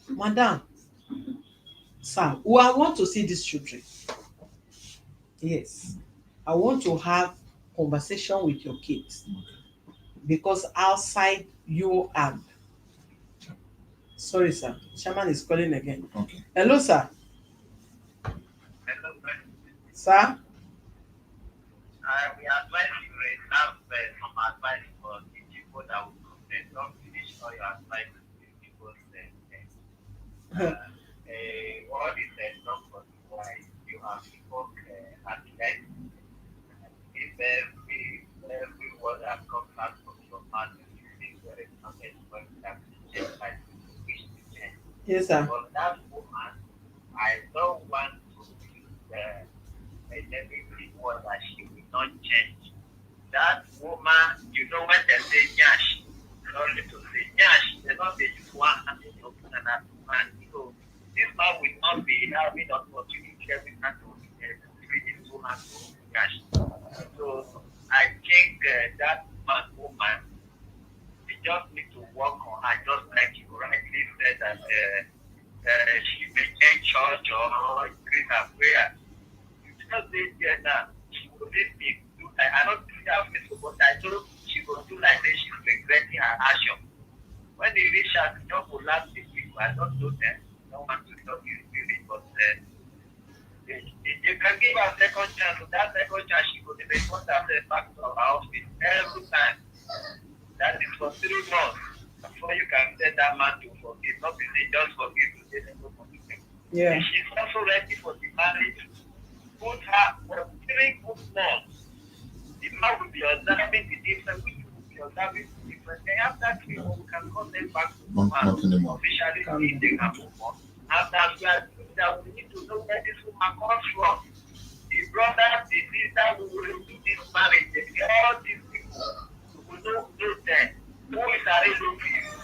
Madam, sir, I want to see these children. Yes. I want to have conversation with your kids. Because outside you and sorry, sir. Chairman is calling again. Okay. Hello, sir. Hello, Sir? we advise you have some advice for the people that will come there. Don't finish all your advice with people's what is not for the wise? You have people at length. If every word that comes out from your mouth, you think there is something going to change like wish to change. Yes, sir. But that woman, I don't want to use a negative word that she will not change. That woman, you know when they say nyash, sorry to say nyash, they don't say just one hand in your and that man. So this man will not be having opportunity every time to treat his woman to nyash. So I think that woman, we just need to work on her, just like you rightly said that she may change church or increase her prayer. You just say there now, she will leave me. I don't see her Facebook, but I know she will do like this, she's regretting her action. When they reach her, the job will last this week. I don't know them. I don't want to talk you spirit, but you can give her a second chance. So that second chance, she will report herself back to our office every time. That is for 3 months before you can send that man to forgive. Not only just forgive today, then go forgive. Yeah. She's also ready for the marriage. Put her for 3 good months. The man will be observing the difference, which will be observing the difference. And after 3 months, we can call them back to the man. Officially, they can move on. After that, we need to know where this woman comes from. The brother, the sister, who will do this marriage, all these people, we know them. Who is a real people?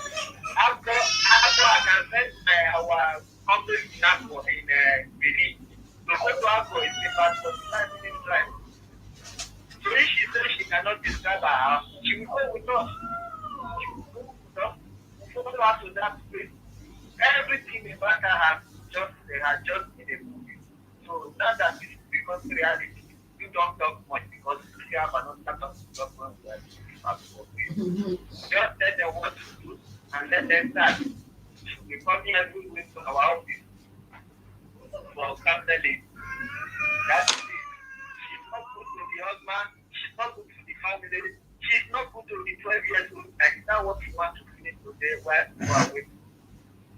After I can send our company example in Benin, so go to Agro is about 45 minutes drive. So if she says she cannot describe her house, she will go with us. She will go with us. We follow her to that place. Everything about her has just in a movie. So now that it becomes reality, you don't talk much because you have another talk that you just tell them what to do and let them start. We come here every week to our office for counseling. That's it. She's not good to the husband, she's not good to the family, she's not good to the 12 years old. Like that's what you want to finish today while you are waiting.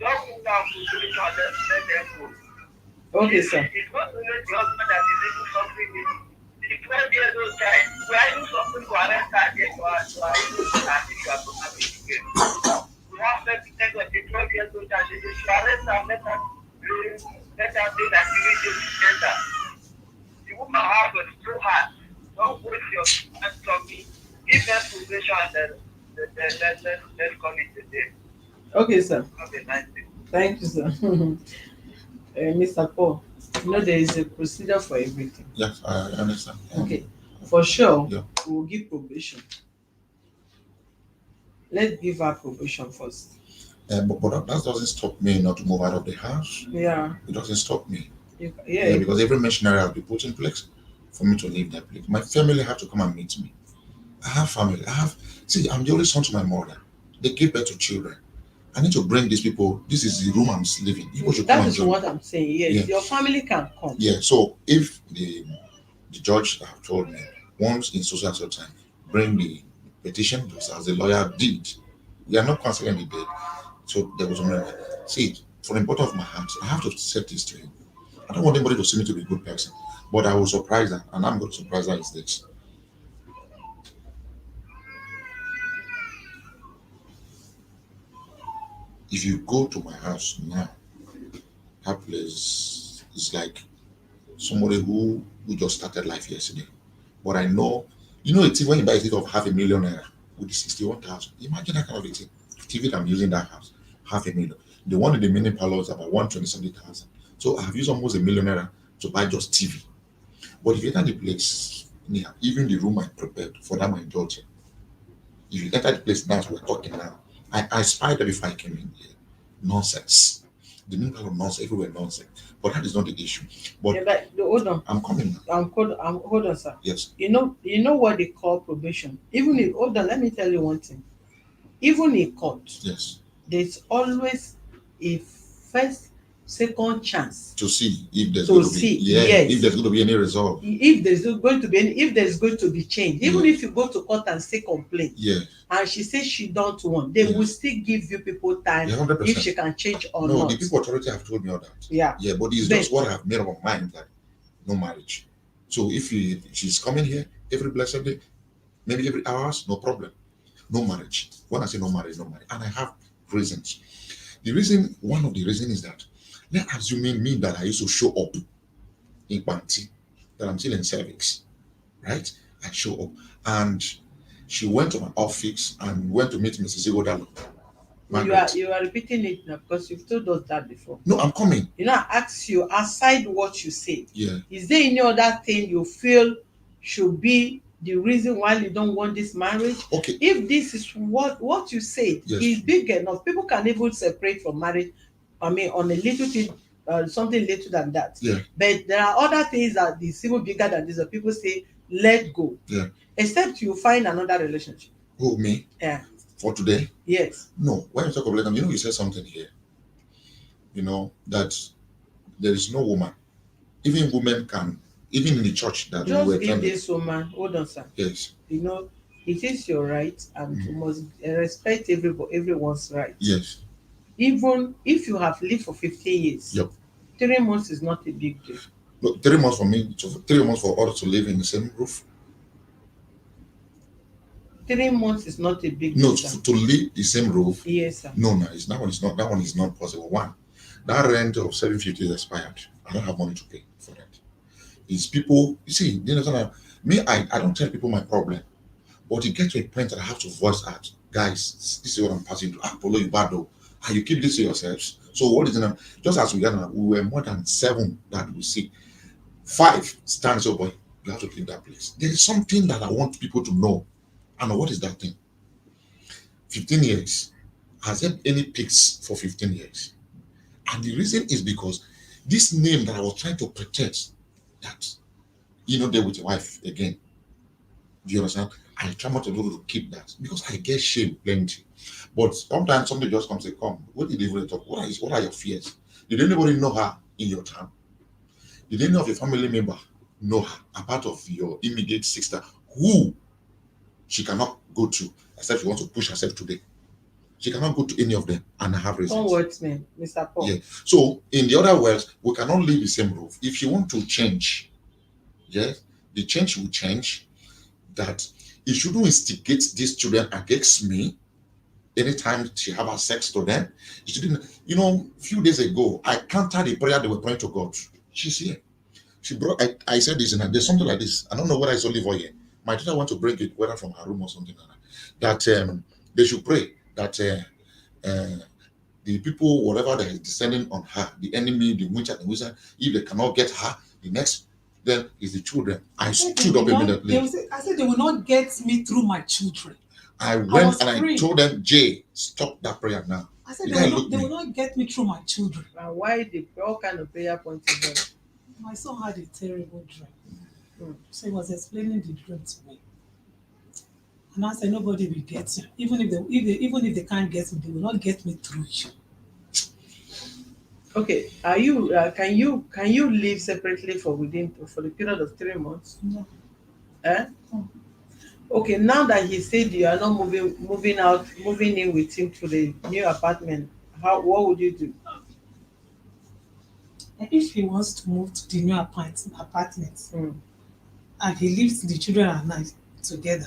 Don't move down to the and let them go. Okay, sir. It's not only the husband that is doing something, the a 12 years old child. We are even supposed to arrest her and get to her even as if you are totally again. We have evidence of a 12 years old child. They should arrest her, let her say that she needs to center. The woman has to throw her. Don't waste your time on me. Give them probation and let's call it a day. Okay, sir. Have a nice day. Thank you, sir. Mr. Paul, you know there is a procedure for everything. Yes, I understand. Okay, for sure, Yeah. we will give probation. Let's give her probation first. But that doesn't stop me not to move out of the house. Yeah. It doesn't stop me. Yeah. Because every machinery has been put in place for me to leave that place. My family have to come and meet me. I have family. I'm the only son to my mother. They give birth to children. I need to bring these people. This is the room I'm living. People should come That and is join. what I'm saying. Yes, Yeah. your family can come. Yeah. So if the judge have told me once in social time, bring the petition just as the lawyer did. We are not canceling the date. So there was a see, from the bottom of my heart, I have to say this to you. I don't want anybody to see me to be a good person, but I will surprise her, and I'm going to surprise her is this. If you go to my house now, that place is like somebody who just started life yesterday. But I know, a TV, when you buy a TV of £500,000 with the 61,000, imagine that kind of a TV. TV that I'm using that house, £500,000. The one in the mini parlor is about 127,000. So I have used almost £1,000,000 to buy just TV. But if you enter the place, yeah, even the room I prepared for that my daughter, if you enter the place now, as we're talking now, I spied that before I came in here. Nonsense. The mini parlor nonsense, everywhere nonsense. But that is not the issue. But Yeah, but hold on. I'm coming now. Hold on, sir. Yes. You know what they call probation. Even if hold on, let me tell you one thing. Even in court, Yes. there's always a first, second chance To see if there's to going to see. be if there's going to be any result. If there's going to be change. Even if you go to court and say complaint, Yeah. and she says she don't want, they will still give you people time Yeah, 100%. if she can change or No, not. the people authority have told me all that. Yeah. Yeah, but it's just what I have made up my mind that no marriage. So if she's coming here every blessed day, maybe every hours, no problem. No marriage. When I say no marriage, and I have reasons. One of the reasons is that let's assuming me that I used to show up in Panti, that I'm still in cervix, right? I show up, and she went to my office and went to meet Mrs. Igodalo. You are repeating it now because you've told us that before. No, I'm coming. I asked you, aside what you said, Yeah. is there any other thing you feel should be the reason why you don't want this marriage? Okay. If this is what you said is big enough, people can even separate from marriage. On a little thing, something little than that. Yeah. But there are other things that is even bigger than this. That people say, let go. Yeah. Except you find another relationship. Who, me? Yeah. For today? Yes. No. When you talk about them, you said something here. That there is no woman. Even women can, even in the church that just we were give this woman, hold on, sir. Yes. It is your right, and you must respect everyone's right. Yes. Even if you have lived for 15 years. Yep. 3 months is not a big deal. Look, 3 months for me, 3 months for us to live in the same roof. 3 months is not a big deal. No, to live the same roof. Yes, sir. No, that one is not possible. One, that rent of 750 is expired. I don't have money to pay for that. It's people, you see, I don't tell people my problem, but it gets to a point that I have to voice out, guys, this is what I'm passing through. Apollo, you bad though. And you keep this to yourselves. So what is it now? Just as we were more than 7 that we see. 5 stands up, boy, you have to clean that place. There is something that I want people to know. And what is that thing? 15 years. Has there any peaks for 15 years? And the reason is because this name that I was trying to protect, that there with your wife again. Do you understand? I try not to do to keep that because I get shame plenty. But sometimes somebody just comes and say, come, what did you even talk? What are your fears? Did anybody know her in your town? Did any of your family member know her, apart of your immediate sister, who she cannot go to, except she wants to push herself today? She cannot go to any of them, and I have reasons. Don't words me, Mr. Paul. Yeah. So, in the other words, we cannot live the same roof. If you want to change, yes, the change will change, that he shouldn't instigate these children against me anytime she have a sex to them. She didn't, a few days ago, I counted the prayer they were praying to God. She's here. She brought, I said this, and there's something like this. I don't know whether it's only for here. My daughter want to bring it, whether from her room or something like that. That they should pray that the people, whatever that is descending on her, the enemy, the witch and the wizard, if they cannot get her, the next then is the children. I stood up immediately. I said they will not get me through my children. I went and I told them, Jay, stop that prayer now. I said they will not get me through my children. And why all kind of prayer points is that? My son had a terrible dream. So he was explaining the dream to me. And I said, nobody will get you. Even if they can't get me, they will not get me through you. Okay, are you can you live separately for the period of 3 months? No. No. Okay, now that he said you are not moving in with him to the new apartment, what would you do? If he wants to move to the new apartment and he leaves the children and I together,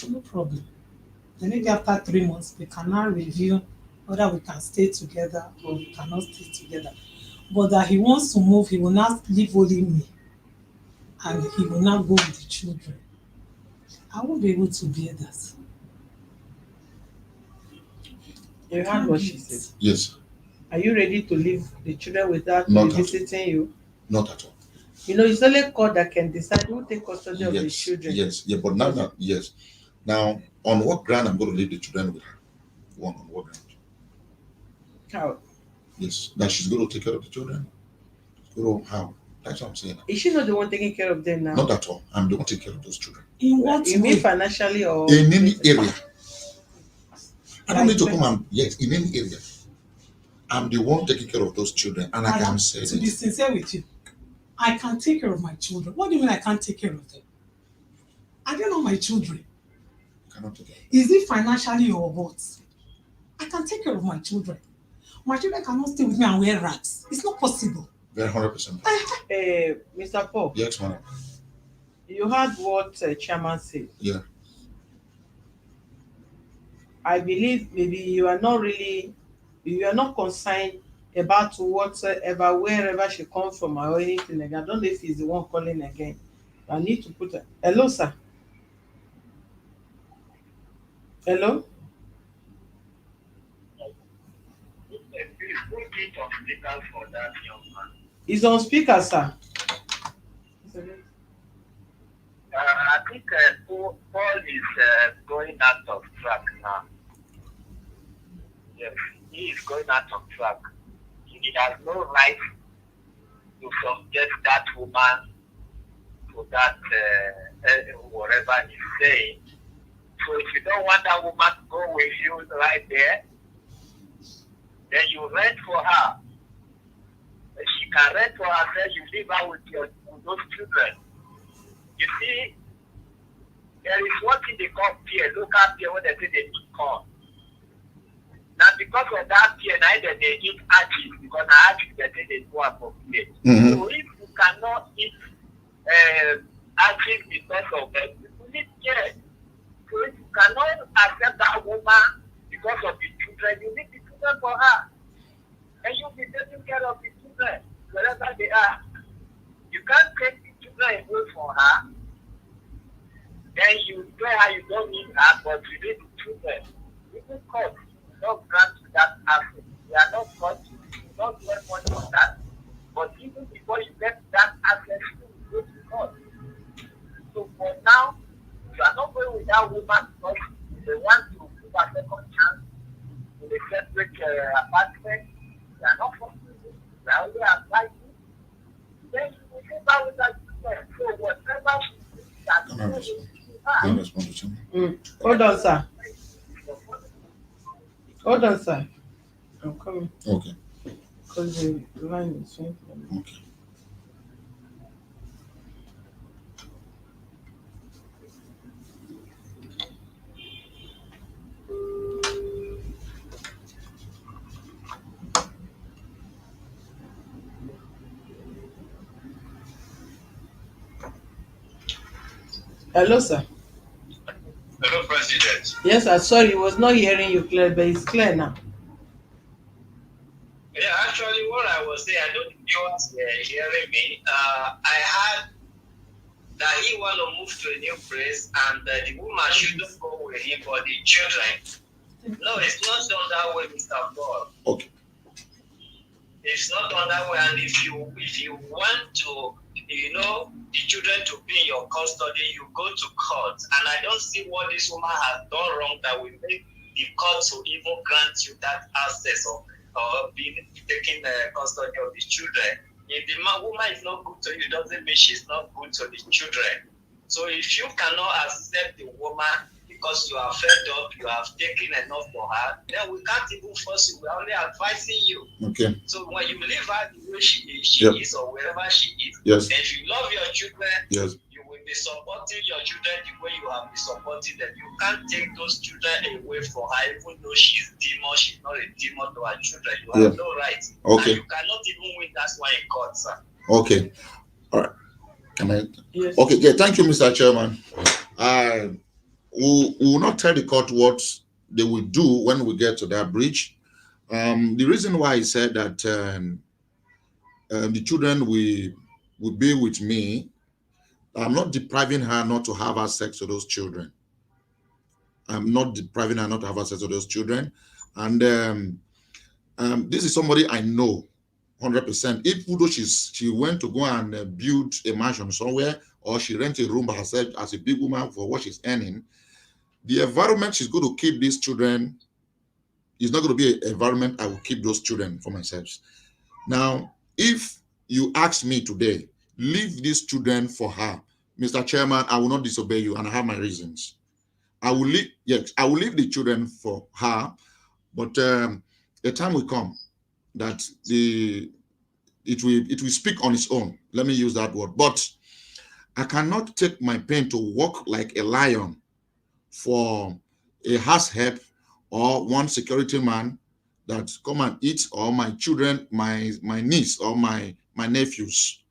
no problem. Then maybe after 3 months, we can now review whether we can stay together or we cannot stay together. But that he wants to move, he will not leave only me and he will not go with the children. I won't be able to bear that. You heard what she said. Yes. Are you ready to leave the children without Not visiting you? Not at all. It's only God that can decide who take custody of the children. Yes, yeah, but now, yes. Now, on what ground I'm going to leave the children with her? On what ground? How? Yes, that she's going to take care of the children. How? That's what I'm saying. Is she not the one taking care of them now? Not at all. I'm the one taking care of those children. In what you mean financially or in any area? I don't need to come and in any area. I'm the one taking care of those children, and I can say to be sincere with you, I can take care of my children. What do you mean I can't take care of them? I don't know my children. You cannot take care. Is it financially or what? I can take care of my children. My children cannot stay with me and wear rags. It's not possible. Very 100%. Mr. Paul. Yes, madam. You heard what Chairman said. Yeah. I believe maybe you are not concerned about whatsoever, wherever she comes from or anything like that. I don't know if he's the one calling again. I need to put her. Hello, sir. Hello? For that young man. He's on speaker, sir. I think Paul is going out of track now. Yes, he is going out of track. He has no right to subject that woman to that whatever he's saying. So if you don't want that woman to go with you right there, then you rent for her. She can rent for herself, you leave her with those children. You see, there is one thing they call peer, local peer, when they say they eat corn. Now, because of that peer, neither they eat ashes, because ashes they say they go up for peer. Mm-hmm. So if you cannot eat ashes because of them, you need care. So if you cannot accept that woman because of the children, you need the children for her. And you'll be taking care of the children, wherever they are. You can't take the children away from her. Then you tell her you don't need her, but you need the children. Even court will not grant you that asset. They are not court, you will not get money on that. But even before you get that asset, you will go to court. So for now, you are not going with that woman because they want to give a second chance in a separate apartment. They are not for you. They are only advising. Then you will go back with that children. So whatever she thinks that Don't respond to me. Hold on, sir. Hold on, sir. I'm coming. Okay. Because the line is showing. Okay. Hello, sir. Hello, President. Yes, sir. Sorry, was not hearing you clear, but it's clear now. Yeah, actually, what I was saying, I know the viewers were hearing me. I had that he want to move to a new place and the woman shouldn't go with him for the children. No, it's not done that way, Mr. Paul. Okay. It's not done that way. And if you want to, the children to be in your custody, you go to court. And I don't see what this woman has done wrong that will make the court to even grant you that access or being taking custody of the children. If the woman is not good to you, it doesn't mean she's not good to the children. So if you cannot accept the woman because you are fed up, you have taken enough for her, then we can't even force you. We're only advising you. Okay. So when you leave her the way she is or wherever she is, yes. and if you love your children, yes. you will be supporting your children the way you have been supporting them. You can't take those children away from her, even though she's demon, she's not a demon to her children. You have no right. Okay. And you cannot even win that one in court, sir. Okay. All right. Can I? Yes. Okay. Yeah. Thank you, Mr. Chairman. We will not tell the court what they will do when we get to that bridge. The reason why I said that the children will be with me, I'm not depriving her not to have sex with those children. I'm not depriving her not to have sex with those children. And this is somebody I know 100%. If though she went to go and build a mansion somewhere, or she rent a room by herself as a big woman for what she's earning, the environment she's going to keep these children is not going to be an environment I will keep those children for myself. Now, if you ask me today, leave these children for her, Mr. Chairman, I will not disobey you, and I have my reasons. I will leave the children for her, but a time will come that it will speak on its own. Let me use that word. But I cannot take my pain to walk like a lion for a house help or one security man that come and eat, or my children, my niece or my nephews.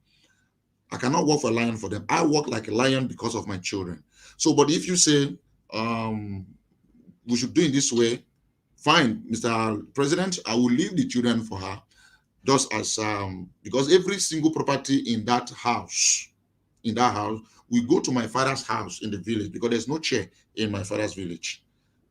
I cannot walk for a lion for them. I walk like a lion because of my children. So, but if you say we should do it this way, fine, Mr. President, I will leave the children for her, just as because every single property in that house, we go to my father's house in the village, because there's no chair in my father's village.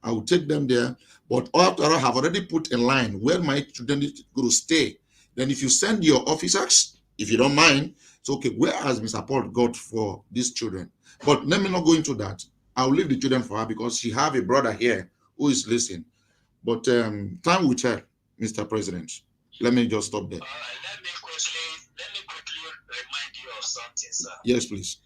I will take them there, but after I have already put a line where my children is going to stay. Then if you send your officers, if you don't mind, it's okay, where has Mr. Paul got for these children? But let me not go into that. I will leave the children for her because she have a brother here who is listening. But time will tell, Mr. President. Let me just stop there. All right, let me quickly remind you of something, sir. Yes, please.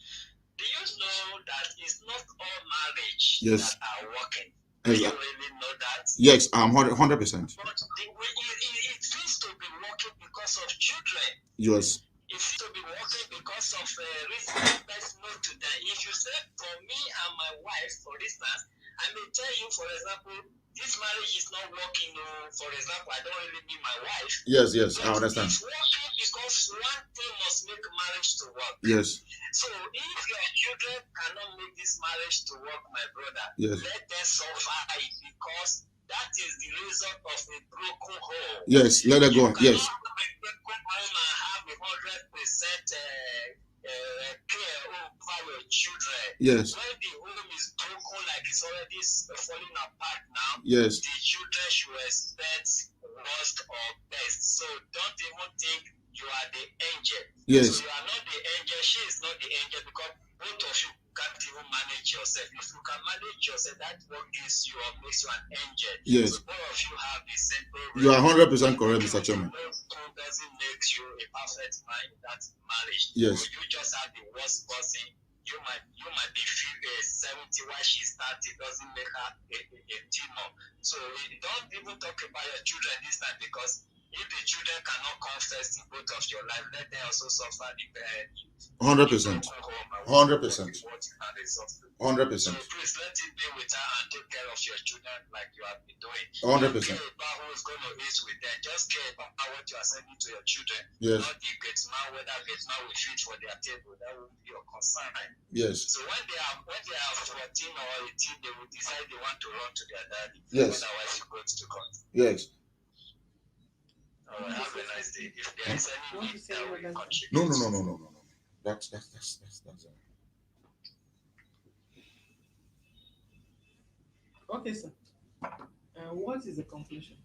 Do you know that it's not all marriage Yes. that are working? Yes. Do you really know that? Yes, I'm 100%. But it seems to be working because of children. Yes. It seems to be working because of reasons best known to them. If you say, for me and my wife, for instance, I may tell you, for example, this marriage is not working. For example, I don't really mean my wife. Yes, I But understand. it's working because one thing must make marriage to work. Yes. So if your children cannot make this marriage to work, my brother, Yes. let them suffer it, because that is the result of a broken home. Yes, let it go. You Yes. cannot have a broken home and have 100% care over your children. Yes. When the home is broken, like it's already falling apart now, Yes. the children should expect worst or best. So don't even think you are the angel. Yes. So you are not the angel. She is not the angel, because both of you can't even manage yourself. If you can manage yourself, that's what gives you or makes you an angel. Yes. So both of you have the same problem. You are 100% correct, Mr. Chairman. Doesn't make you a perfect man in that marriage. Yes. So you just have the worst person. You might be 70 while she's 30. Doesn't make her a demon. So don't even talk about your children this time, because if the children cannot come first in both of your life, let them also suffer the 100%. broken home and 100%. what it can result to. So 100%. please let it be with her and take care of your children like you have been doing. 100%. Don't care about who is going to eat with them. Just care about what you are sending to your children. Yes. Not the gates man, whether gates man will feed for their table. That will be your concern. Yes. So when they are 14 or 18, they will decide they want to run to their daddy. Yes. Otherwise, you go to court. Yes. All right, have a nice day. If there is any need that we contribute. No. That's Okay, sir. What is the conclusion?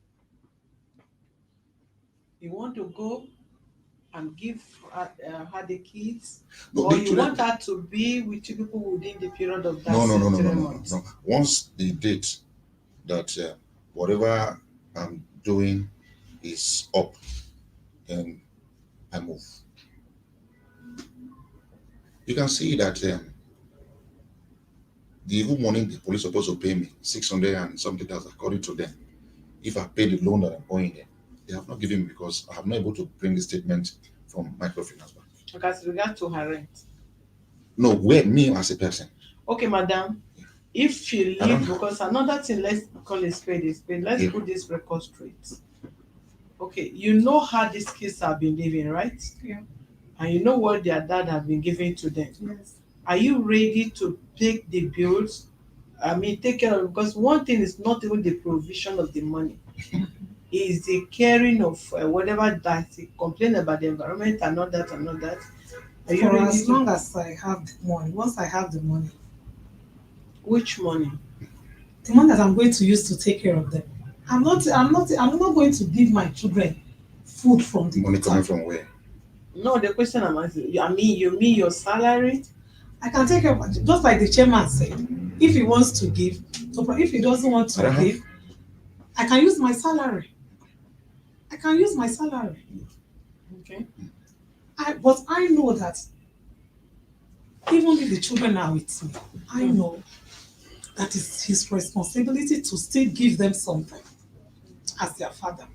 You want to go and give her the kids, no, or the you children. want her to be with you people within the period of that No, 3 months? no. Once the date that whatever I'm doing is up, then I move. You can see that the even money the police supposed to pay me 600 and something else according to them. If I pay the loan that I'm owing them, they have not given me because I have not able to bring the statement from microfinance bank. Okay, as regards to her rent. No, where me as a person. Okay, madam. If you I don't leave, because another thing, let's call it spade a spade. Let's Yeah. put this record straight. Okay, you know how these kids have been living, right? Yeah. And you know what their dad have been giving to them. Yes. Are you ready to take the bills? I mean, take care of, because one thing is not even the provision of the money. Is the caring of whatever that they complain about the environment and all that and all that. Are you For ready as to? long as I have the money, once I have the money Which money? that I'm going to use to take care of them, I'm not going to give my children food from the Money coming gutter. from where? No, the question I'm asking, I mean, you mean your salary? I can take care of my children. Just like the chairman said, if he wants to give, so if he doesn't want to Uh-huh. give, I can use my salary. I can use my salary. Okay. But I know that even if the children are with me, I know that it's his responsibility to still give them something as their father.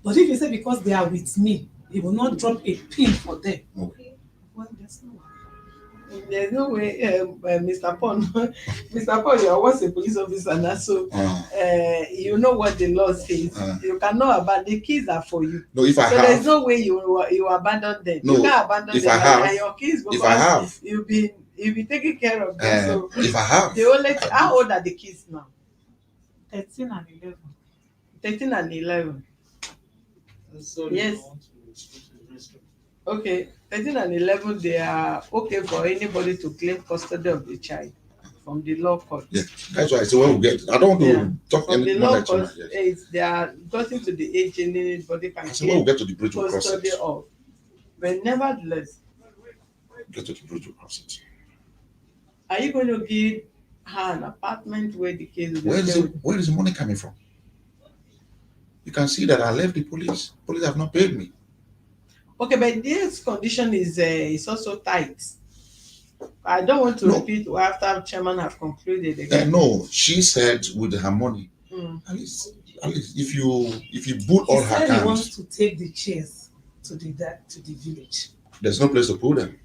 But if he say because they are with me, he will not drop a pin for them. Okay. Well, there's no way. There's no way, Mr. Pond. Mr. Pond, you are once a police officer now, so you know what the law says. You cannot abandon the kids are for you. No, if I So have. there's no way you abandon them. No, you can't abandon if them. I have. And your kids, because If I have. you've been taking care of them. So If I have. the only how old are the kids now? 13 and 11. 13 and 11. Yes. Okay, 13 and 11, they are okay for anybody to claim custody of the child from the law court. Yeah, that's why I say when we get. I don't want to talk From the anything law more like court, yes. they are gotten to the age anybody can I say when we claim get to the bridge, we'll cross custody it. of. But nevertheless, Get to the bridge, we'll cross it. are you going to give her an apartment where the kids will Where is the money coming from? You can see that I left the police. Police have not paid me. Okay, but this condition is also tight. I don't want to repeat after chairman have concluded again. No, she said with her money. At least if you put all her He accounts, wants to take the chairs to the village. there's no place to put them.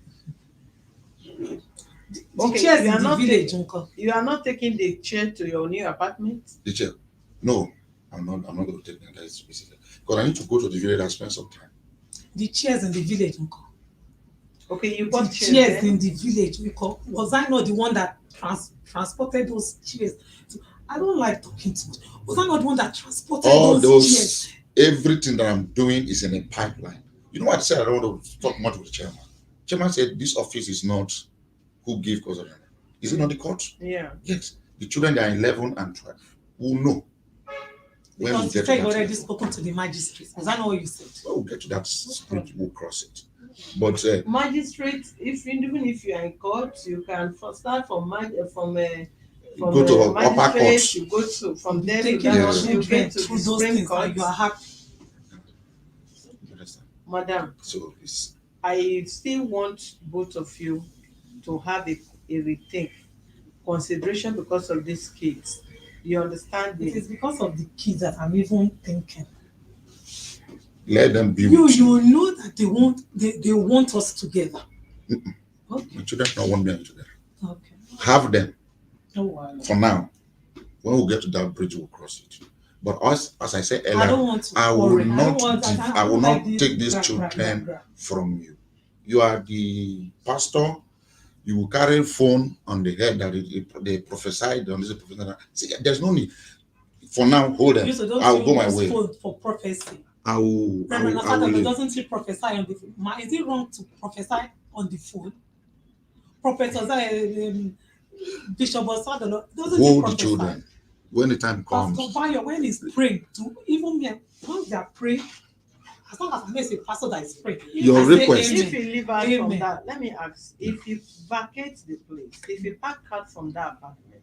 The chairs in the village, uncle. You are not taking the chair to your new apartment? The chair? No, I'm not going to take them. That is specific. Because I need to go to the village and spend some time. The chairs in the village, uncle. Okay, you bought chairs in the village. Was I not the one that transported those chairs? I don't like talking too much. Was I not the one that transported those chairs? Everything that I'm doing is in a pipeline. You know what I said? I don't want to talk much with the chairman. Chairman said this office is not who give cause of them. Is it not the court? Yeah. Yes. The children that are 11 and 12 will know. When we get to that, already spoken to the magistrate. Is that not what you said? When we get to that bridge, we'll cross it. But magistrate, even if you are in court, you can start from go to upper court. You go to from there to you get to the Supreme Court. You are happy. Madam, so I still want both of you to have a rethink consideration because of these kids. You understand me? It is because of the kids that I'm even thinking. Let them be You with you. you know that they want us together. Okay. My children don't want me together. Okay. Have them No worry. for now. When we get to that bridge, we'll cross it. But as I said I earlier, don't want to I will quarrel. not I I will don't like not this take these children from you. You are the pastor. You will carry phone on the head that they prophesied on this. See, there's no need. For now, hold them. You so don't I'll go my use way. phone for prophecy. I will leave. Doesn't he prophesy on the phone? Is it wrong to prophesy on the phone? Prophet Bishop Osadolo, doesn't he Hold the prophesy? children. When the time comes. Pastor Bayo, when he's praying, to even me, once they are praying, as long as I know it's a pastor that is praying, Your request. If you leave out from Amen. that, let me ask: if you vacate the place, if you pack out from that apartment,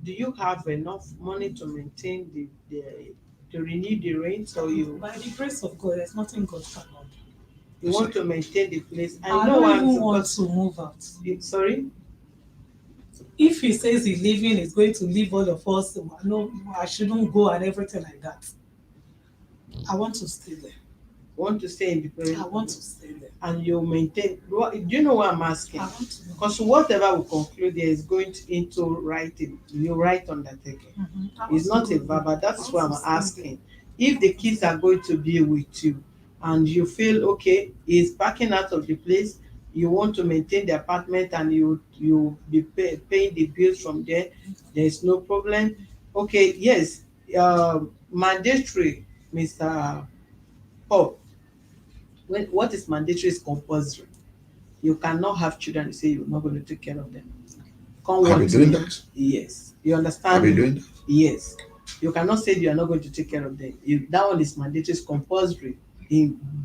do you have enough money to maintain the to renew the rent, or you By the grace of God, there's nothing God cannot do. you want to maintain the place? I know don't I'm even want supposed to move out. sorry. If he says he's leaving, he's going to leave all of us. No, I shouldn't go and everything like that. I want to stay there. Want to stay in the place? I want to stay there. And you maintain. Do you know what I'm asking? I want to. Because whatever we conclude there is going into writing. You write undertaking. It's not a verbal. That's why I'm asking. If the kids are going to be with you, and you feel okay, he's backing out of the place, you want to maintain the apartment, and you be paying the bills from there. There is no problem. Okay, yes, mandatory, Mr. Paul. What is mandatory is compulsory. You cannot have children and say you're not going to take care of them. Are we doing that? Yes. You understand? Are we doing that? Yes. You cannot say you are not going to take care of them. That one is mandatory, is compulsory.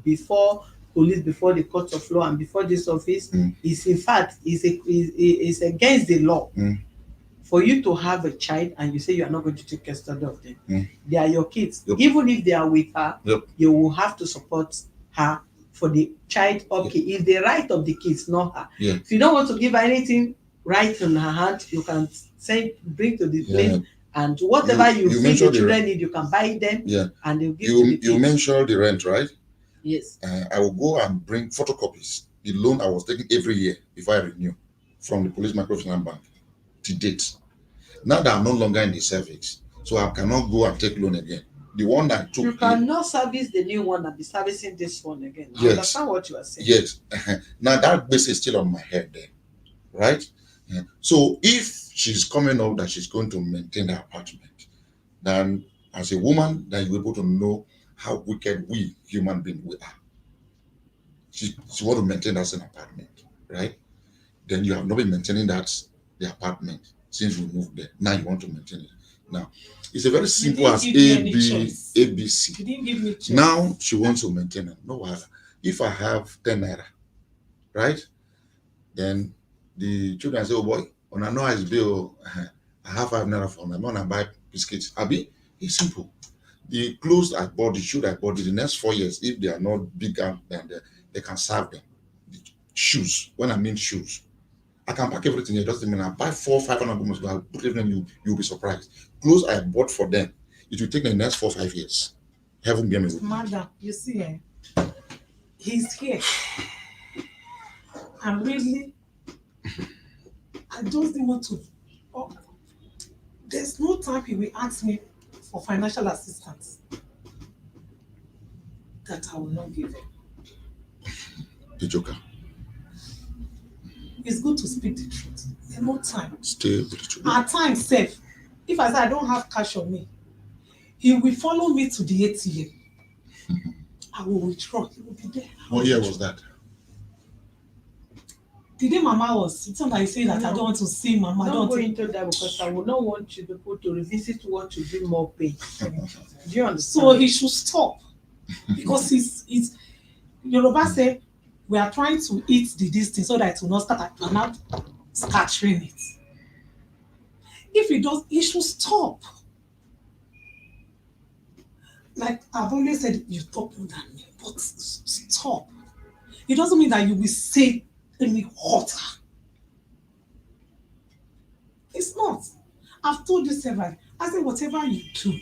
Before police, before the court of law, and before this office, is in fact is against the law. For you to have a child and you say you are not going to take custody of them. They are your kids. Yep. Even if they are with her, Yep. you will have to support her for the child. Okay, it's the right of the kids, not her. Yeah. If you don't want to give her anything right in her hand, you can bring to the place, and whatever you feel the children need, you can buy them. Yeah. And they'll give to the kids. You mentioned the rent, right? Yes. I will go and bring photocopies. The loan I was taking every year before I renew from the Police Microfinance Bank to date. Now that I'm no longer in the service, so I cannot go and take loan again. The one that took. You cannot service the new one and be servicing this one again. Yes. I understand what you are saying. Yes. Now that base is still on my head there, right? So if she's coming up that she's going to maintain the apartment, then as a woman, then you're able to know how wicked we human beings we are. She want to maintain that same apartment, right? Then you have not been maintaining the apartment since we moved there. Now you want to maintain it. Now it's a very simple as ABC. You didn't give me choice. Now she wants to maintain it. No, if I have 10 naira, right? Then the children say, "Oh boy, on a noise bill, I have 5 naira for my mom and buy biscuits." Abi, it's simple. The clothes I bought, the shoes I bought, the next 4 years, if they are not bigger than they can serve them. The shoes, when I mean shoes, I can pack everything here. Doesn't mean I buy 400-500 garments, but I'll put everything. You'll be surprised. Clothes I bought for them, it will take the next 4-5 years. Heaven be me with me. Madam, you see, he's here. And really, I just didn't want to. Oh, there's no time he will ask me for financial assistance that I will not give him. The joker. It's good to speak the truth. There's no time. Stay with the children. At times, safe. If I say I don't have cash on me, he will follow me to the ATM. I will withdraw. He will be there. What year was that? The day Mama was, it's not like saying that I don't want to see Mama. Don't go into that, because I will not want you people to revisit what to bring more pain. Do you understand? So he should stop, because he's Yoruba say we are trying to eat the distance so that it will not start and not scattering it. If he does, he should stop. Like I've always said, you talk more than me, but stop. It doesn't mean that you will say any hotter. It's not. I've told you several. I said whatever you do,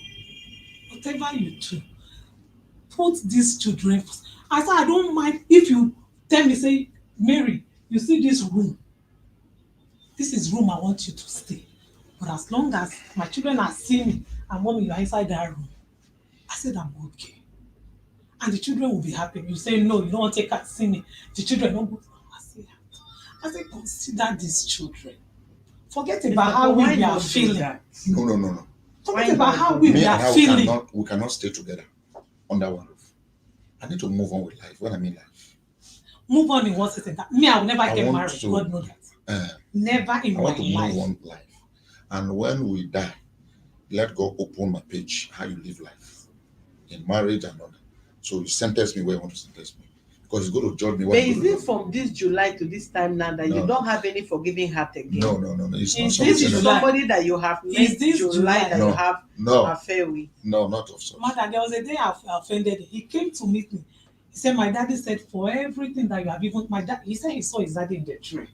put these children first. I said, I don't mind if you tell me, say, Mary, you see this room. This is room I want you to stay. But as long as my children are seeing me and mommy, you're inside that room. I said, I'm okay. And the children will be happy. You say, no, you don't want to take her to see me. The children don't go. I say, consider these children. Forget about how Why we are not do feeling. that? No. Forget Why about not how do we Me are and her feeling. we cannot stay together under one roof. I need to move on with life. When I mean life, Move on in what sense? Me, I will never I get want married. to- God knows that. uh, Never in I want to my move life. on life. And when we die, let God open my page how you live life in marriage and all that. So you sentence me where you want to sentence me, because he's going to judge me But where I'm is going to it from this July to this time now that you No. don't have any forgiving heart again? No. It's not Is This something. is July? somebody that you have Is met this July July? that No. you have No, affair with. no, not of such. Mother, there was a day I offended him. He came to meet me. He said, my daddy said, for everything that you have even, my dad, he said he saw his daddy in the tree.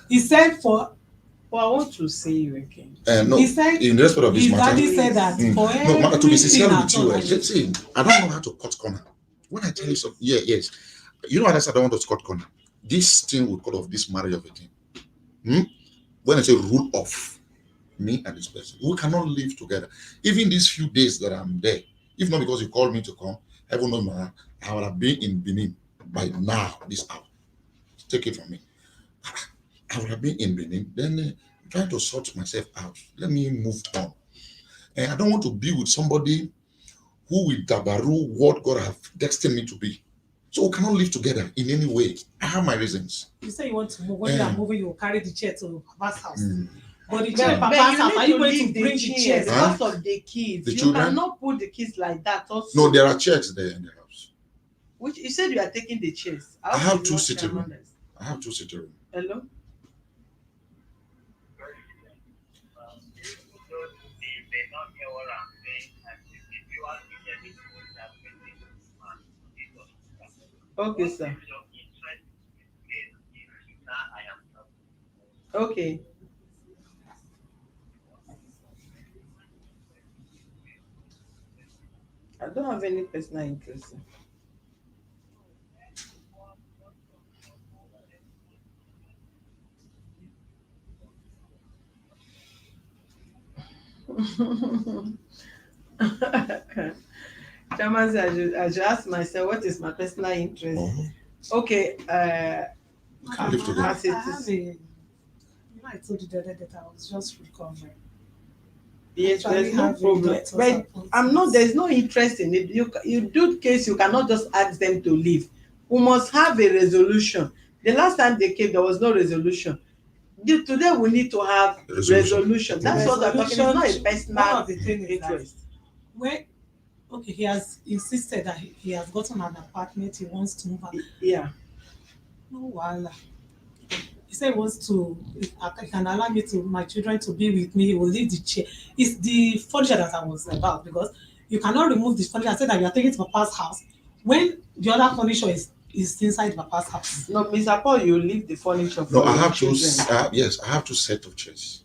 He said, for, But I want to say you again. No, he said, in respect of this his matter, daddy said that Mm. for No, everything man, to be sincere with at you, all, let's see, I don't know how to cut corner. When I tell you something, yes. You know what else I don't want to cut corner? This thing will cut off this marriage of a thing. When I say rule off me and this person, we cannot live together. Even these few days that I'm there, if not because you called me to come, heaven knows I would have been in Benin by now, this hour. Take it from me. I would have been in Benin, then trying to sort myself out. Let me move on. And I don't want to be with somebody who will dabaru what God has destined me to be. So we cannot live together in any way. I have my reasons. you say you want to move. When you are Yeah. moving, you will carry the chair to Papa's house. Mm. But the chair, But Papa's you house, are need you to going leave to the bring the chairs chairs? Huh? because of the kids. The You children? cannot put the kids like that also. No, there are chairs there in the house. Which you said you are taking the chairs. I have hope two it's not sitting rooms. Shamandas. I have two sitting rooms. Hello? They may not hear what I'm saying, and if you are getting it, that Okay, sir. your interest is now I am talking. Okay. I don't have any personal interest. Chairman said I should ask myself what is my personal interest. Okay, We can't live together. I have a, I told you the other day that I was just recovering. yes, Actually there's no have a problem. doctor's But appointment. I'm not. There's no interest in it. You do case. You cannot just ask them to leave. We must have a resolution. The last time they came, there was no resolution. Today we need to have resolution. That's what I'm talking. It's not a One of personal the things is that interest. when okay, he has insisted that he has gotten an apartment, he wants to move out. Yeah. No wahala. He said he wants to, if he can allow me to my children to be with me, he will leave the chair. It's the furniture that I was about, because you cannot remove the furniture. I said that you are taking it to Papa's house when the other furniture is inside Papa's house. No, Mr. Paul, you leave the furniture for No, I your have two. children. Yes, I have two sets of chairs.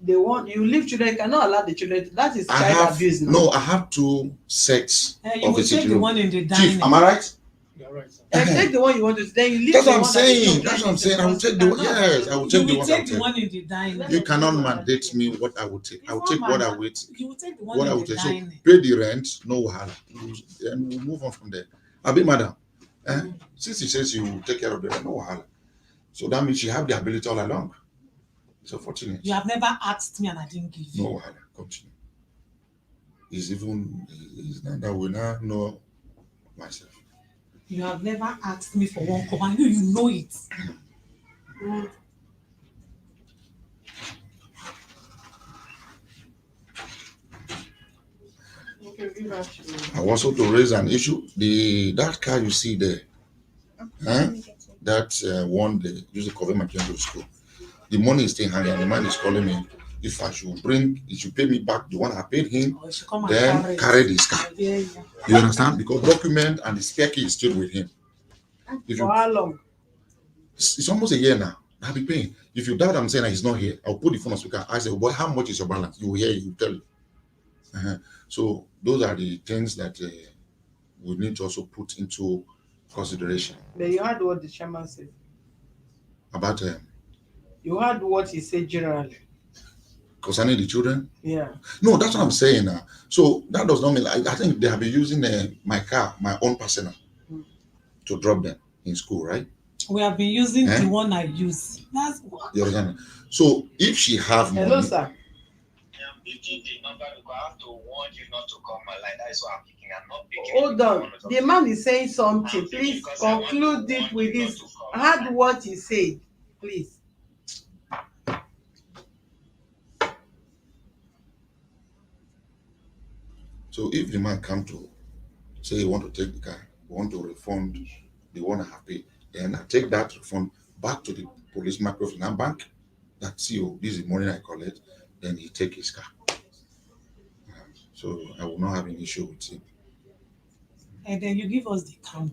They want you leave children. You cannot allow the children. That is I child have abuse now. no. I have two sets You of will a take sitting the room. one in the dining. Chief, am I right? You're right, sir. Take the one you want to. Then you leave That's the what I'm one that the saying. children That's what I'm need saying. I will because take you the one. cannot- Yes, I will You take the will one. take the one in the dining. You cannot mandate me what I will take. I will take what I will. You will take the one What I in will the take. So dining. pay the rent, no wahala. And we'll move on from there. Abi, madam. Since he says you will take care of the rent, no wahala. So that means you have the ability all along. So fortunate. You have never asked me and I didn't give you. No wahala. Continue. It's not that we now know myself. You have never asked me for one cup. I know you know it. Okay, give her to me. I was also to raise an issue. That car you see there, that one they use to cover my children to school. The money is still hanging. The man is calling me. If I should he should pay me back the one I paid him, Or you should come and then it. carry this car. Yeah. You understand? Because document and the spare key is still with him. If For you, how long? it's almost a year now. I'll be paying. If you doubt I'm saying that he's not here, I'll put the phone on speaker. I say, boy, how much is your balance? You will hear, you will tell you. So those are the things that we need to also put into consideration But you heard what the chairman said. about You heard what he said generally. concerning the children. Yeah. No, that's what I'm saying now. So that does not mean, I think they have been using my car, my own personal, to drop them in school, right? We have been using Eh? the one I use. That's what. You understand? So if she have Hello, money, sir. I'm picking the number because I have to warn you not to call my line. That is why I'm picking. I'm not picking. Hold on. The man is saying something. Please conclude it with this. Heard what he said. Please. so if the man come to say he want to take the car, want to refund the one I have paid, then I take that refund back to the police microfinance bank. That see, oh, this is the money I collect. Then he take his car. So I will not have an issue with him. And then you give us the Camry.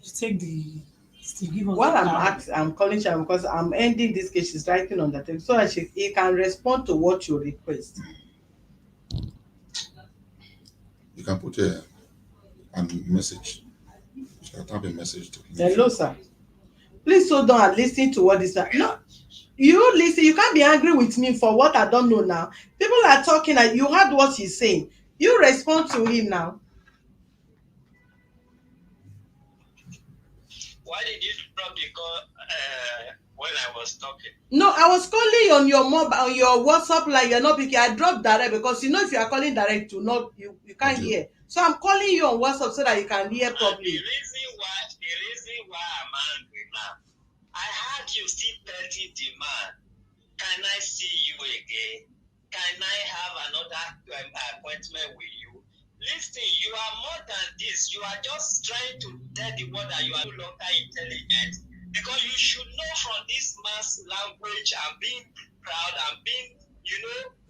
You take the. You give us What the I'm Camry. I'm calling Sharon because I'm ending this case. She's writing on the text so that he can respond to what you request. You can put a message. You can type a message to him. Hello, sir. Please hold on and listen to what this man. No, you listen. You can't be angry with me for what I don't know now. People are talking and you heard what he's saying. You respond to him now. Why did you drop the call when I was talking? No, I was calling on your mobile, on your WhatsApp line. You're not picking. I dropped direct because you know if you are calling direct, you can't Okay. hear. So I'm calling you on WhatsApp so that you can hear The properly. reason why I'm angry now, I heard you still petty demand. Can I see you again? Can I have another appointment with you? Listen, you are more than this. You are just trying to tell the world that you are no longer intelligent. Because you should know from this man's language and being proud and being,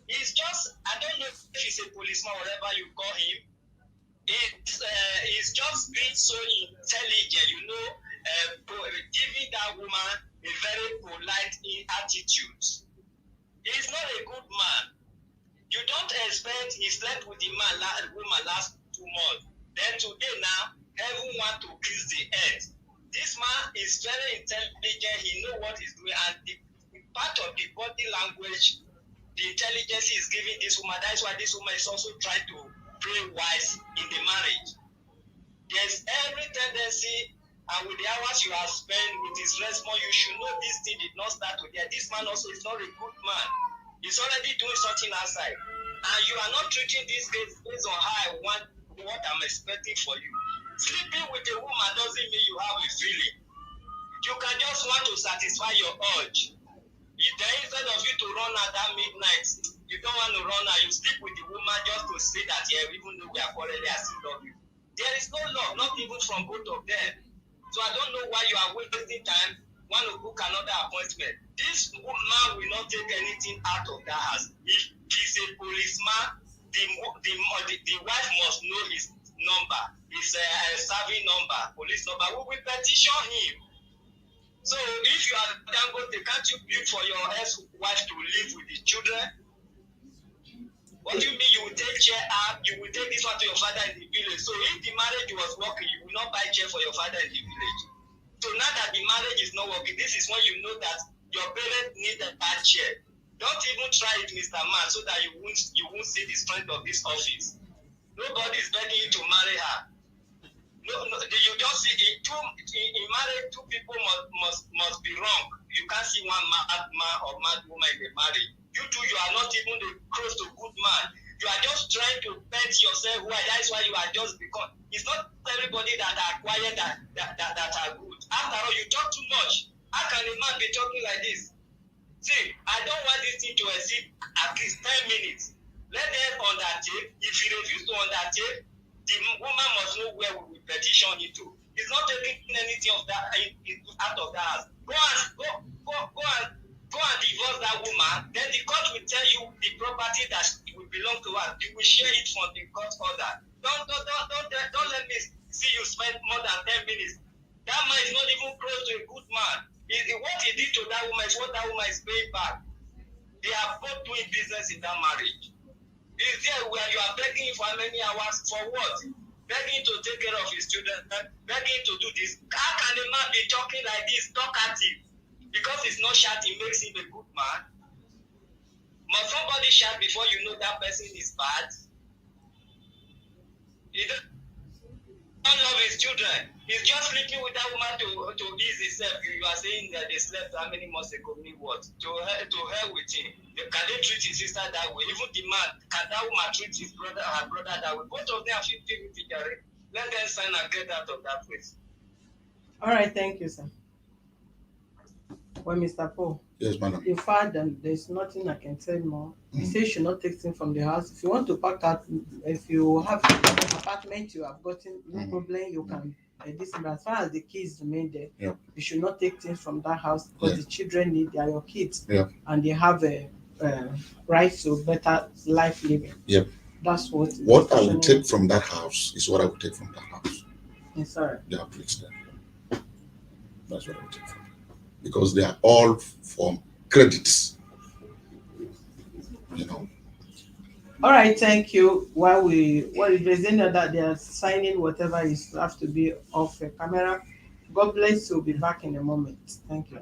he's just, I don't know if he's a policeman or whatever you call him. He's just being so intelligent, giving that woman a very polite attitude. He's not a good man. You don't expect he slept with the woman last 2 months. Then today now, everyone want to kiss the head. This man is very intelligent. He knows what he's doing, and the part of the body language, the intelligence he's giving this woman. That's why this woman is also trying to play wise in the marriage. There's every tendency, and with the hours you have spent with his response, you should know this thing did not start with there. This man also is not a good man. He's already doing something outside. And you are not treating this case based on how I want, what I'm expecting for you. Sleeping with a woman doesn't mean you have a feeling. You can just want to satisfy your urge. Then instead of you to run at that midnight, you don't want to run out. You sleep with the woman just to say that, yeah, even though we are quarreling, I still love you. There is no love, not even from both of them. So I don't know why you are wasting time, want to book another appointment. This man will not take anything out of that house. If he's a policeman, the wife must know his number, his serving number, police number. We will petition him. So if you are Dangote, can't you bid for your ex-wife to live with the children? What do you mean you will take chair up, you will take this one to your father in the village? So if the marriage was working, you will not buy chair for your father in the village. So now that the marriage is not working, this is when you know that your parents need a bad chair. Don't even try it, Mr. Man, so that you won't see the strength of this office. Nobody is begging you to marry her. No, you just see in marriage, two people must be wrong. You can't see one mad man or mad woman in the marriage. You two, you are not even close to good man. You are just trying to pet yourself. Why? That's why you are just become. It's not everybody that are quiet that are good. After all, you talk too much. How can a man be talking like this? See, I don't want this thing to exceed at least 10 minutes. Let them undertake. If he refuses to undertake, the woman must know where we will petition him to. He's not taking anything of that out of that house. Go and divorce that woman. Then the court will tell you the property that will belong to us. You will share it from the court order. Don't let me see you spend more than 10 minutes. That man is not even close to a good man. What he did to that woman is what that woman is paying back. They are both doing business in that marriage. He's there where you are begging for how many hours for what? Begging to take care of his children, begging to do this. How can a man be talking like this, talkative? Because he's not shouting makes him a good man. Must somebody shout before you know that person is bad? He don't love his children. He's just sleeping with that woman to ease himself. You are saying that they slept how many months ago? Me what? To her with him. Can they treat his sister that way? Even the man, can that woman treat his brother, her brother that way? Both of them are 50-50. Let them sign and get out of that place. All right, thank you, sir. Well, Mr. Paul, Yes, madam. in fact, there's nothing I can tell more. You say you should not take things from the house. If you want to pack out, if you have an apartment you have gotten, no problem, you can. This, but as far as the kids remain there, Yeah. you should not take things from that house because Yeah. the children they are your kids, Yeah. and they have a right to better life living. Yep. That's what. What I will take from that house is what I will take from that house. Yes, sir. They are placed there. That's what I will take from them. Because they are all from credits. You know. All right, thank you. While if there's any other, they are signing whatever is have to be off the camera. God bless you. We'll be back in a moment. Thank you.